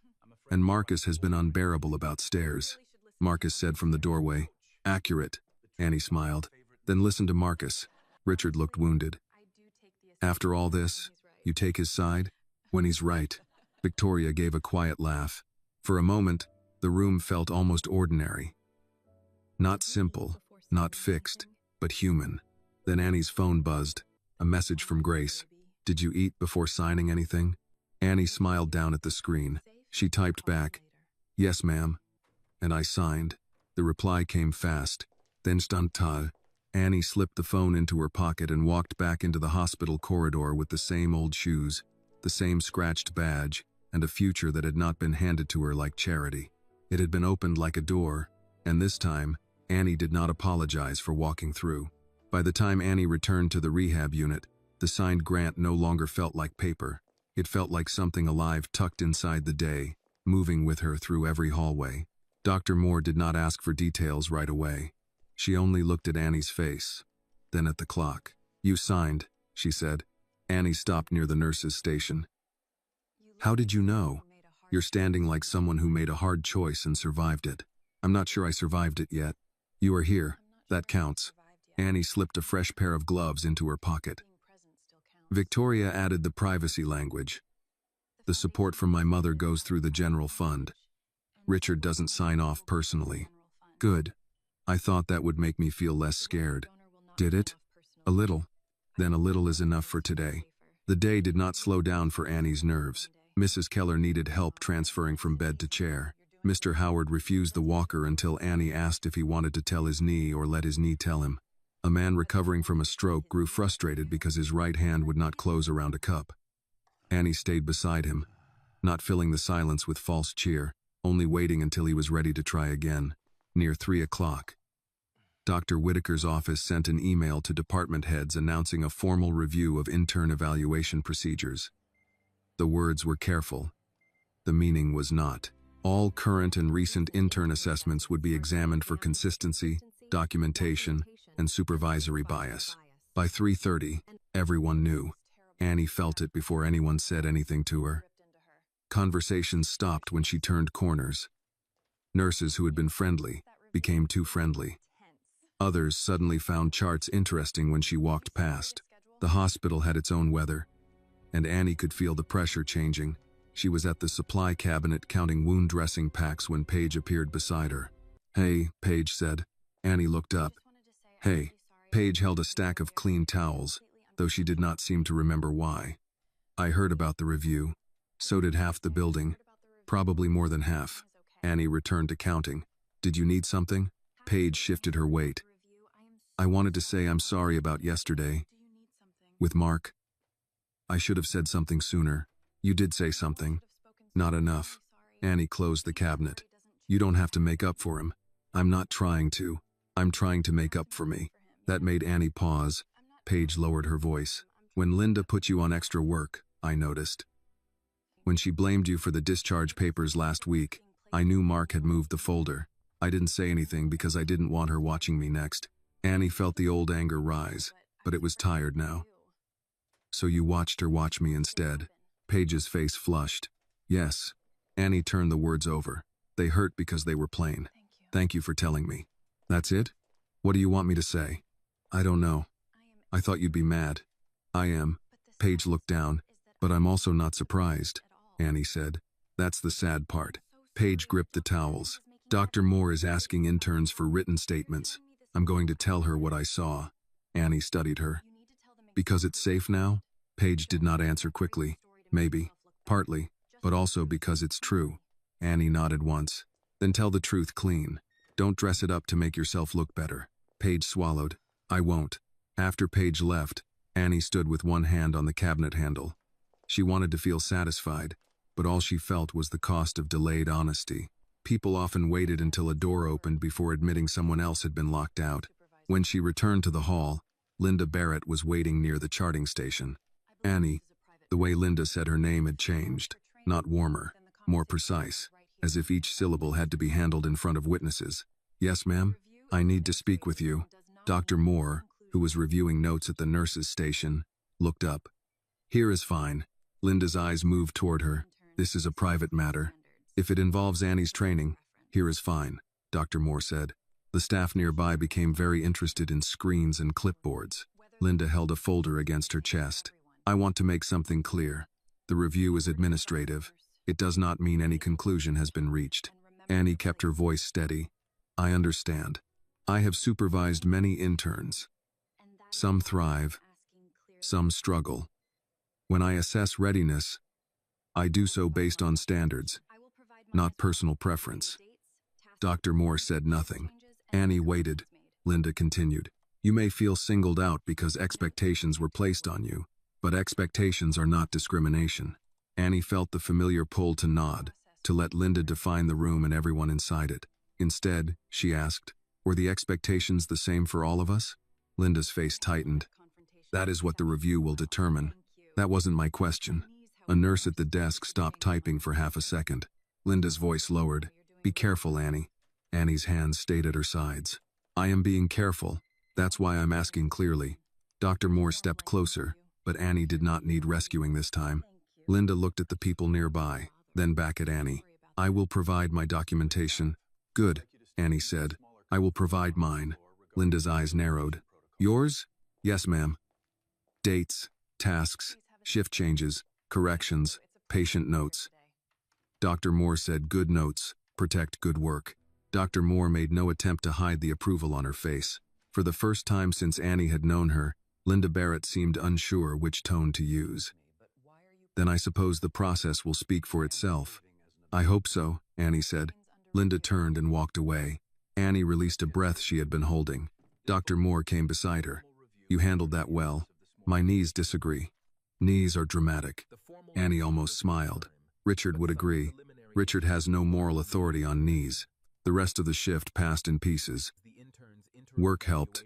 And Marcus has been unbearable about stairs." Marcus said from the doorway. "Accurate." Annie smiled. "Then listen to Marcus." Richard looked wounded. "After all this, you take his side?" "When he's right." Victoria gave a quiet laugh. For a moment, the room felt almost ordinary. Not simple, not fixed, but human. Then Annie's phone buzzed. A message from Grace. "Did you eat before signing anything?" Annie smiled down at the screen. She typed back, "Yes, ma'am." And I signed. The reply came fast. Then Stantal. Annie slipped the phone into her pocket and walked back into the hospital corridor with the same old shoes, the same scratched badge, and a future that had not been handed to her like charity. It had been opened like a door, and this time, Annie did not apologize for walking through. By the time Annie returned to the rehab unit, the signed grant no longer felt like paper. It felt like something alive tucked inside the day, moving with her through every hallway. Dr. Moore did not ask for details right away. She only looked at Annie's face, then at the clock. You signed, she said. Annie stopped near the nurse's station. How did you know? You're standing like someone who made a hard choice and survived it. I'm not sure I survived it yet. You are here. That counts. Annie slipped a fresh pair of gloves into her pocket. Victoria added the privacy language. The support from my mother goes through the general fund. Richard doesn't sign off personally. Good. I thought that would make me feel less scared. Did it? A little. Then a little is enough for today. The day did not slow down for Annie's nerves. Mrs. Keller needed help transferring from bed to chair. Mr. Howard refused the walker until Annie asked if he wanted to tell his knee or let his knee tell him. A man recovering from a stroke grew frustrated because his right hand would not close around a cup. Annie stayed beside him, not filling the silence with false cheer, only waiting until he was ready to try again. Near 3 o'clock. Dr. Whitaker's office sent an email to department heads announcing a formal review of intern evaluation procedures. The words were careful. The meaning was not. All current and recent intern assessments would be examined for consistency, documentation, and supervisory bias. By 3:30, everyone knew. Annie felt it before anyone said anything to her. Conversations stopped when she turned corners. Nurses who had been friendly became too friendly. Others suddenly found charts interesting when she walked past. The hospital had its own weather, and Annie could feel the pressure changing. She was at the supply cabinet counting wound dressing packs when Paige appeared beside her. Hey, Paige said. Annie looked up. Hey. Paige held a stack of clean towels, though she did not seem to remember why. I heard about the review. So did half the building. Probably more than half. Annie returned to counting. Did you need something? Paige shifted her weight. I wanted to say I'm sorry about yesterday. With Mark. I should have said something sooner. You did say something. Not enough. Annie closed the cabinet. You don't have to make up for him. I'm not trying to. I'm trying to make up for me. That made Annie pause. Paige lowered her voice. When Linda put you on extra work, I noticed. When she blamed you for the discharge papers last week, I knew Mark had moved the folder. I didn't say anything because I didn't want her watching me next. Annie felt the old anger rise, but it was tired now. So you watched her watch me instead. Paige's face flushed. Yes. Annie turned the words over. They hurt because they were plain. Thank you for telling me. That's it? What do you want me to say? I don't know. I thought you'd be mad. I am. Paige looked down. But I'm also not surprised, Annie said. That's the sad part. Paige gripped the towels. Dr. Moore is asking interns for written statements. I'm going to tell her what I saw. Annie studied her. Because it's safe now? Paige did not answer quickly. Maybe. Partly. But also because it's true. Annie nodded once. Then tell the truth clean. Don't dress it up to make yourself look better. Paige swallowed. I won't. After Paige left, Annie stood with one hand on the cabinet handle. She wanted to feel satisfied, but all she felt was the cost of delayed honesty. People often waited until a door opened before admitting someone else had been locked out. When she returned to the hall, Linda Barrett was waiting near the charting station. Annie, the way Linda said her name had changed, not warmer, more precise, as if each syllable had to be handled in front of witnesses. Yes, ma'am, I need to speak with you. Dr. Moore, who was reviewing notes at the nurse's station, looked up. Here is fine. Linda's eyes moved toward her. This is a private matter. If it involves Annie's training, here is fine, Dr. Moore said. The staff nearby became very interested in screens and clipboards. Linda held a folder against her chest. I want to make something clear. The review is administrative. It does not mean any conclusion has been reached. Annie kept her voice steady. I understand. I have supervised many interns. Some thrive. Some struggle. When I assess readiness, I do so based on standards, not personal preference. Dr. Moore said nothing. Annie waited. Linda continued. You may feel singled out because expectations were placed on you, but expectations are not discrimination. Annie felt the familiar pull to nod, to let Linda define the room and everyone inside it. Instead, she asked, were the expectations the same for all of us? Linda's face tightened. That is what the review will determine. That wasn't my question. A nurse at the desk stopped typing for half a second. Linda's voice lowered. Be careful, Annie. Annie's hands stayed at her sides. I am being careful. That's why I'm asking clearly. Dr. Moore stepped closer, but Annie did not need rescuing this time. Linda looked at the people nearby, then back at Annie. I will provide my documentation. Good, Annie said. I will provide mine. Linda's eyes narrowed. Yours? Yes, ma'am. Dates, tasks, shift changes, corrections, patient notes. Dr. Moore said good notes, protect good work. Dr. Moore made no attempt to hide the approval on her face. For the first time since Annie had known her, Linda Barrett seemed unsure which tone to use. Then I suppose the process will speak for itself. I hope so, Annie said. Linda turned and walked away. Annie released a breath she had been holding. Dr. Moore came beside her. You handled that well. My knees disagree. Knees are dramatic. Annie almost smiled. Richard would agree. Richard has no moral authority on knees. The rest of the shift passed in pieces. Work helped.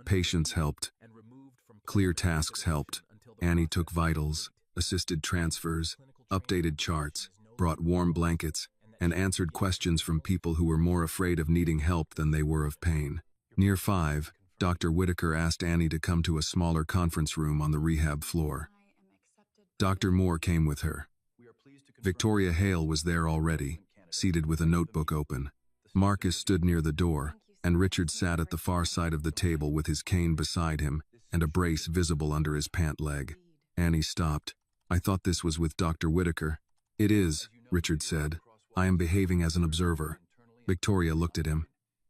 Patience helped. Clear tasks helped. Annie took vitals, assisted transfers, updated charts, brought warm blankets, and answered questions from people who were more afraid of needing help than they were of pain. Near 5, Dr. Whitaker asked Annie to come to a smaller conference room on the rehab floor. Dr. Moore came with her. Victoria Hale was there already, seated with a notebook open. Marcus stood near the door, and Richard sat at the far side of the table with his cane beside him and a brace visible under his pant leg. Annie stopped. I thought this was with Dr. Whitaker. It is, Richard said. I am behaving as an observer. Victoria looked at him.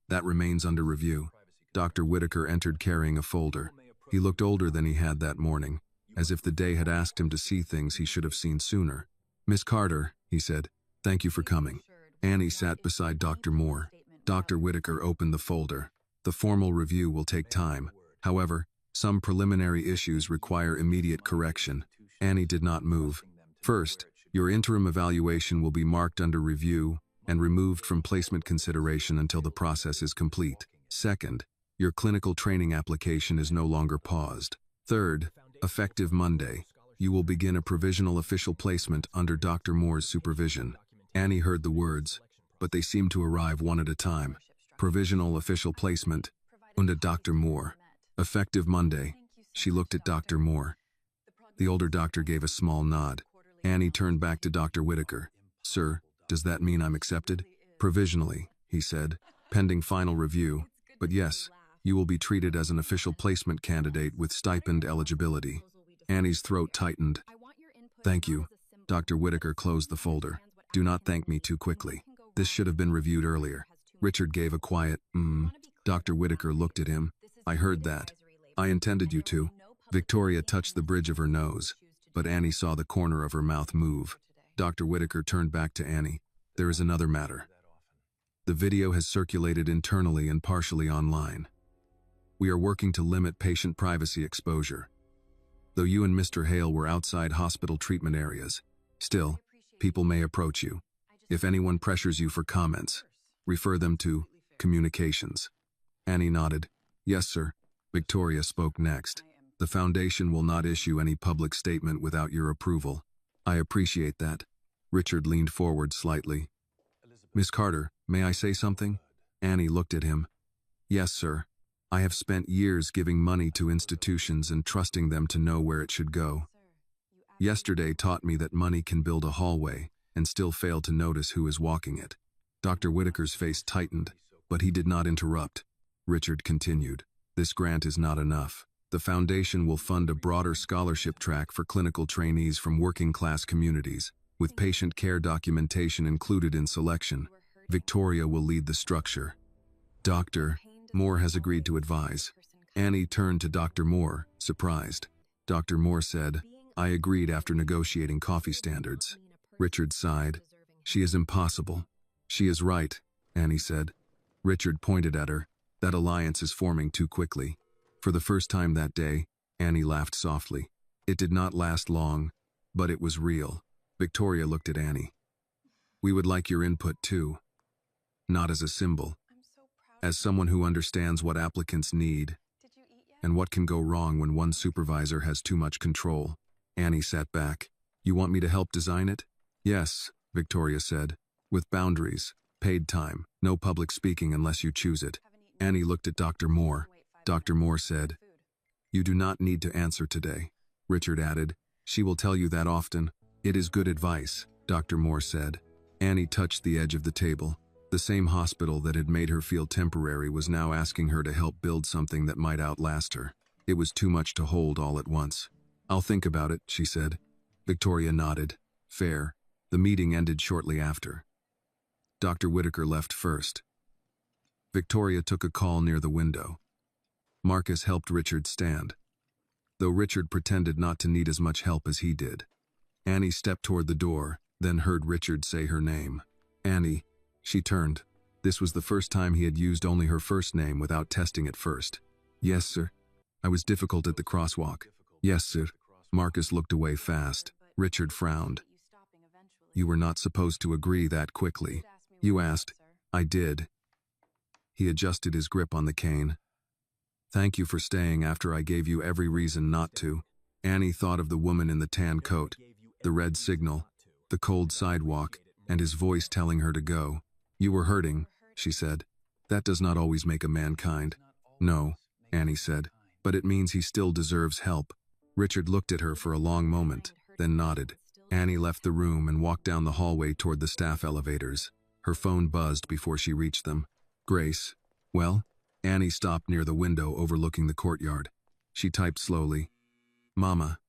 That remains under review. Dr. Whitaker entered carrying a folder. He looked older than he had that morning, as if the day had asked him to see things he should have seen sooner. Miss Carter, he said, thank you for coming. Annie sat beside Dr. Moore. Dr. Whitaker opened the folder. The formal review will take time. However, some preliminary issues require immediate correction. Annie did not move. First, your interim evaluation will be marked under review and removed from placement consideration until the process is complete. Second, your clinical training application is no longer paused. Third, effective Monday, you will begin a provisional official placement under Dr. Moore's supervision. Annie heard the words, but they seemed to arrive one at a time. Provisional official placement under Dr. Moore. Effective Monday. She looked at Dr. Moore. The older doctor gave a small nod. Annie turned back to Dr. Whitaker. Sir, does that mean I'm accepted? Provisionally, he said, pending final review. But yes, you will be treated as an official placement candidate with stipend eligibility. Annie's throat tightened. Thank you. Dr. Whitaker closed the folder. Do not thank me too quickly. This should have been reviewed earlier. Richard gave a quiet, Dr. Whitaker looked at him. I heard that. I intended you to. Victoria touched the bridge of her nose, but Annie saw the corner of her mouth move. Dr. Whitaker turned back to Annie. There is another matter. The video has circulated internally and partially online. We are working to limit patient privacy exposure. Though you and Mr. Hale were outside hospital treatment areas, still, people may approach you. If anyone pressures you for comments, refer them to communications. Annie nodded. Yes, sir. Victoria spoke next. The Foundation will not issue any public statement without your approval. I appreciate that. Richard leaned forward slightly. Miss Carter, may I say something? Annie looked at him. Yes, sir. I have spent years giving money to institutions and trusting them to know where it should go. Yesterday taught me that money can build a hallway and still fail to notice who is walking it. Dr. Whitaker's face tightened, but he did not interrupt. Richard continued. This grant is not enough. The Foundation will fund a broader scholarship track for clinical trainees from working-class communities, with patient care documentation included in selection. Victoria will lead the structure. Dr. Moore has agreed to advise. Annie turned to Dr. Moore, surprised. Dr. Moore said, I agreed after negotiating coffee standards. Richard sighed. She is impossible. She is right, Annie said. Richard pointed at her. That alliance is forming too quickly. For the first time that day, Annie laughed softly. It did not last long, but it was real. Victoria looked at Annie. We would like your input too. Not as a symbol. As someone who understands what applicants need and what can go wrong when one supervisor has too much control. Annie sat back. You want me to help design it? Yes, Victoria said. With boundaries, paid time, no public speaking unless you choose it. Annie looked at Dr. Moore. Dr. Moore said, You do not need to answer today, Richard added. She will tell you that often. It is good advice, Dr. Moore said. Annie touched the edge of the table. The same hospital that had made her feel temporary was now asking her to help build something that might outlast her. It was too much to hold all at once. I'll think about it, she said. Victoria nodded. Fair. The meeting ended shortly after. Dr. Whitaker left first. Victoria took a call near the window. Marcus helped Richard stand, though Richard pretended not to need as much help as he did. Annie stepped toward the door, then heard Richard say her name. Annie. She turned. This was the first time he had used only her first name without testing it first. Yes, sir. I was difficult at the crosswalk. Yes, sir. Marcus looked away fast. Richard frowned. You were not supposed to agree that quickly. You asked. I did. He adjusted his grip on the cane. Thank you for staying after I gave you every reason not to. Annie thought of the woman in the tan coat, the red signal, the cold sidewalk, and his voice telling her to go. You were hurting, she said. That does not always make a man kind. No, Annie said, but it means he still deserves help. Richard looked at her for a long moment, then nodded. Annie left the room and walked down the hallway toward the staff elevators. Her phone buzzed before she reached them. Grace. Well? Annie stopped near the window overlooking the courtyard. She typed slowly. Mama.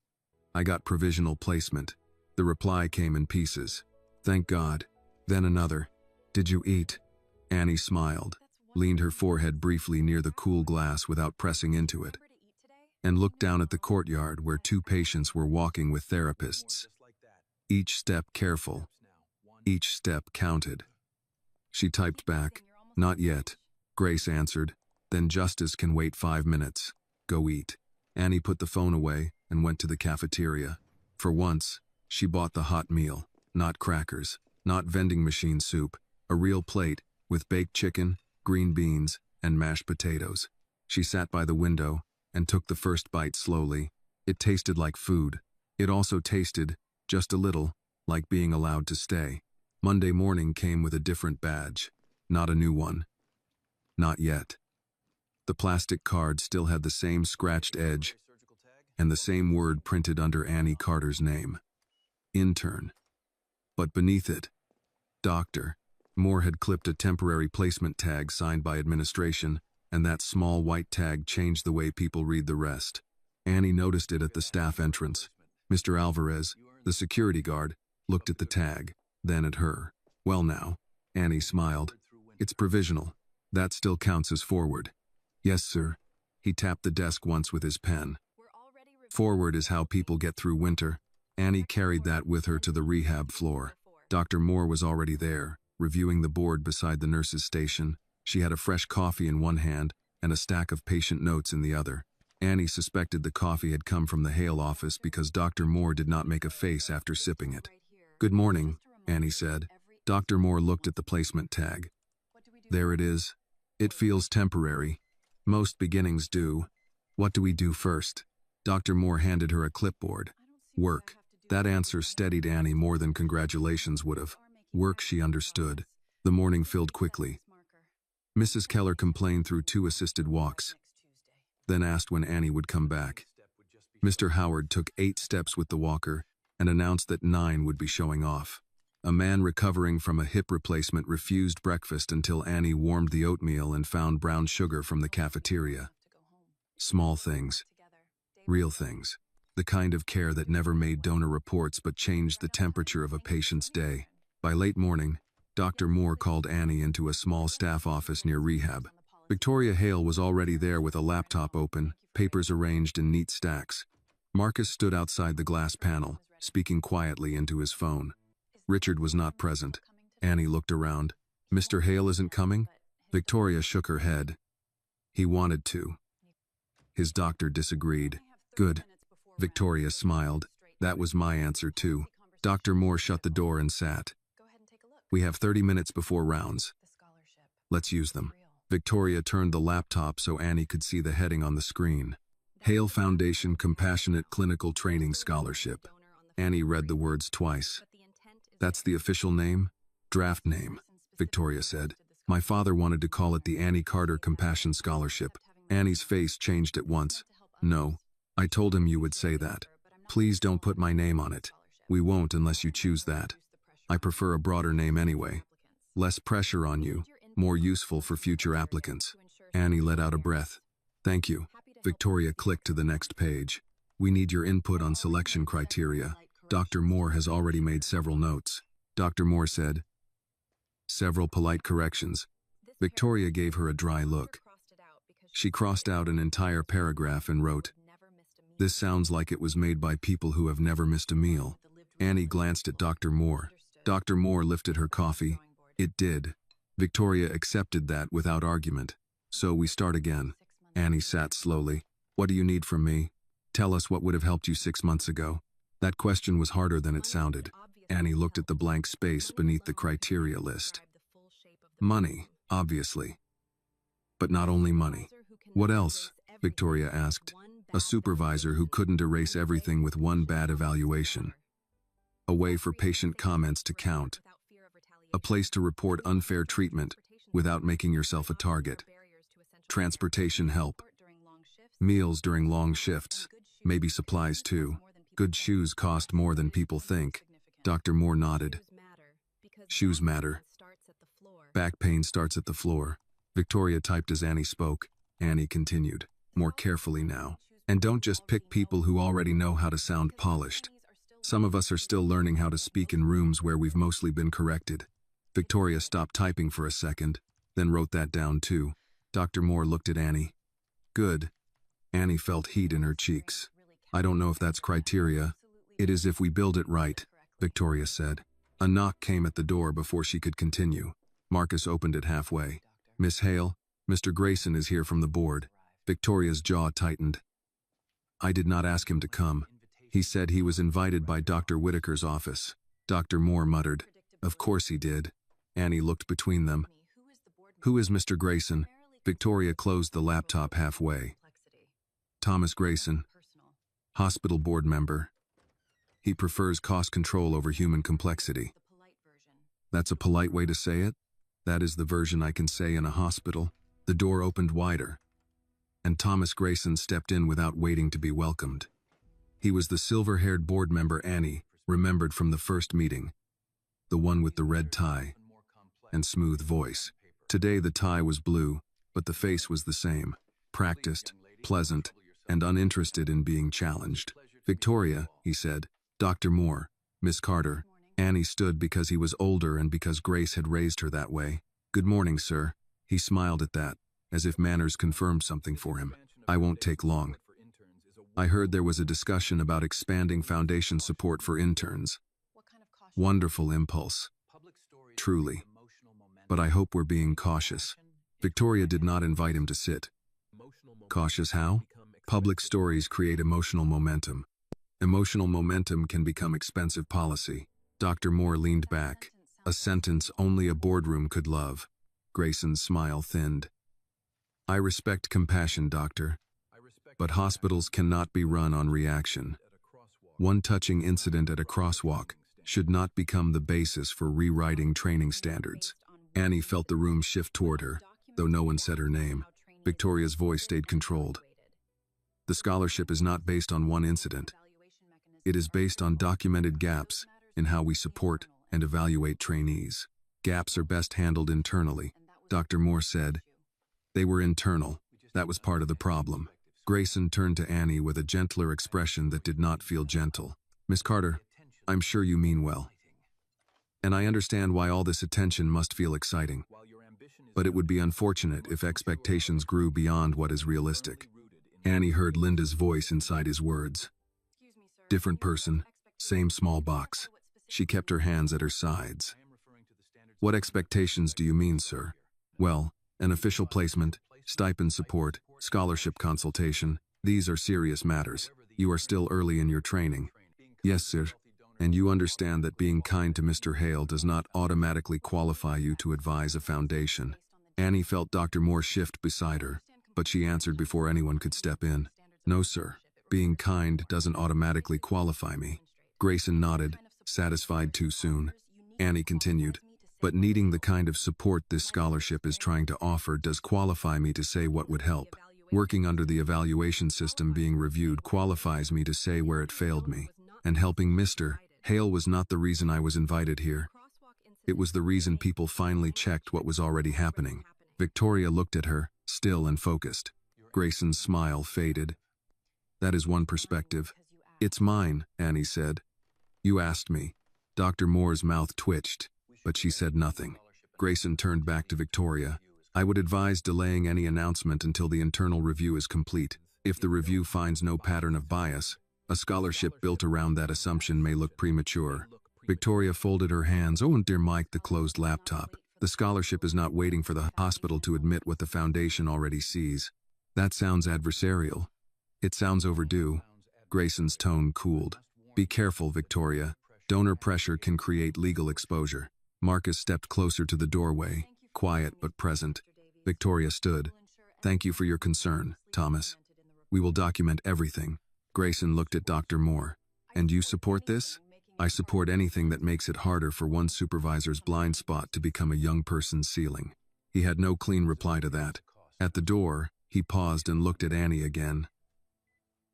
I got provisional placement. The reply came in pieces. Thank God. Then another. Did you eat? Annie smiled, leaned her forehead briefly near the cool glass without pressing into it, and looked down at the courtyard where two patients were walking with therapists. Each step careful. Each step counted. She typed back, Not yet. Grace answered, Then Justice can wait 5 minutes. Go eat. Annie put the phone away and went to the cafeteria. For once, she bought the hot meal, not crackers, not vending machine soup, a real plate with baked chicken, green beans, and mashed potatoes. She sat by the window and took the first bite slowly. It tasted like food. It also tasted, just a little, like being allowed to stay. Monday morning came with a different badge, not a new one. Not yet. The plastic card still had the same scratched edge and the same word printed under Annie Carter's name. Intern. But beneath it, Doctor. Moore had clipped a temporary placement tag signed by administration, and that small white tag changed the way people read the rest. Annie noticed it at the staff entrance. Mr. Alvarez, the security guard, looked at the tag, then at her. Well now, Annie smiled. It's provisional. That still counts as forward. Yes, sir. He tapped the desk once with his pen. Forward is how people get through winter. Annie carried that with her to the rehab floor. Dr. Moore was already there, reviewing the board beside the nurse's station. She had a fresh coffee in one hand and a stack of patient notes in the other. Annie suspected the coffee had come from the Hale office because Dr. Moore did not make a face after sipping it. Good morning, Annie said. Dr. Moore looked at the placement tag. There it is. It feels temporary. Most beginnings do. What do we do first? Dr. Moore handed her a clipboard. Work. That answer steadied Annie more than congratulations would have. Work, she understood. The morning filled quickly. Mrs. Keller complained through 2 assisted walks, then asked when Annie would come back. Mr. Howard took 8 steps with the walker and announced that 9 would be showing off. A man recovering from a hip replacement refused breakfast until Annie warmed the oatmeal and found brown sugar from the cafeteria. Small things. Real things. The kind of care that never made donor reports but changed the temperature of a patient's day. By late morning, Dr. Moore called Annie into a small staff office near rehab. Victoria Hale was already there with a laptop open, papers arranged in neat stacks. Marcus stood outside the glass panel, speaking quietly into his phone. Richard was not present. Annie looked around. Mr. Hale isn't coming? Victoria shook her head. He wanted to. His doctor disagreed. Good. Victoria smiled. That was my answer too. Dr. Moore shut the door and sat. We have 30 minutes before rounds. Let's use them. Victoria turned the laptop so Annie could see the heading on the screen. Hale Foundation Compassionate Clinical Training Scholarship. Annie read the words twice. That's the official name? Draft name, Victoria said. My father wanted to call it the Annie Carter Compassion Scholarship. Annie's face changed at once. No. I told him you would say that. Please don't put my name on it. We won't unless you choose that. I prefer a broader name anyway. Less pressure on you, more useful for future applicants. Annie let out a breath. Thank you. Victoria clicked to the next page. We need your input on selection criteria. Dr. Moore has already made several notes. Dr. Moore said, several polite corrections. Victoria gave her a dry look. She crossed out an entire paragraph and wrote, this sounds like it was made by people who have never missed a meal. Annie glanced at Dr. Moore. Dr. Moore lifted her coffee. It did. Victoria accepted that without argument. So we start again. Annie sat slowly. What do you need from me? Tell us what would have helped you 6 months ago. That question was harder than it sounded. Annie looked at the blank space beneath the criteria list. Money, obviously. But not only money. What else? Victoria asked. A supervisor who couldn't erase everything with one bad evaluation. A way for patient comments to count. A place to report unfair treatment without making yourself a target. Transportation help. Meals during long shifts. Maybe supplies too. Good shoes cost more than people think. Dr. Moore nodded. Shoes matter. Back pain starts at the floor. Victoria typed as Annie spoke. Annie continued, more carefully now. And don't just pick people who already know how to sound polished. Some of us are still learning how to speak in rooms where we've mostly been corrected. Victoria stopped typing for a second, then wrote that down too. Dr. Moore looked at Annie. Good. Annie felt heat in her cheeks. I don't know if that's criteria. It is if we build it right, Victoria said. A knock came at the door before she could continue. Marcus opened it halfway. Miss Hale, Mr. Grayson is here from the board. Victoria's jaw tightened. I did not ask him to come. He said he was invited by Dr. Whitaker's office. Dr. Moore muttered. Of course he did. Annie looked between them. Who is Mr. Grayson? Victoria closed the laptop halfway. Thomas Grayson. Hospital board member. He prefers cost control over human complexity. That's a polite way to say it? That is the version I can say in a hospital. The door opened wider, and Thomas Grayson stepped in without waiting to be welcomed. He was the silver-haired board member Annie remembered from the first meeting, the one with the red tie and smooth voice. Today the tie was blue, but the face was the same, practiced, pleasant, and uninterested in being challenged. Victoria, he said. Dr. Moore, Miss Carter. Annie stood because he was older and because Grace had raised her that way. Good morning, sir. He smiled at that, as if manners confirmed something for him. I won't take long. I heard there was a discussion about expanding foundation support for interns. Wonderful impulse. Truly. But I hope we're being cautious. Victoria did not invite him to sit. Cautious how? Public stories create emotional momentum. Emotional momentum can become expensive policy. Dr. Moore leaned back. A sentence only a boardroom could love. Grayson's smile thinned. I respect compassion, doctor, but hospitals cannot be run on reaction. One touching incident at a crosswalk should not become the basis for rewriting training standards. Annie felt the room shift toward her, though no one said her name. Victoria's voice stayed controlled. The scholarship is not based on one incident. It is based on documented gaps in how we support and evaluate trainees. Gaps are best handled internally, Dr. Moore said. They were internal. That was part of the problem. Grayson turned to Annie with a gentler expression that did not feel gentle. Miss Carter, I'm sure you mean well. And I understand why all this attention must feel exciting. But it would be unfortunate if expectations grew beyond what is realistic. Annie heard Linda's voice inside his words. Different person, same small box. She kept her hands at her sides. What expectations do you mean, sir? Well, an official placement, stipend support, scholarship consultation, these are serious matters. You are still early in your training. Yes, sir. And you understand that being kind to Mr. Hale does not automatically qualify you to advise a foundation. Annie felt Dr. Moore shift beside her, but she answered before anyone could step in. No, sir. Being kind doesn't automatically qualify me. Grayson nodded, satisfied too soon. Annie continued, but needing the kind of support this scholarship is trying to offer does qualify me to say what would help. Working under the evaluation system being reviewed qualifies me to say where it failed me. And helping Mr. Hale was not the reason I was invited here. It was the reason people finally checked what was already happening. Victoria looked at her, still and focused. Grayson's smile faded. That is one perspective. It's mine, Annie said. You asked me. Dr. Moore's mouth twitched, but she said nothing. Grayson turned back to Victoria. I would advise delaying any announcement until the internal review is complete. If the review finds no pattern of bias, a scholarship built around that assumption may look premature. Victoria folded her hands. Oh, and dear Mike, the closed laptop. The scholarship is not waiting for the hospital to admit what the foundation already sees. That sounds adversarial. It sounds overdue. Grayson's tone cooled. Be careful, Victoria. Donor pressure can create legal exposure. Marcus stepped closer to the doorway, quiet but present. Victoria stood. Thank you for your concern, Thomas. We will document everything. Grayson looked at Dr. Moore. And you support this? I support anything that makes it harder for one supervisor's blind spot to become a young person's ceiling. He had no clean reply to that. At the door, he paused and looked at Annie again.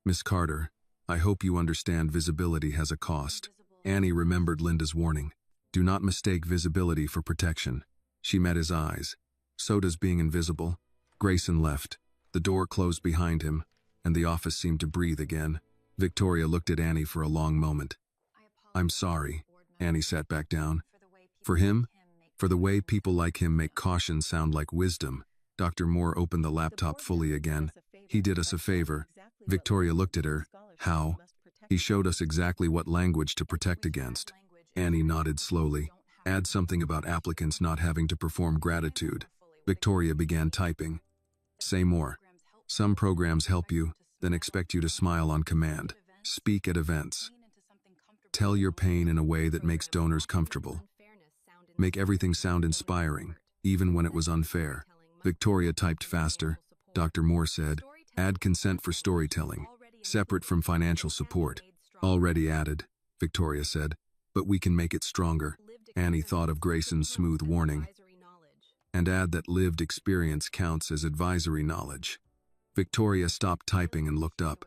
Miss Carter, I hope you understand visibility has a cost. Annie remembered Linda's warning. Do not mistake visibility for protection. She met his eyes. So does being invisible. Grayson left. The door closed behind him, and the office seemed to breathe again. Victoria looked at Annie for a long moment. I'm sorry. Annie sat back down. For him? For the way people like him make caution sound like wisdom. Dr. Moore opened the laptop fully again. He did us a favor. Victoria looked at her. How? He showed us exactly what language to protect against. Annie nodded slowly. Add something about applicants not having to perform gratitude. Victoria began typing. Say more. Some programs help you, then expect you to smile on command. Speak at events. Tell your pain in a way that makes donors comfortable. Make everything sound inspiring, even when it was unfair. Victoria typed faster. Dr. Moore said, add consent for storytelling, separate from financial support. Already added, Victoria said, but we can make it stronger. Annie thought of Grayson's smooth warning. And add that lived experience counts as advisory knowledge. Victoria stopped typing and looked up.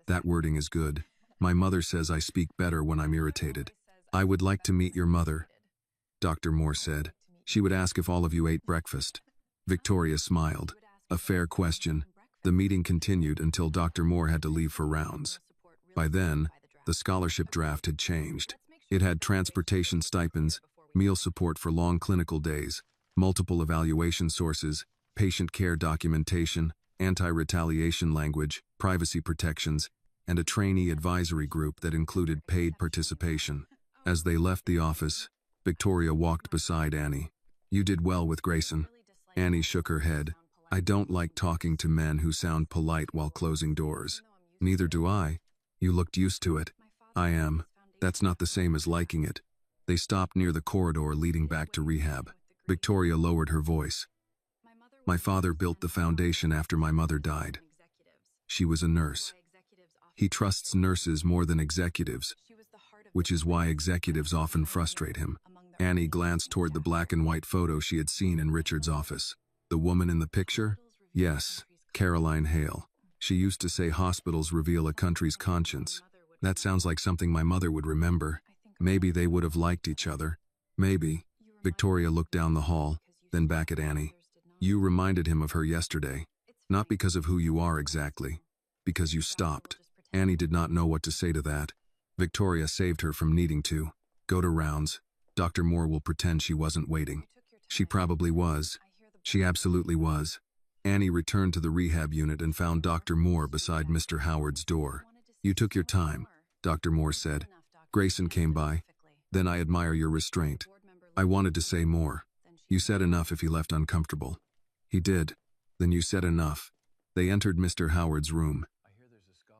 That wording is good. My mother says I speak better when I'm irritated. I would like to meet your mother, Dr. Moore said. She would ask if all of you ate breakfast. Victoria smiled. A fair question. The meeting continued until Dr. Moore had to leave for rounds. By then, the scholarship draft had changed. It had transportation stipends, meal support for long clinical days, multiple evaluation sources, patient care documentation, anti-retaliation language, privacy protections, and a trainee advisory group that included paid participation. As they left the office, Victoria walked beside Annie. You did well with Grayson. Annie shook her head. I don't like talking to men who sound polite while closing doors. Neither do I. You looked used to it. I am. That's not the same as liking it. They stopped near the corridor leading back to rehab. Victoria lowered her voice. My father built the foundation after my mother died. She was a nurse. He trusts nurses more than executives, which is why executives often frustrate him. Annie glanced toward the black and white photo she had seen in Richard's office. The woman in the picture? Yes, Caroline Hale. She used to say hospitals reveal a country's conscience. That sounds like something my mother would remember. Maybe they would have liked each other. Maybe. Victoria looked down the hall, then back at Annie. You reminded him of her yesterday. Not because of who you are exactly. Because you stopped. Annie did not know what to say to that. Victoria saved her from needing to. Go to rounds. Dr. Moore will pretend she wasn't waiting. She probably was. She absolutely was. Annie returned to the rehab unit and found Dr. Moore beside Mr. Howard's door. You took your time, Dr. Moore said. Grayson came by. Then I admire your restraint. I wanted to say more. You said enough if he left uncomfortable. He did. Then you said enough. They entered Mr. Howard's room.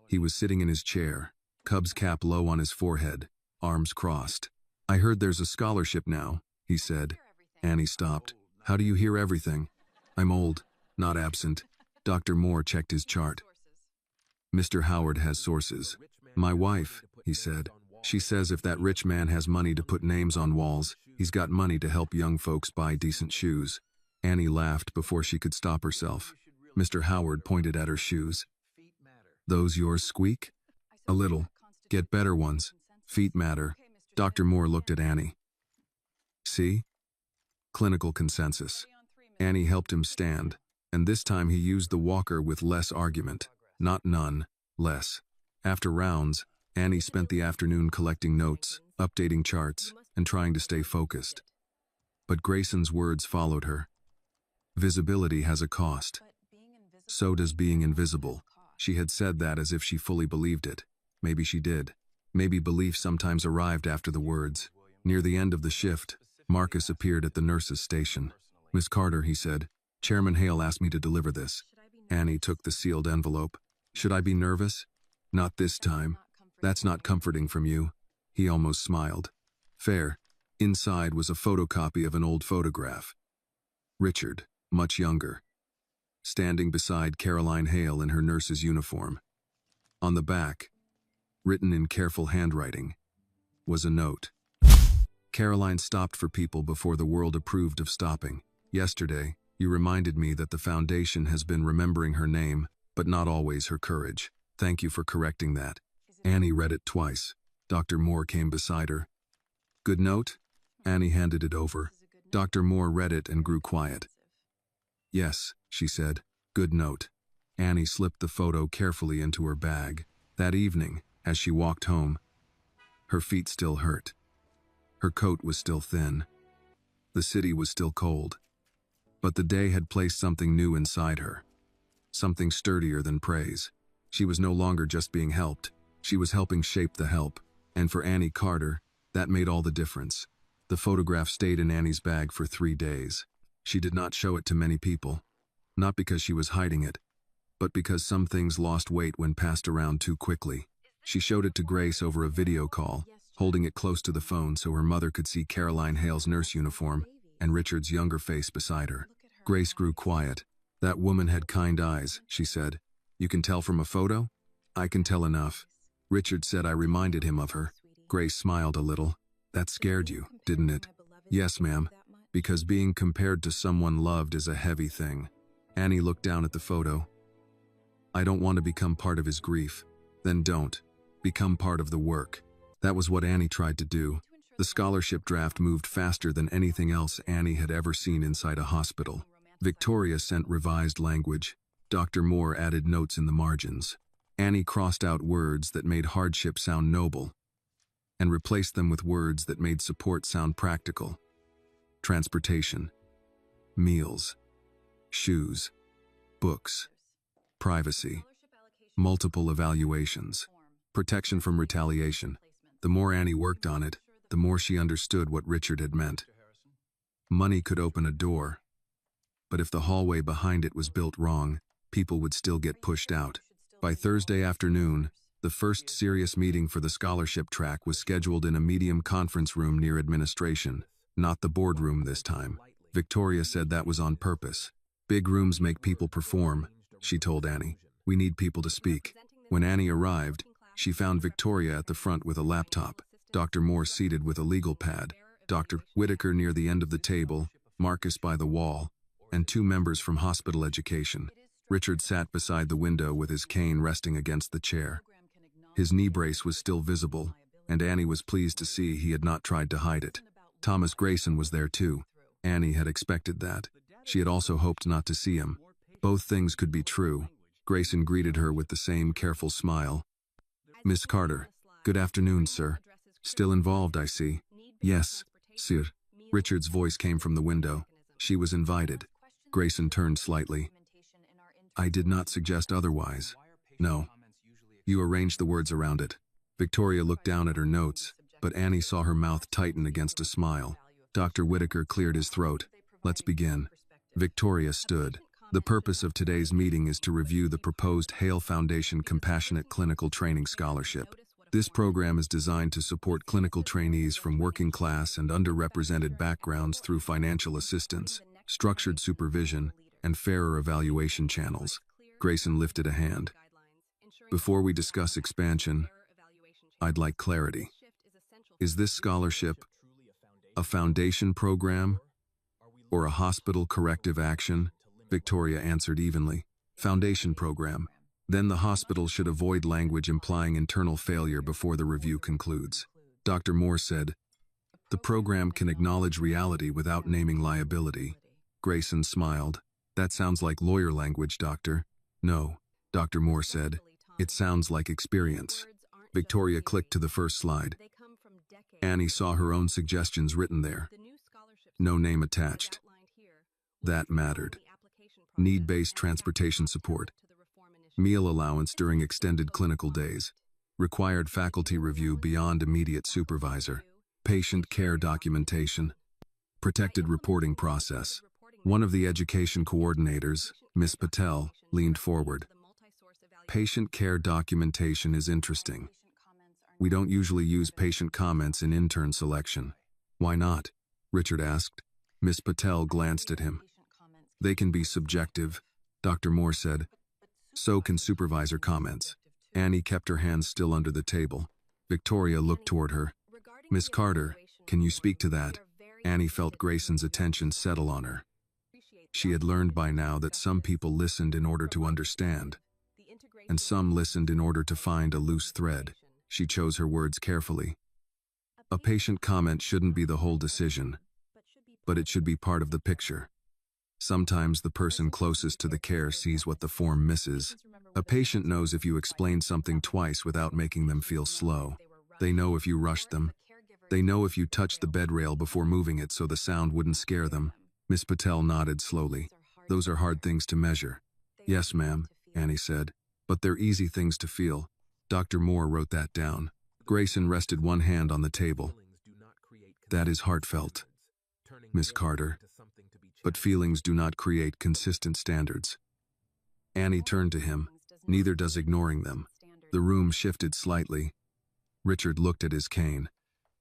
He was sitting in his chair, Cubs cap low on his forehead, arms crossed. I heard there's a scholarship now, he said. Annie stopped. How do you hear everything? I'm old, not absent. Dr. Moore checked his chart. Mr. Howard has sources. My wife, he said. She says if that rich man has money to put names on walls, he's got money to help young folks buy decent shoes. Annie laughed before she could stop herself. Mr. Howard pointed at her shoes. Those yours, Squeak? A little. Get better ones. Feet matter. Dr. Moore looked at Annie. See? Clinical consensus. Annie helped him stand, and this time he used the walker with less argument. Not none, less. After rounds, Annie spent the afternoon collecting notes, updating charts, and trying to stay focused. But Grayson's words followed her. Visibility has a cost. So does being invisible. She had said that as if she fully believed it. Maybe she did. Maybe belief sometimes arrived after the words. Near the end of the shift, Marcus appeared at the nurse's station. Miss Carter, he said, Chairman Hale asked me to deliver this. Annie took the sealed envelope. Should I be nervous? Not this time. That's not comforting from you. He almost smiled. Fair. Inside was a photocopy of an old photograph. Richard, much younger, standing beside Caroline Hale in her nurse's uniform. On the back, written in careful handwriting, was a note. Caroline stopped for people before the world approved of stopping. Yesterday, you reminded me that the Foundation has been remembering her name, but not always her courage. Thank you for correcting that. Annie read it twice. Dr. Moore came beside her. Good note? Annie handed it over. Dr. Moore read it and grew quiet. Yes, she said. Good note. Annie slipped the photo carefully into her bag. That evening, as she walked home, her feet still hurt. Her coat was still thin. The city was still cold. But the day had placed something new inside her. Something sturdier than praise. She was no longer just being helped. She was helping shape the help. And for Annie Carter, that made all the difference. The photograph stayed in Annie's bag for 3 days. She did not show it to many people. Not because she was hiding it, but because some things lost weight when passed around too quickly. She showed it to Grace over a video call, holding it close to the phone so her mother could see Caroline Hale's nurse uniform and Richard's younger face beside her. Grace grew quiet. That woman had kind eyes, she said. You can tell from a photo? I can tell enough. Richard said I reminded him of her. Grace smiled a little. That scared you, didn't it? Yes, ma'am. Because being compared to someone loved is a heavy thing. Annie looked down at the photo. I don't want to become part of his grief. Then don't. Become part of the work. That was what Annie tried to do. The scholarship draft moved faster than anything else Annie had ever seen inside a hospital. Victoria sent revised language. Dr. Moore added notes in the margins. Annie crossed out words that made hardship sound noble and replaced them with words that made support sound practical. Transportation, meals, shoes, books, privacy, multiple evaluations, protection from retaliation. The more Annie worked on it, the more she understood what Richard had meant. Money could open a door, but if the hallway behind it was built wrong, people would still get pushed out. By Thursday afternoon, the first serious meeting for the scholarship track was scheduled in a medium conference room near administration, not the boardroom this time. Victoria said that was on purpose. Big rooms make people perform, she told Annie. We need people to speak. When Annie arrived, she found Victoria at the front with a laptop, Dr. Moore seated with a legal pad, Dr. Whitaker near the end of the table, Marcus by the wall, and 2 members from hospital education. Richard sat beside the window with his cane resting against the chair. His knee brace was still visible, and Annie was pleased to see he had not tried to hide it. Thomas Grayson was there too. Annie had expected that. She had also hoped not to see him. Both things could be true. Grayson greeted her with the same careful smile. Miss Carter. Good afternoon, sir. Still involved, I see. Yes, sir. Richard's voice came from the window. She was invited. Grayson turned slightly. I did not suggest otherwise. No. You arranged the words around it. Victoria looked down at her notes, but Annie saw her mouth tighten against a smile. Dr. Whitaker cleared his throat. Let's begin. Victoria stood. The purpose of today's meeting is to review the proposed Hale Foundation Compassionate Clinical Training Scholarship. This program is designed to support clinical trainees from working class and underrepresented backgrounds through financial assistance, structured supervision, and fairer evaluation channels. Grayson lifted a hand. Before we discuss expansion, I'd like clarity. Is this scholarship a foundation program or a hospital corrective action? Victoria answered evenly. Foundation program. Then the hospital should avoid language implying internal failure before the review concludes. Dr. Moore said, the program can acknowledge reality without naming liability. Grayson smiled. That sounds like lawyer language, doctor. No, Dr. Moore said. It sounds like experience. Victoria clicked to the first slide. Annie saw her own suggestions written there. No name attached. That mattered. Need-based transportation support. Meal allowance during extended clinical days. Required faculty review beyond immediate supervisor. Patient care documentation. Protected reporting process. One of the education coordinators, Miss Patel, leaned forward. Patient care documentation is interesting. We don't usually use patient comments in intern selection. Why not? Richard asked. Miss Patel glanced at him. They can be subjective, Dr. Moore said. So can supervisor comments. Annie kept her hands still under the table. Victoria looked toward her. Miss Carter, can you speak to that? Annie felt Grayson's attention settle on her. She had learned by now that some people listened in order to understand, and some listened in order to find a loose thread. She chose her words carefully. A patient comment shouldn't be the whole decision, but it should be part of the picture. Sometimes the person closest to the care sees what the form misses. A patient knows if you explain something twice without making them feel slow. They know if you rushed them. They know if you touched the bed rail before moving it so the sound wouldn't scare them. Miss Patel nodded slowly. Those are hard things to measure. Yes, ma'am, Annie said, but they're easy things to feel. Dr. Moore wrote that down. Grayson rested one hand on the table. That is heartfelt, Miss Carter. But feelings do not create consistent standards. Annie turned to him. Neither does ignoring them. The room shifted slightly. Richard looked at his cane.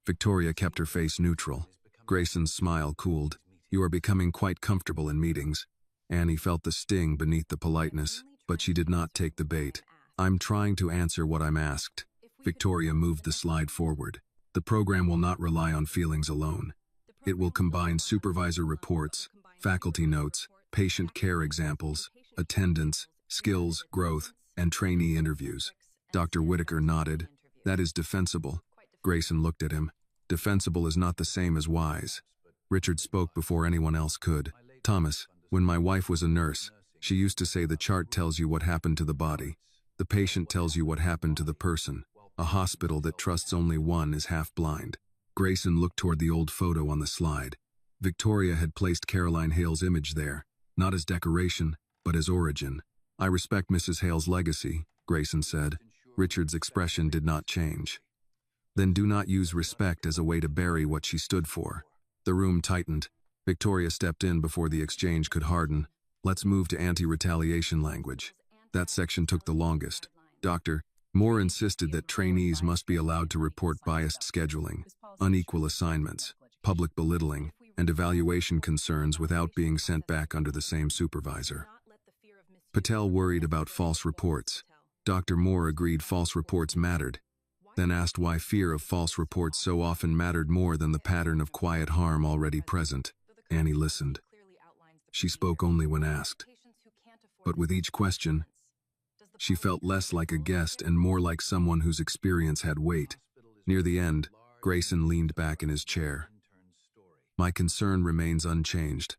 Victoria kept her face neutral. Grayson's smile cooled. You are becoming quite comfortable in meetings. Annie felt the sting beneath the politeness, but she did not take the bait. I'm trying to answer what I'm asked. Victoria moved the slide forward. The program will not rely on feelings alone. It will combine supervisor reports, faculty notes, patient care examples, attendance, skills, growth, and trainee interviews. Dr. Whitaker nodded. That is defensible. Grayson looked at him. Defensible is not the same as wise. Richard spoke before anyone else could. Thomas, when my wife was a nurse, she used to say the chart tells you what happened to the body. The patient tells you what happened to the person. A hospital that trusts only one is half blind. Grayson looked toward the old photo on the slide. Victoria had placed Caroline Hale's image there, not as decoration, but as origin. I respect Mrs. Hale's legacy, Grayson said. Richard's expression did not change. Then do not use respect as a way to bury what she stood for. The room tightened. Victoria stepped in before the exchange could harden. Let's move to anti-retaliation language. That section took the longest. Dr. Moore insisted that trainees must be allowed to report biased scheduling, unequal assignments, public belittling, and evaluation concerns without being sent back under the same supervisor. Patel worried about false reports. Dr. Moore agreed false reports mattered, then asked why fear of false reports so often mattered more than the pattern of quiet harm already present. Annie listened. She spoke only when asked. But with each question, she felt less like a guest and more like someone whose experience had weight. Near the end, Grayson leaned back in his chair. My concern remains unchanged.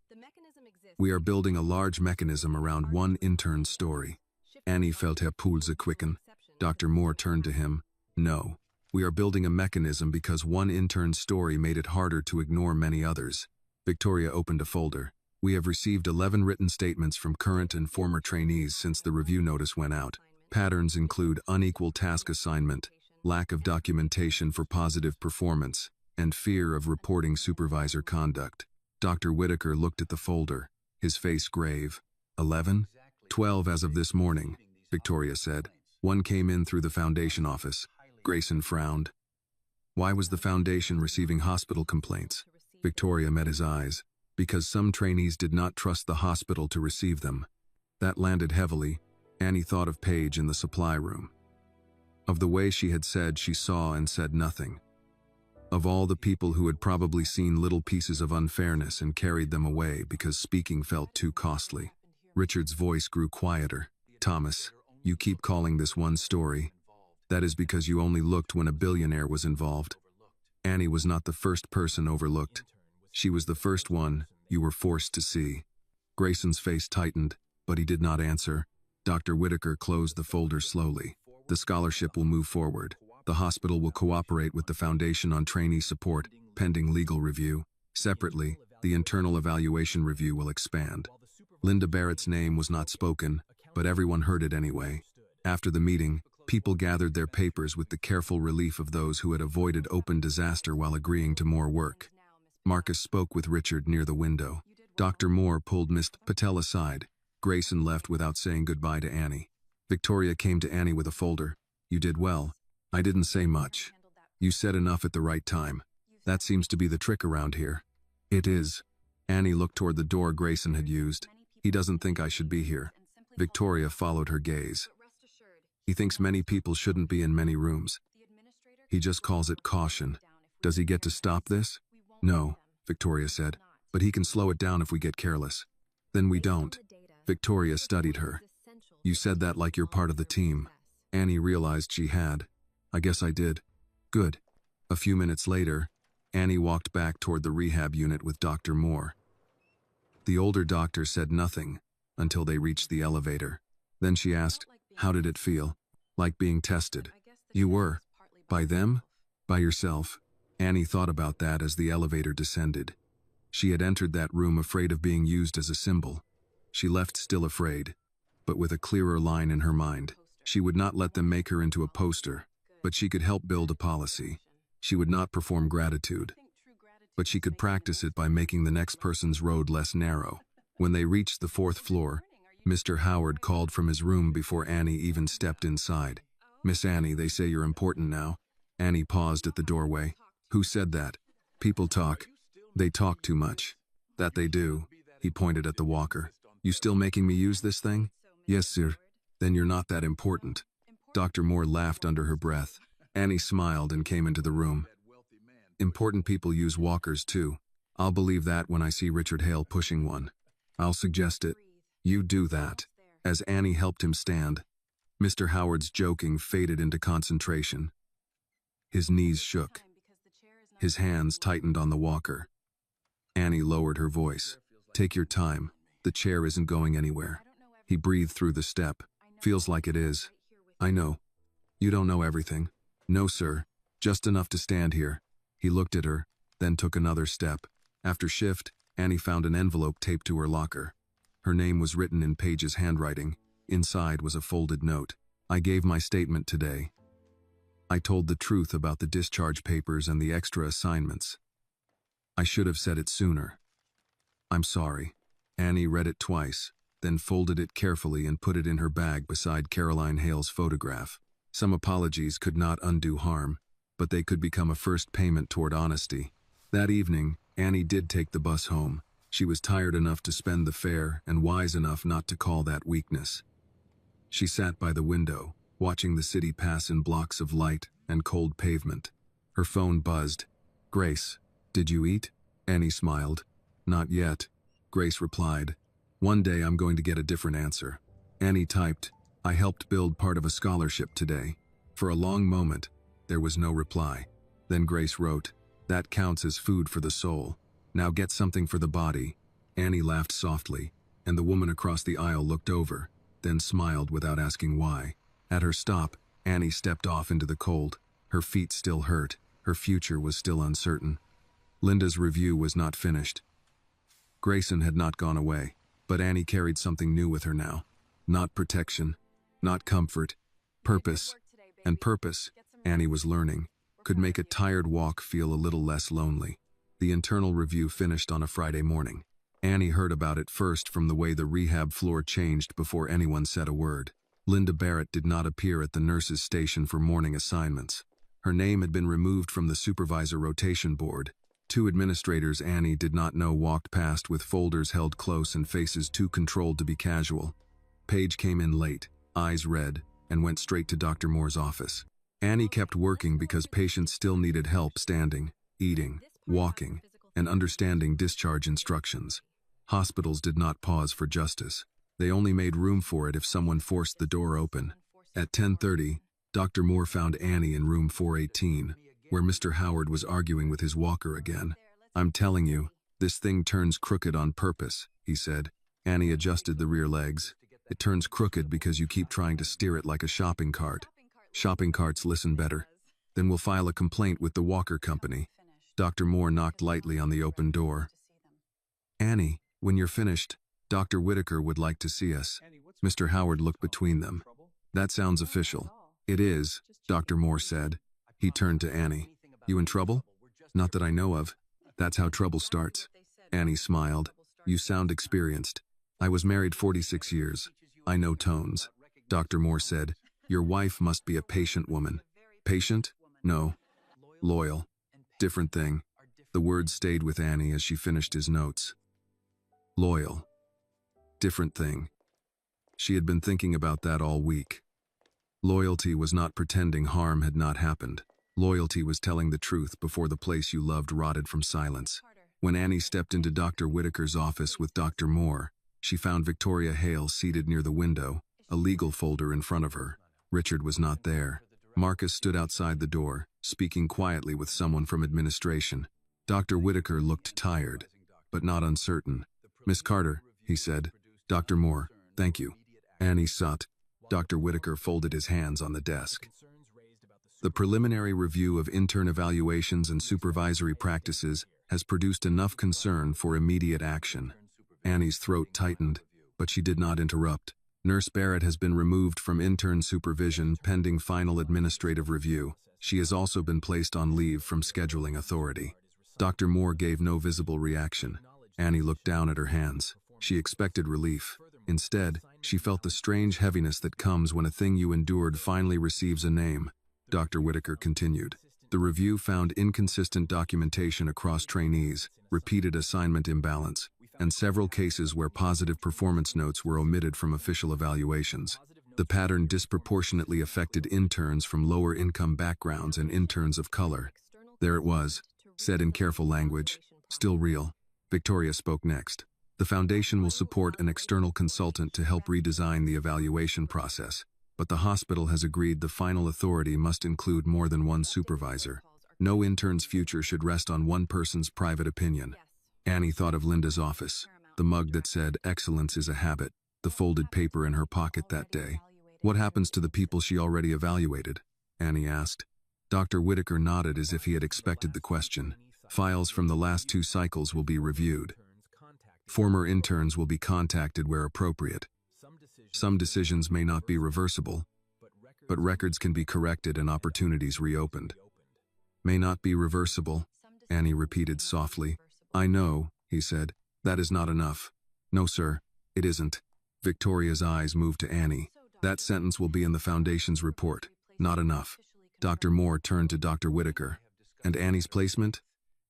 We are building a large mechanism around one intern's story. Annie felt her pulse quicken. Dr. Moore turned to him. No, we are building a mechanism because one intern's story made it harder to ignore many others. Victoria opened a folder. We have received 11 written statements from current and former trainees since the review notice went out. Patterns include unequal task assignment, lack of documentation for positive performance, and fear of reporting supervisor conduct. Dr. Whitaker looked at the folder, his face grave. 11? 12 as of this morning, Victoria said. One came in through the foundation office. Grayson frowned. Why was the foundation receiving hospital complaints? Victoria met his eyes. Because some trainees did not trust the hospital to receive them. That landed heavily. Annie thought of Paige in the supply room. Of the way she had said she saw and said nothing. Of all the people who had probably seen little pieces of unfairness and carried them away because speaking felt too costly. Richard's voice grew quieter. Thomas, you keep calling this one story. That is because you only looked when a billionaire was involved. Annie was not the first person overlooked. She was the first one you were forced to see. Grayson's face tightened, but he did not answer. Dr. Whitaker closed the folder slowly. The scholarship will move forward. The hospital will cooperate with the Foundation on trainee support, pending legal review. Separately, the internal evaluation review will expand. Linda Barrett's name was not spoken, but everyone heard it anyway. After the meeting, people gathered their papers with the careful relief of those who had avoided open disaster while agreeing to more work. Marcus spoke with Richard near the window. Dr. Moore pulled Miss Patel aside. Grayson left without saying goodbye to Annie. Victoria came to Annie with a folder. You did well. I didn't say much. You said enough at the right time. That seems to be the trick around here. It is. Annie looked toward the door Grayson had used. He doesn't think I should be here. Victoria followed her gaze. He thinks many people shouldn't be in many rooms. He just calls it caution. Does he get to stop this? No, Victoria said, but he can slow it down if we get careless. Then we don't. Victoria studied her. You said that like you're part of the team. Annie realized she had. I guess I did. Good. A few minutes later, Annie walked back toward the rehab unit with Dr. Moore. The older doctor said nothing until they reached the elevator. Then she asked, how did it feel? Like being tested. You were. By them? By yourself? Annie thought about that as the elevator descended. She had entered that room afraid of being used as a symbol. She left still afraid, but with a clearer line in her mind. She would not let them make her into a poster, but she could help build a policy. She would not perform gratitude, but she could practice it by making the next person's road less narrow. When they reached the 4th floor, Mr. Howard called from his room before Annie even stepped inside. Miss Annie, they say you're important now. Annie paused at the doorway. Who said that? People talk. They talk too much. That they do. He pointed at the walker. You still making me use this thing? Yes, sir. Then you're not that important. Dr. Moore laughed under her breath. Annie smiled and came into the room. Important people use walkers too. I'll believe that when I see Richard Hale pushing one. I'll suggest it. You do that. As Annie helped him stand, Mr. Howard's joking faded into concentration. His knees shook. His hands tightened on the walker. Annie lowered her voice. Take your time. The chair isn't going anywhere. He breathed through the step. Feels like it is. I know. You don't know everything. No, sir. Just enough to stand here. He looked at her, then took another step. After shift, Annie found an envelope taped to her locker. Her name was written in Paige's handwriting. Inside was a folded note. I gave my statement today. I told the truth about the discharge papers and the extra assignments. I should have said it sooner. I'm sorry. Annie read it twice, then folded it carefully and put it in her bag beside Caroline Hale's photograph. Some apologies could not undo harm, but they could become a first payment toward honesty. That evening, Annie did take the bus home. She was tired enough to spend the fare and wise enough not to call that weakness. She sat by the window, watching the city pass in blocks of light and cold pavement. Her phone buzzed. Grace, did you eat? Annie smiled. Not yet. Grace replied. One day I'm going to get a different answer. Annie typed, I helped build part of a scholarship today. For a long moment, there was no reply. Then Grace wrote, that counts as food for the soul. Now get something for the body. Annie laughed softly, and the woman across the aisle looked over, then smiled without asking why. At her stop, Annie stepped off into the cold. Her feet still hurt. Her future was still uncertain. Linda's review was not finished. Grayson had not gone away, but Annie carried something new with her now. Not protection, not comfort, purpose. And purpose, Annie was learning, could make a tired walk feel a little less lonely. The internal review finished on a Friday morning. Annie heard about it first from the way the rehab floor changed before anyone said a word. Linda Barrett did not appear at the nurse's station for morning assignments. Her name had been removed from the supervisor rotation board. 2 administrators Annie did not know walked past with folders held close and faces too controlled to be casual. Paige came in late, eyes red, and went straight to Dr. Moore's office. Annie kept working because patients still needed help standing, eating, walking, and understanding discharge instructions. Hospitals did not pause for justice. They only made room for it if someone forced the door open. At 10:30, Dr. Moore found Annie in room 418, where Mr. Howard was arguing with his walker again. "I'm telling you, this thing turns crooked on purpose," he said. Annie adjusted the rear legs. "It turns crooked because you keep trying to steer it like a shopping cart. Shopping carts listen better. Then we'll file a complaint with the Walker Company." Dr. Moore knocked lightly on the open door. "Annie, when you're finished, Dr. Whitaker would like to see us." Mr. Howard looked between them. "That sounds official." "It is," Dr. Moore said. He turned to Annie. "You in trouble?" "Not that I know of. That's how trouble starts." Annie smiled. "You sound experienced. I was married 46 years. I know tones." Dr. Moore said, "Your wife must be a patient woman." "Patient? No. Loyal. Different thing." The words stayed with Annie as she finished his notes. Loyal. Different thing. She had been thinking about that all week. Loyalty was not pretending harm had not happened. Loyalty was telling the truth before the place you loved rotted from silence. When Annie stepped into Dr. Whitaker's office with Dr. Moore, she found Victoria Hale seated near the window, a legal folder in front of her. Richard was not there. Marcus stood outside the door, speaking quietly with someone from administration. Dr. Whitaker looked tired, but not uncertain. "Miss Carter," he said. "Dr. Moore, thank you." Annie sat. Dr. Whitaker folded his hands on the desk. "The preliminary review of intern evaluations and supervisory practices has produced enough concern for immediate action." Annie's throat tightened, but she did not interrupt. "Nurse Barrett has been removed from intern supervision pending final administrative review. She has also been placed on leave from scheduling authority." Dr. Moore gave no visible reaction. Annie looked down at her hands. She expected relief. Instead, she felt the strange heaviness that comes when a thing you endured finally receives a name. Dr. Whitaker continued. "The review found inconsistent documentation across trainees, repeated assignment imbalance, and several cases where positive performance notes were omitted from official evaluations. The pattern disproportionately affected interns from lower income backgrounds and interns of color." There it was, said in careful language, still real. Victoria spoke next. "The foundation will support an external consultant to help redesign the evaluation process, but the hospital has agreed the final authority must include more than one supervisor. No intern's future should rest on one person's private opinion." Annie thought of Linda's office, the mug that said, "Excellence is a habit," the folded paper in her pocket that day. "What happens to the people she already evaluated?" Annie asked. Dr. Whitaker nodded as if he had expected the question. "Files from the last 2 cycles will be reviewed. Former interns will be contacted where appropriate. Some decisions may not be reversible, but records can be corrected and opportunities reopened." "May not be reversible," Annie repeated softly. "I know," he said. "That is not enough." "No, sir, it isn't." Victoria's eyes moved to Annie. "That sentence will be in the Foundation's report. Not enough." Dr. Moore turned to Dr. Whitaker. "And Annie's placement?"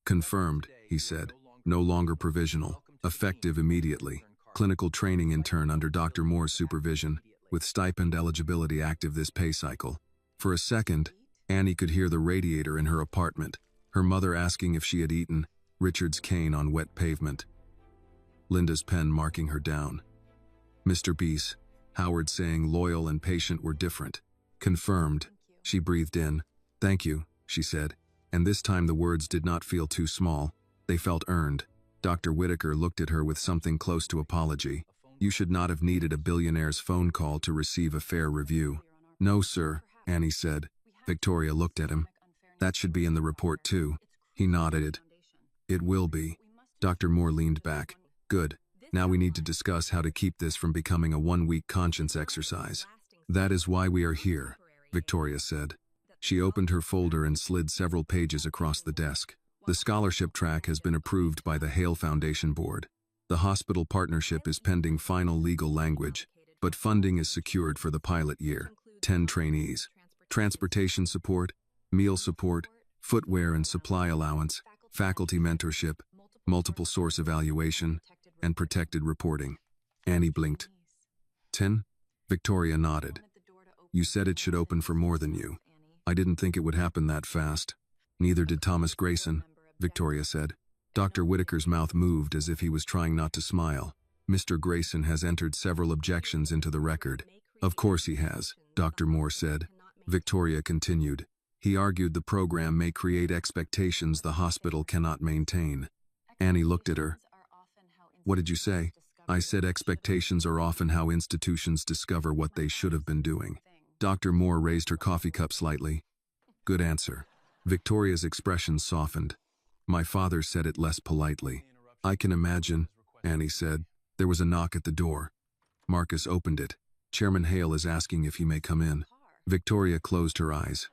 "Confirmed," he said. "No longer provisional. Effective immediately. Clinical training intern under Dr. Moore's supervision, with stipend eligibility active this pay cycle." For a second, Annie could hear the radiator in her apartment, her mother asking if she had eaten, Richard's cane on wet pavement, Linda's pen marking her down. Mr. Beese, Howard saying loyal and patient were different. "Confirmed," she breathed in. "Thank you," she said, and this time the words did not feel too small. They felt earned. Dr. Whitaker looked at her with something close to apology. "You should not have needed a Billionaire's phone call to receive a fair review." "No, sir," Annie said. Victoria looked at him. "That should be in the report too." He nodded. "It will be." Dr. Moore leaned back. "Good. Now we need to discuss how to keep this from becoming a one-week conscience exercise." "That is why we are here," Victoria said. She opened her folder and slid several pages across the desk. "The scholarship track has been approved by the Hale Foundation Board. The hospital partnership is pending final legal language, but funding is secured for the pilot year. 10 trainees. Transportation support, meal support, footwear and supply allowance, faculty mentorship, multiple source evaluation, and protected reporting." Annie blinked. 10? Victoria nodded. "You said it should open for more than you. I didn't think it would happen that fast." "Neither did Thomas Grayson," Victoria said. Dr. Whitaker's mouth moved as if he was trying not to smile. Mr. Grayson has entered several objections into the record. Of course he has, Dr. Moore said. Victoria continued. He argued the program may create expectations the hospital cannot maintain. Annie looked at her. What did you say? I said expectations are often how institutions discover what they should have been doing. Dr. Moore raised her coffee cup slightly. Good answer. Victoria's expression softened. My father said it less politely. I can imagine, Annie said. There was a knock at the door. Marcus opened it. Chairman Hale is asking if he may come in. Victoria closed her eyes.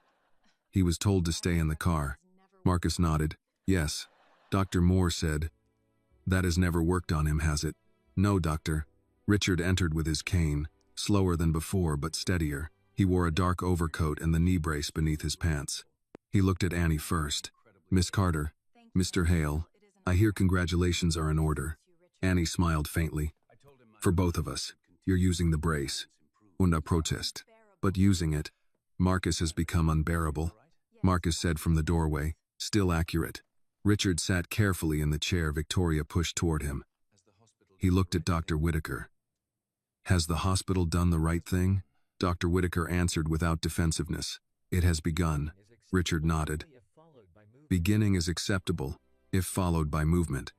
He was told to stay in the car. Marcus nodded. Yes. Dr. Moore said, that has never worked on him, has it? No, doctor. Richard entered with his cane, slower than before but steadier. He wore a dark overcoat and the knee brace beneath his pants. He looked at Annie first. Miss Carter, Mr. Hale, I hear congratulations are in order. Annie smiled faintly. For both of us, you're using the brace. Und protest. But using it, Marcus has become unbearable. Marcus said from the doorway, still accurate. Richard sat carefully in the chair Victoria pushed toward him. He looked at Dr. Whitaker. Has the hospital done the right thing? Dr. Whitaker answered without defensiveness. It has begun. Richard nodded. Beginning is acceptable, if followed by movement.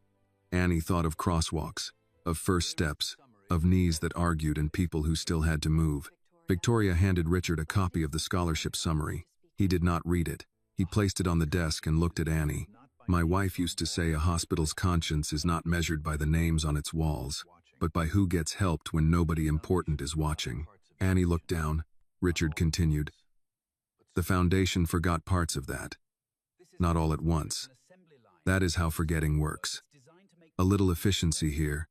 Annie thought of crosswalks, of first steps, of knees that argued and people who still had to move. Victoria handed Richard a copy of the scholarship summary. He did not read it. He placed it on the desk and looked at Annie. My wife used to say a hospital's conscience is not measured by the names on its walls, but by who gets helped when nobody important is watching. Annie looked down. Richard continued. The foundation forgot parts of that. Not all at once. That is how forgetting works. A little efficiency here,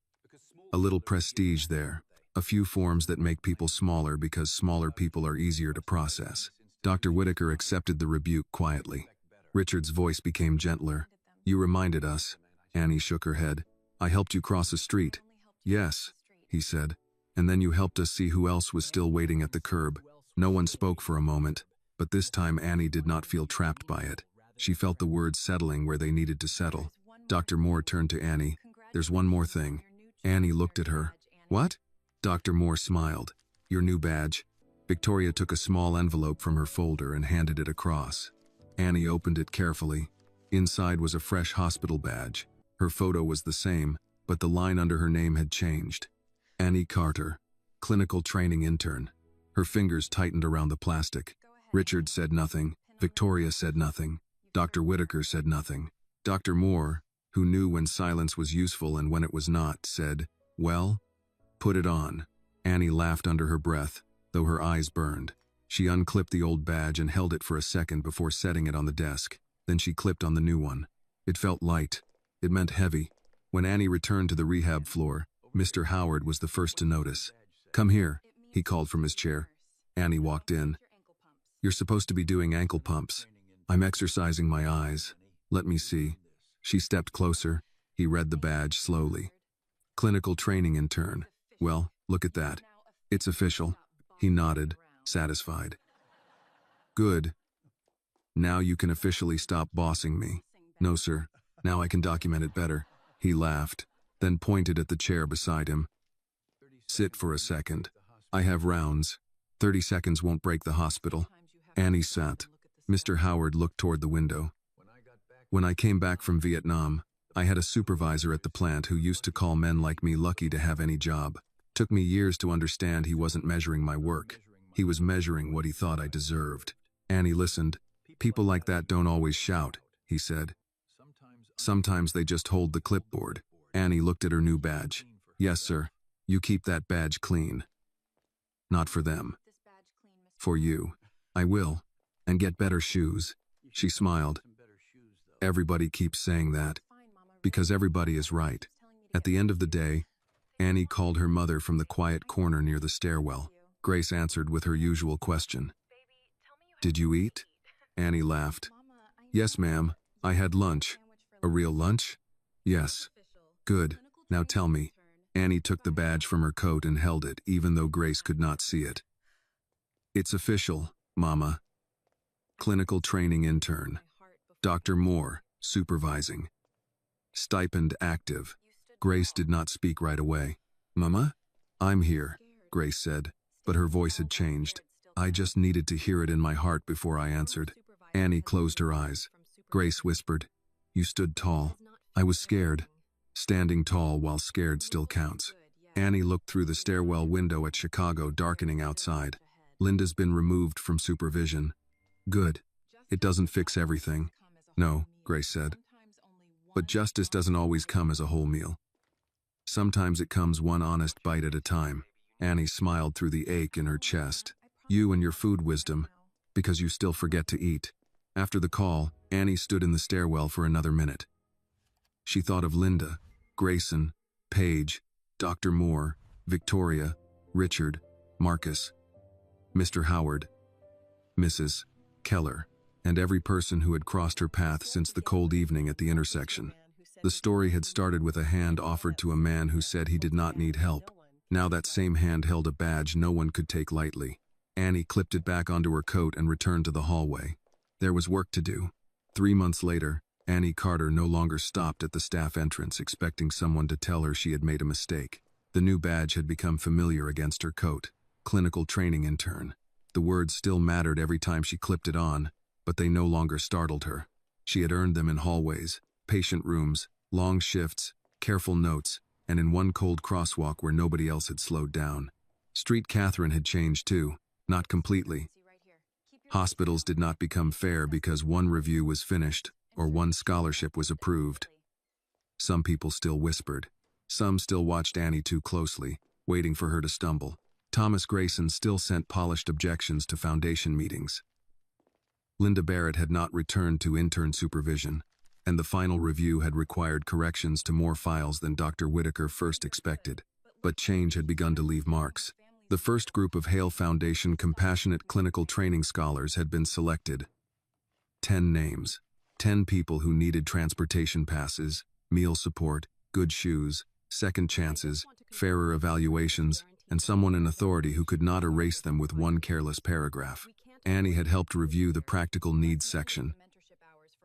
a little prestige there, a few forms that make people smaller because smaller people are easier to process. Dr. Whitaker accepted the rebuke quietly. Richard's voice became gentler. You reminded us. Annie shook her head. I helped you cross a street. Yes, he said. And then you helped us see who else was still waiting at the curb. No one spoke for a moment, but this time Annie did not feel trapped by it. She felt the words settling where they needed to settle. Dr. Moore turned to Annie. There's one more thing. Annie looked at her. What? Dr. Moore smiled. Your new badge. Victoria took a small envelope from her folder and handed it across. Annie opened it carefully. Inside was a fresh hospital badge. Her photo was the same, but the line under her name had changed. Annie Carter, clinical training intern. Her fingers tightened around the plastic. Richard said nothing. Victoria said nothing. Dr. Whitaker said nothing. Dr. Moore, who knew when silence was useful and when it was not, said, Well, put it on. Annie laughed under her breath, though her eyes burned. She unclipped the old badge and held it for a second before setting it on the desk. Then she clipped on the new one. It felt light. It meant heavy. When Annie returned to the rehab floor, Mr. Howard was the first to notice. Come here, he called from his chair. Annie walked in. You're supposed to be doing ankle pumps. I'm exercising my eyes. Let me see. She stepped closer. He read the badge slowly. Clinical training intern. Well, look at that. It's official. He nodded, satisfied. Good. Now you can officially stop bossing me. No, sir. Now I can document it better. He laughed, then pointed at the chair beside him. Sit for a second. I have rounds. 30 seconds won't break the hospital. Annie sat. Mr. Howard looked toward the window. When I came back from Vietnam, I had a supervisor at the plant who used to call men like me lucky to have any job. Took me years to understand he wasn't measuring my work. He was measuring what he thought I deserved. Annie listened. People like that don't always shout, he said. Sometimes they just hold the clipboard. Annie looked at her new badge. Yes, sir. You keep that badge clean. Not for them. For you. I will. And get better shoes. She smiled. Everybody keeps saying that. Because everybody is right. At the end of the day, Annie called her mother from the quiet corner near the stairwell. Grace answered with her usual question. Did you eat? Annie laughed. Yes, ma'am. I had lunch. A real lunch? Yes. Good. Now tell me. Annie took the badge from her coat and held it, even though Grace could not see it. It's official, Mama. Clinical training intern. Dr. Moore, supervising. Stipend active. Grace did not speak right away. Mama? I'm here, Grace said, but her voice had changed. I just needed to hear it in my heart before I answered. Annie closed her eyes. Grace whispered, "You stood tall." I was scared. Standing tall while scared still counts. Annie looked through the stairwell window at Chicago darkening outside. Linda's been removed from supervision. Good. It doesn't fix everything. No, Grace said. But justice doesn't always come as a whole meal. Sometimes it comes one honest bite at a time. Annie smiled through the ache in her chest. You and your food wisdom, because you still forget to eat. After the call, Annie stood in the stairwell for another minute. She thought of Linda, Grayson, Paige, Dr. Moore, Victoria, Richard, Marcus, Mr. Howard, Mrs. Keller, and every person who had crossed her path since the cold evening at the intersection. The story had started with a hand offered to a man who said he did not need help. Now that same hand held a badge no one could take lightly. Annie clipped it back onto her coat and returned to the hallway. There was work to do. 3 months later, Annie Carter no longer stopped at the staff entrance expecting someone to tell her she had made a mistake. The new badge had become familiar against her coat. Clinical training intern. The words still mattered every time she clipped it on, but they no longer startled her. She had earned them in hallways, patient rooms, long shifts, careful notes, and in one cold crosswalk where nobody else had slowed down. Street Catherine had changed too, not completely. Hospitals did not become fair because one review was finished or one scholarship was approved. Some people still whispered. Some still watched Annie too closely, waiting for her to stumble. Thomas Grayson still sent polished objections to foundation meetings. Linda Barrett had not returned to intern supervision, and the final review had required corrections to more files than Dr. Whitaker first expected. But change had begun to leave marks. The first group of Hale Foundation Compassionate Clinical Training Scholars had been selected. 10 names. 10 people who needed transportation passes, meal support, good shoes, second chances, fairer evaluations, and someone in authority who could not erase them with one careless paragraph. Annie had helped review the practical needs section.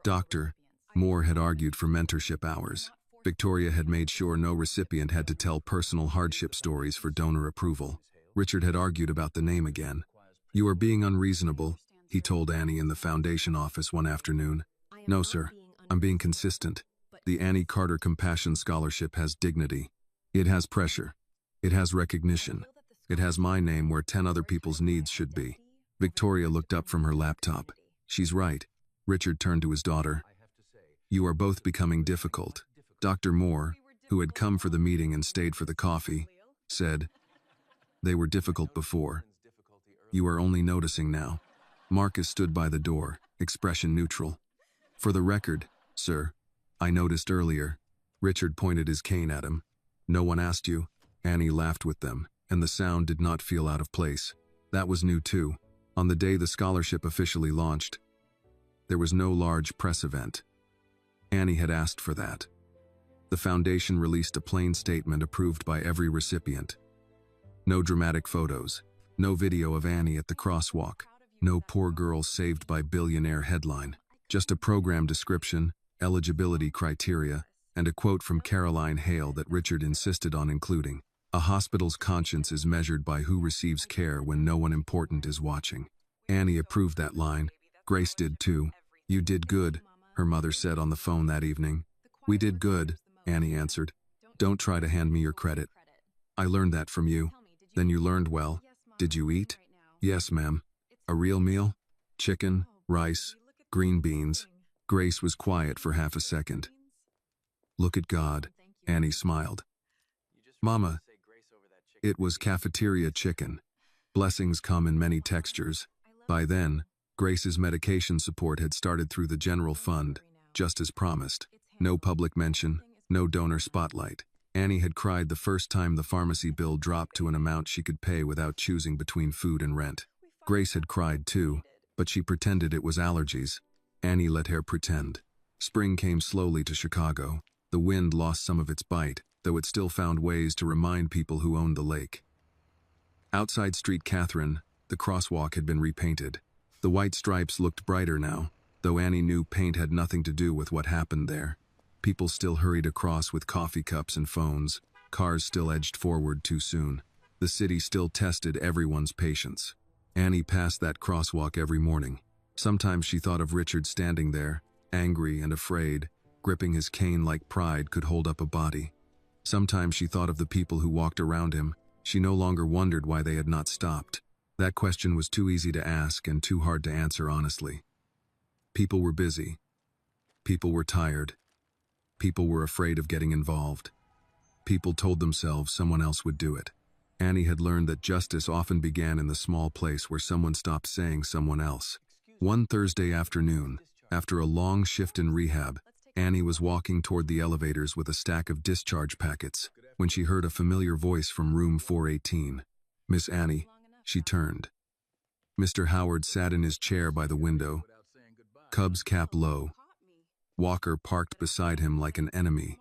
Dr. Moore had argued for mentorship hours. Victoria had made sure no recipient had to tell personal hardship stories for donor approval. Richard had argued about the name again. "You are being unreasonable," he told Annie in the foundation office one afternoon. "No, sir. I'm being consistent. The Annie Carter Compassion Scholarship has dignity. It has pressure. It has recognition. It has my name where 10 other people's needs should be." Victoria looked up from her laptop. "She's right." Richard turned to his daughter. "You are both becoming difficult." Dr. Moore, who had come for the meeting and stayed for the coffee, said, "They were difficult before. You are only noticing now." Marcus stood by the door, expression neutral. "For the record, sir, I noticed earlier." Richard pointed his cane at him. "No one asked you." Annie laughed with them, and the sound did not feel out of place. That was new too. On the day the scholarship officially launched, there was no large press event. Annie had asked for that. The foundation released a plain statement approved by every recipient. No dramatic photos, no video of Annie at the crosswalk, no "poor girl saved by billionaire" headline, just a program description, eligibility criteria, and a quote from Caroline Hale that Richard insisted on including. "A hospital's conscience is measured by who receives care when no one important is watching." Annie approved that line. Grace did too. "You did good," her mother said on the phone that evening. "We did good," Annie answered. "Don't try to hand me your credit. I learned that from you." "Then you learned well. Did you eat?" "Yes, ma'am." "A real meal? Chicken, rice, green beans?" Grace was quiet for half a second. "Look at God," Annie smiled. "Mama, it was cafeteria chicken. Blessings come in many textures." By then, Grace's medication support had started through the general fund, just as promised. No public mention, no donor spotlight. Annie had cried the first time the pharmacy bill dropped to an amount she could pay without choosing between food and rent. Grace had cried too, but she pretended it was allergies. Annie let her pretend. Spring came slowly to Chicago. The wind lost some of its bite, though it still found ways to remind people who owned the lake. Outside Street Catherine, the crosswalk had been repainted. The white stripes looked brighter now, though Annie knew paint had nothing to do with what happened there. People still hurried across with coffee cups and phones. Cars still edged forward too soon. The city still tested everyone's patience. Annie passed that crosswalk every morning. Sometimes she thought of Richard standing there, angry and afraid, gripping his cane like pride could hold up a body. Sometimes she thought of the people who walked around him. She no longer wondered why they had not stopped. That question was too easy to ask and too hard to answer honestly. People were busy. People were tired. People were afraid of getting involved. People told themselves someone else would do it. Annie had learned that justice often began in the small place where someone stopped saying someone else. One Thursday afternoon, after a long shift in rehab, Annie was walking toward the elevators with a stack of discharge packets when she heard a familiar voice from room 418. "Miss Annie." She turned. Mr. Howard sat in his chair by the window, Cub's cap low. Walker parked beside him like an enemy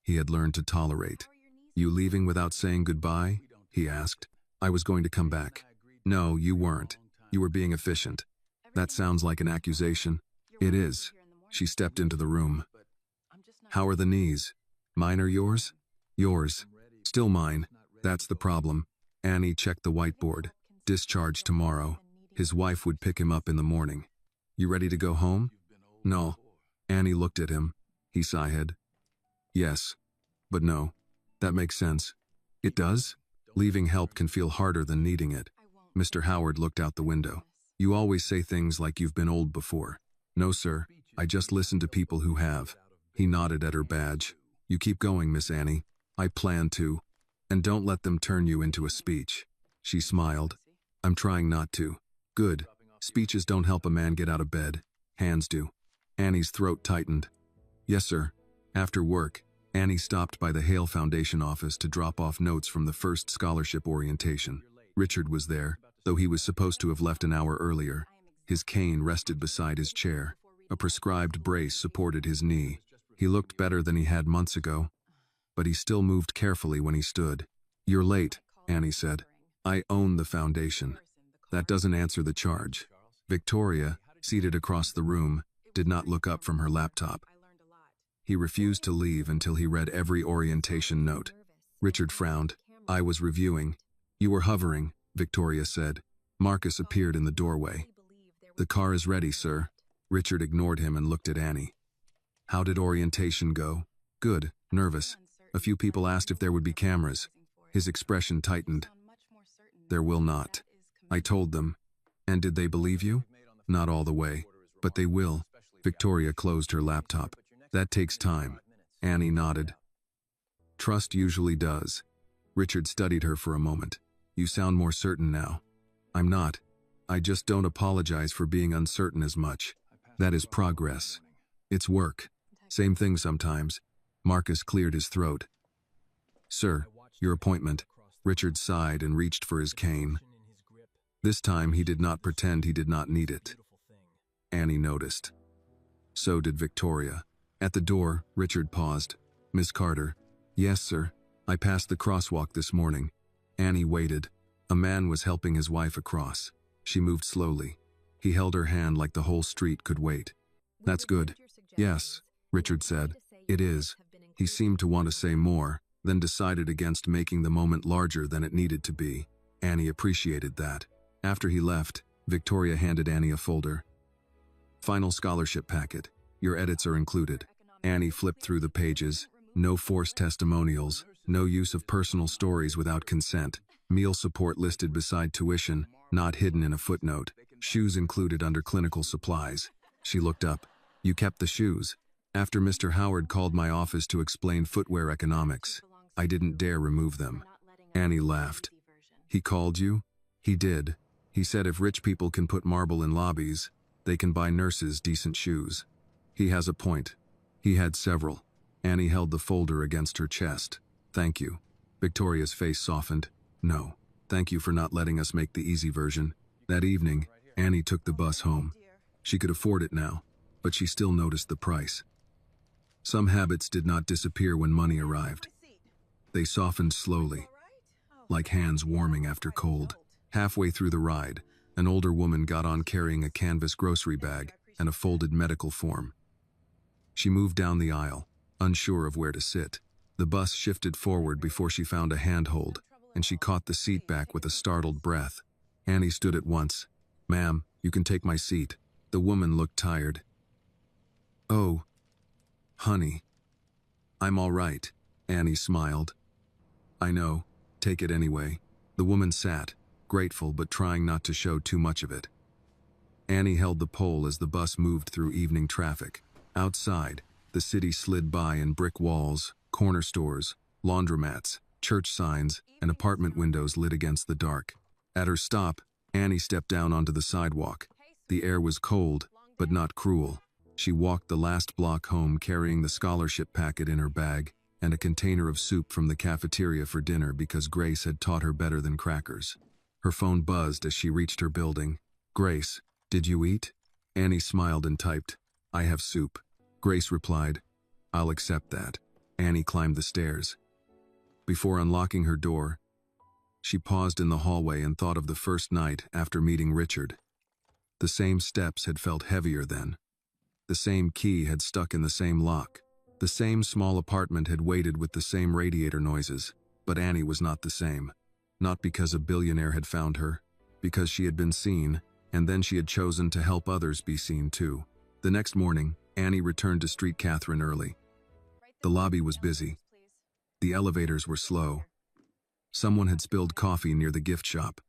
he had learned to tolerate. "You leaving without saying goodbye?" he asked. "I was going to come back." "No, you weren't. You were being efficient." "That sounds like an accusation." "It is." She stepped into the room. "How are the knees? Mine or yours?" "Yours. Still mine. That's the problem." Annie checked the whiteboard. "Discharge tomorrow." His wife would pick him up in the morning. "You ready to go home?" "No." Annie looked at him. He sighed. "Yes, but no. That makes sense." "It does?" "Leaving help can feel harder than needing it." Mr. Howard looked out the window. "You always say things like you've been old before." "No, sir. I just listen to people who have." He nodded at her badge. "You keep going, Miss Annie." "I plan to. And don't let them turn you into a speech." She smiled. "I'm trying not to." "Good. Speeches don't help a man get out of bed. Hands do." Annie's throat tightened. "Yes, sir." After work, Annie stopped by the Hale Foundation office to drop off notes from the first scholarship orientation. Richard was there, though he was supposed to have left an hour earlier. His cane rested beside his chair. A prescribed brace supported his knee. He looked better than he had months ago, but he still moved carefully when he stood. "You're late," Annie said. "I own the foundation." "That doesn't answer the charge." Victoria, seated across the room, did not look up from her laptop. He refused to leave until he read every orientation note. Richard frowned. "I was reviewing." "You were hovering," Victoria said. Marcus appeared in the doorway. "The car is ready, sir." Richard ignored him and looked at Annie. "How did orientation go?" "Good. Nervous. A few people asked if there would be cameras." His expression tightened. "There will not." "I told them." "And did they believe you?" "Not all the way. But they will." Victoria closed her laptop. "That takes time." Annie nodded. "Trust usually does." Richard studied her for a moment. "You sound more certain now." "I'm not. I just don't apologize for being uncertain as much. That is progress. It's work. Same thing sometimes." Marcus cleared his throat. "Sir, your appointment." Richard sighed and reached for his cane. This time he did not pretend he did not need it. Annie noticed. So did Victoria. At the door, Richard paused. "Miss Carter." "Yes, sir. I passed the crosswalk this morning." Annie waited. A man was helping his wife across. She moved slowly. He held her hand like the whole street could wait. "That's good." "Yes," Richard said. "It is." He seemed to want to say more, then decided against making the moment larger than it needed to be. Annie appreciated that. After he left, Victoria handed Annie a folder. "Final scholarship packet. Your edits are included." Annie flipped through the pages. No forced testimonials, no use of personal stories without consent. Meal support listed beside tuition, not hidden in a footnote. Shoes included under clinical supplies. She looked up. "You kept the shoes." "After Mr. Howard called my office to explain footwear economics, I didn't dare remove them." Annie laughed. "He called you?" "He did. He said if rich people can put marble in lobbies, they can buy nurses decent shoes." "He has a point." He had several. Annie held the folder against her chest. "Thank you." Victoria's face softened. "No, thank you for not letting us make the easy version." That evening, Annie took the bus home. She could afford it now, but she still noticed the price. Some habits did not disappear when money arrived. They softened slowly, like hands warming after cold. Halfway through the ride, an older woman got on carrying a canvas grocery bag and a folded medical form. She moved down the aisle, unsure of where to sit. The bus shifted forward before she found a handhold, and she caught the seat back with a startled breath. Annie stood at once. "Ma'am, you can take my seat." The woman looked tired. "Oh, honey. I'm all right," Annie smiled. "I know. Take it anyway." The woman sat, grateful but trying not to show too much of it. Annie held the pole as the bus moved through evening traffic. Outside, the city slid by in brick walls, corner stores, laundromats, church signs, and apartment windows lit against the dark. At her stop, Annie stepped down onto the sidewalk. The air was cold, but not cruel. She walked the last block home carrying the scholarship packet in her bag and a container of soup from the cafeteria for dinner because Grace had taught her better than crackers. Her phone buzzed as she reached her building. "Grace, did you eat?" Annie smiled and typed, "I have soup." Grace replied, "I'll accept that." Annie climbed the stairs. Before unlocking her door, she paused in the hallway and thought of the first night after meeting Richard. The same steps had felt heavier then. The same key had stuck in the same lock. The same small apartment had waited with the same radiator noises, but Annie was not the same. Not because a billionaire had found her, because she had been seen, and then she had chosen to help others be seen too. The next morning, Annie returned to Street Catherine early. The lobby was busy. The elevators were slow. Someone had spilled coffee near the gift shop.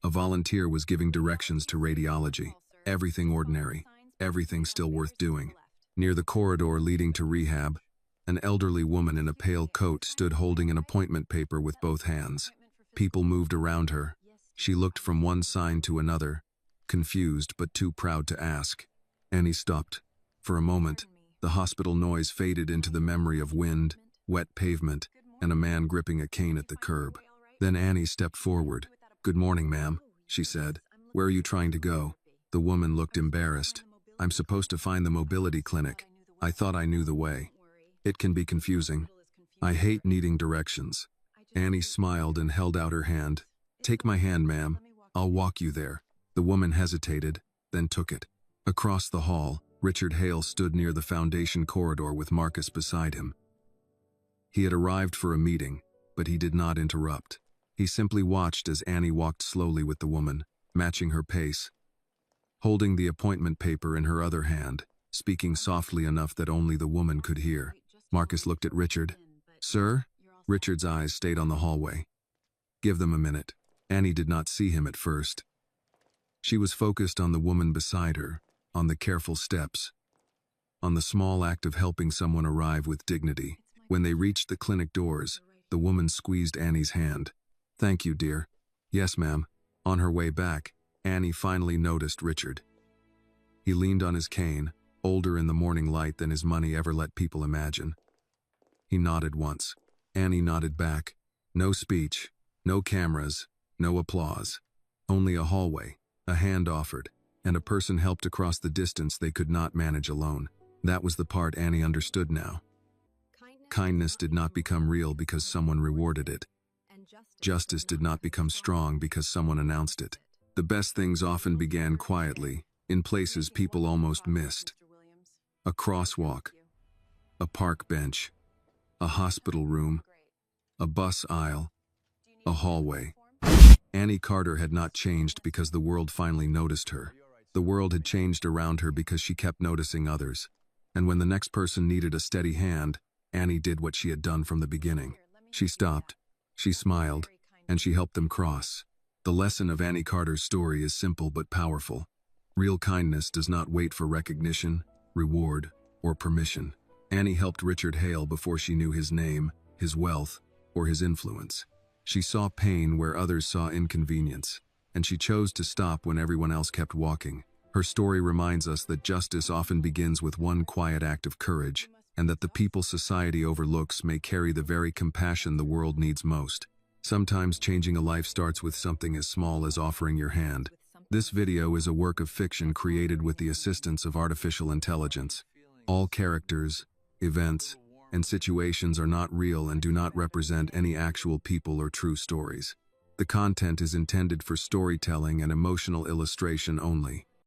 A volunteer was giving directions to radiology. Everything ordinary, everything still worth doing. Near the corridor leading to rehab, an elderly woman in a pale coat stood holding an appointment paper with both hands. People moved around her. She looked from one sign to another, confused but too proud to ask. Annie stopped. For a moment, the hospital noise faded into the memory of wind, wet pavement, and a man gripping a cane at the curb. Then Annie stepped forward. "Good morning, ma'am," she said. "Where are you trying to go?" The woman looked embarrassed. "I'm supposed to find the mobility clinic. I thought I knew the way." "It can be confusing. I hate needing directions." Annie smiled and held out her hand. "Take my hand, ma'am. I'll walk you there." The woman hesitated, then took it. Across the hall, Richard Hale stood near the foundation corridor with Marcus beside him. He had arrived for a meeting, but he did not interrupt. He simply watched as Annie walked slowly with the woman, matching her pace, holding the appointment paper in her other hand, speaking softly enough that only the woman could hear. Marcus looked at Richard. "Sir?" Richard's eyes stayed on the hallway. "Give them a minute." Annie did not see him at first. She was focused on the woman beside her, on the careful steps, on the small act of helping someone arrive with dignity. When they reached the clinic doors, the woman squeezed Annie's hand. "Thank you, dear." "Yes, ma'am." On her way back, Annie finally noticed Richard. He leaned on his cane, older in the morning light than his money ever let people imagine. He nodded once. Annie nodded back. No speech, no cameras, no applause. Only a hallway, a hand offered, and a person helped across the distance they could not manage alone. That was the part Annie understood now. Kindness did not become real because someone rewarded it. Justice did not become strong because someone announced it. The best things often began quietly, in places people almost missed. A crosswalk, a park bench, a hospital room, a bus aisle, a hallway. Annie Carter had not changed because the world finally noticed her. The world had changed around her because she kept noticing others. And when the next person needed a steady hand, Annie did what she had done from the beginning. She stopped, she smiled, and she helped them cross. The lesson of Annie Carter's story is simple but powerful. Real kindness does not wait for recognition, reward, or permission. Annie helped Richard Hale before she knew his name, his wealth, or his influence. She saw pain where others saw inconvenience, and she chose to stop when everyone else kept walking. Her story reminds us that justice often begins with one quiet act of courage, and that the people society overlooks may carry the very compassion the world needs most. Sometimes changing a life starts with something as small as offering your hand. This video is a work of fiction created with the assistance of artificial intelligence. All characters, events, and situations are not real and do not represent any actual people or true stories. The content is intended for storytelling and emotional illustration only.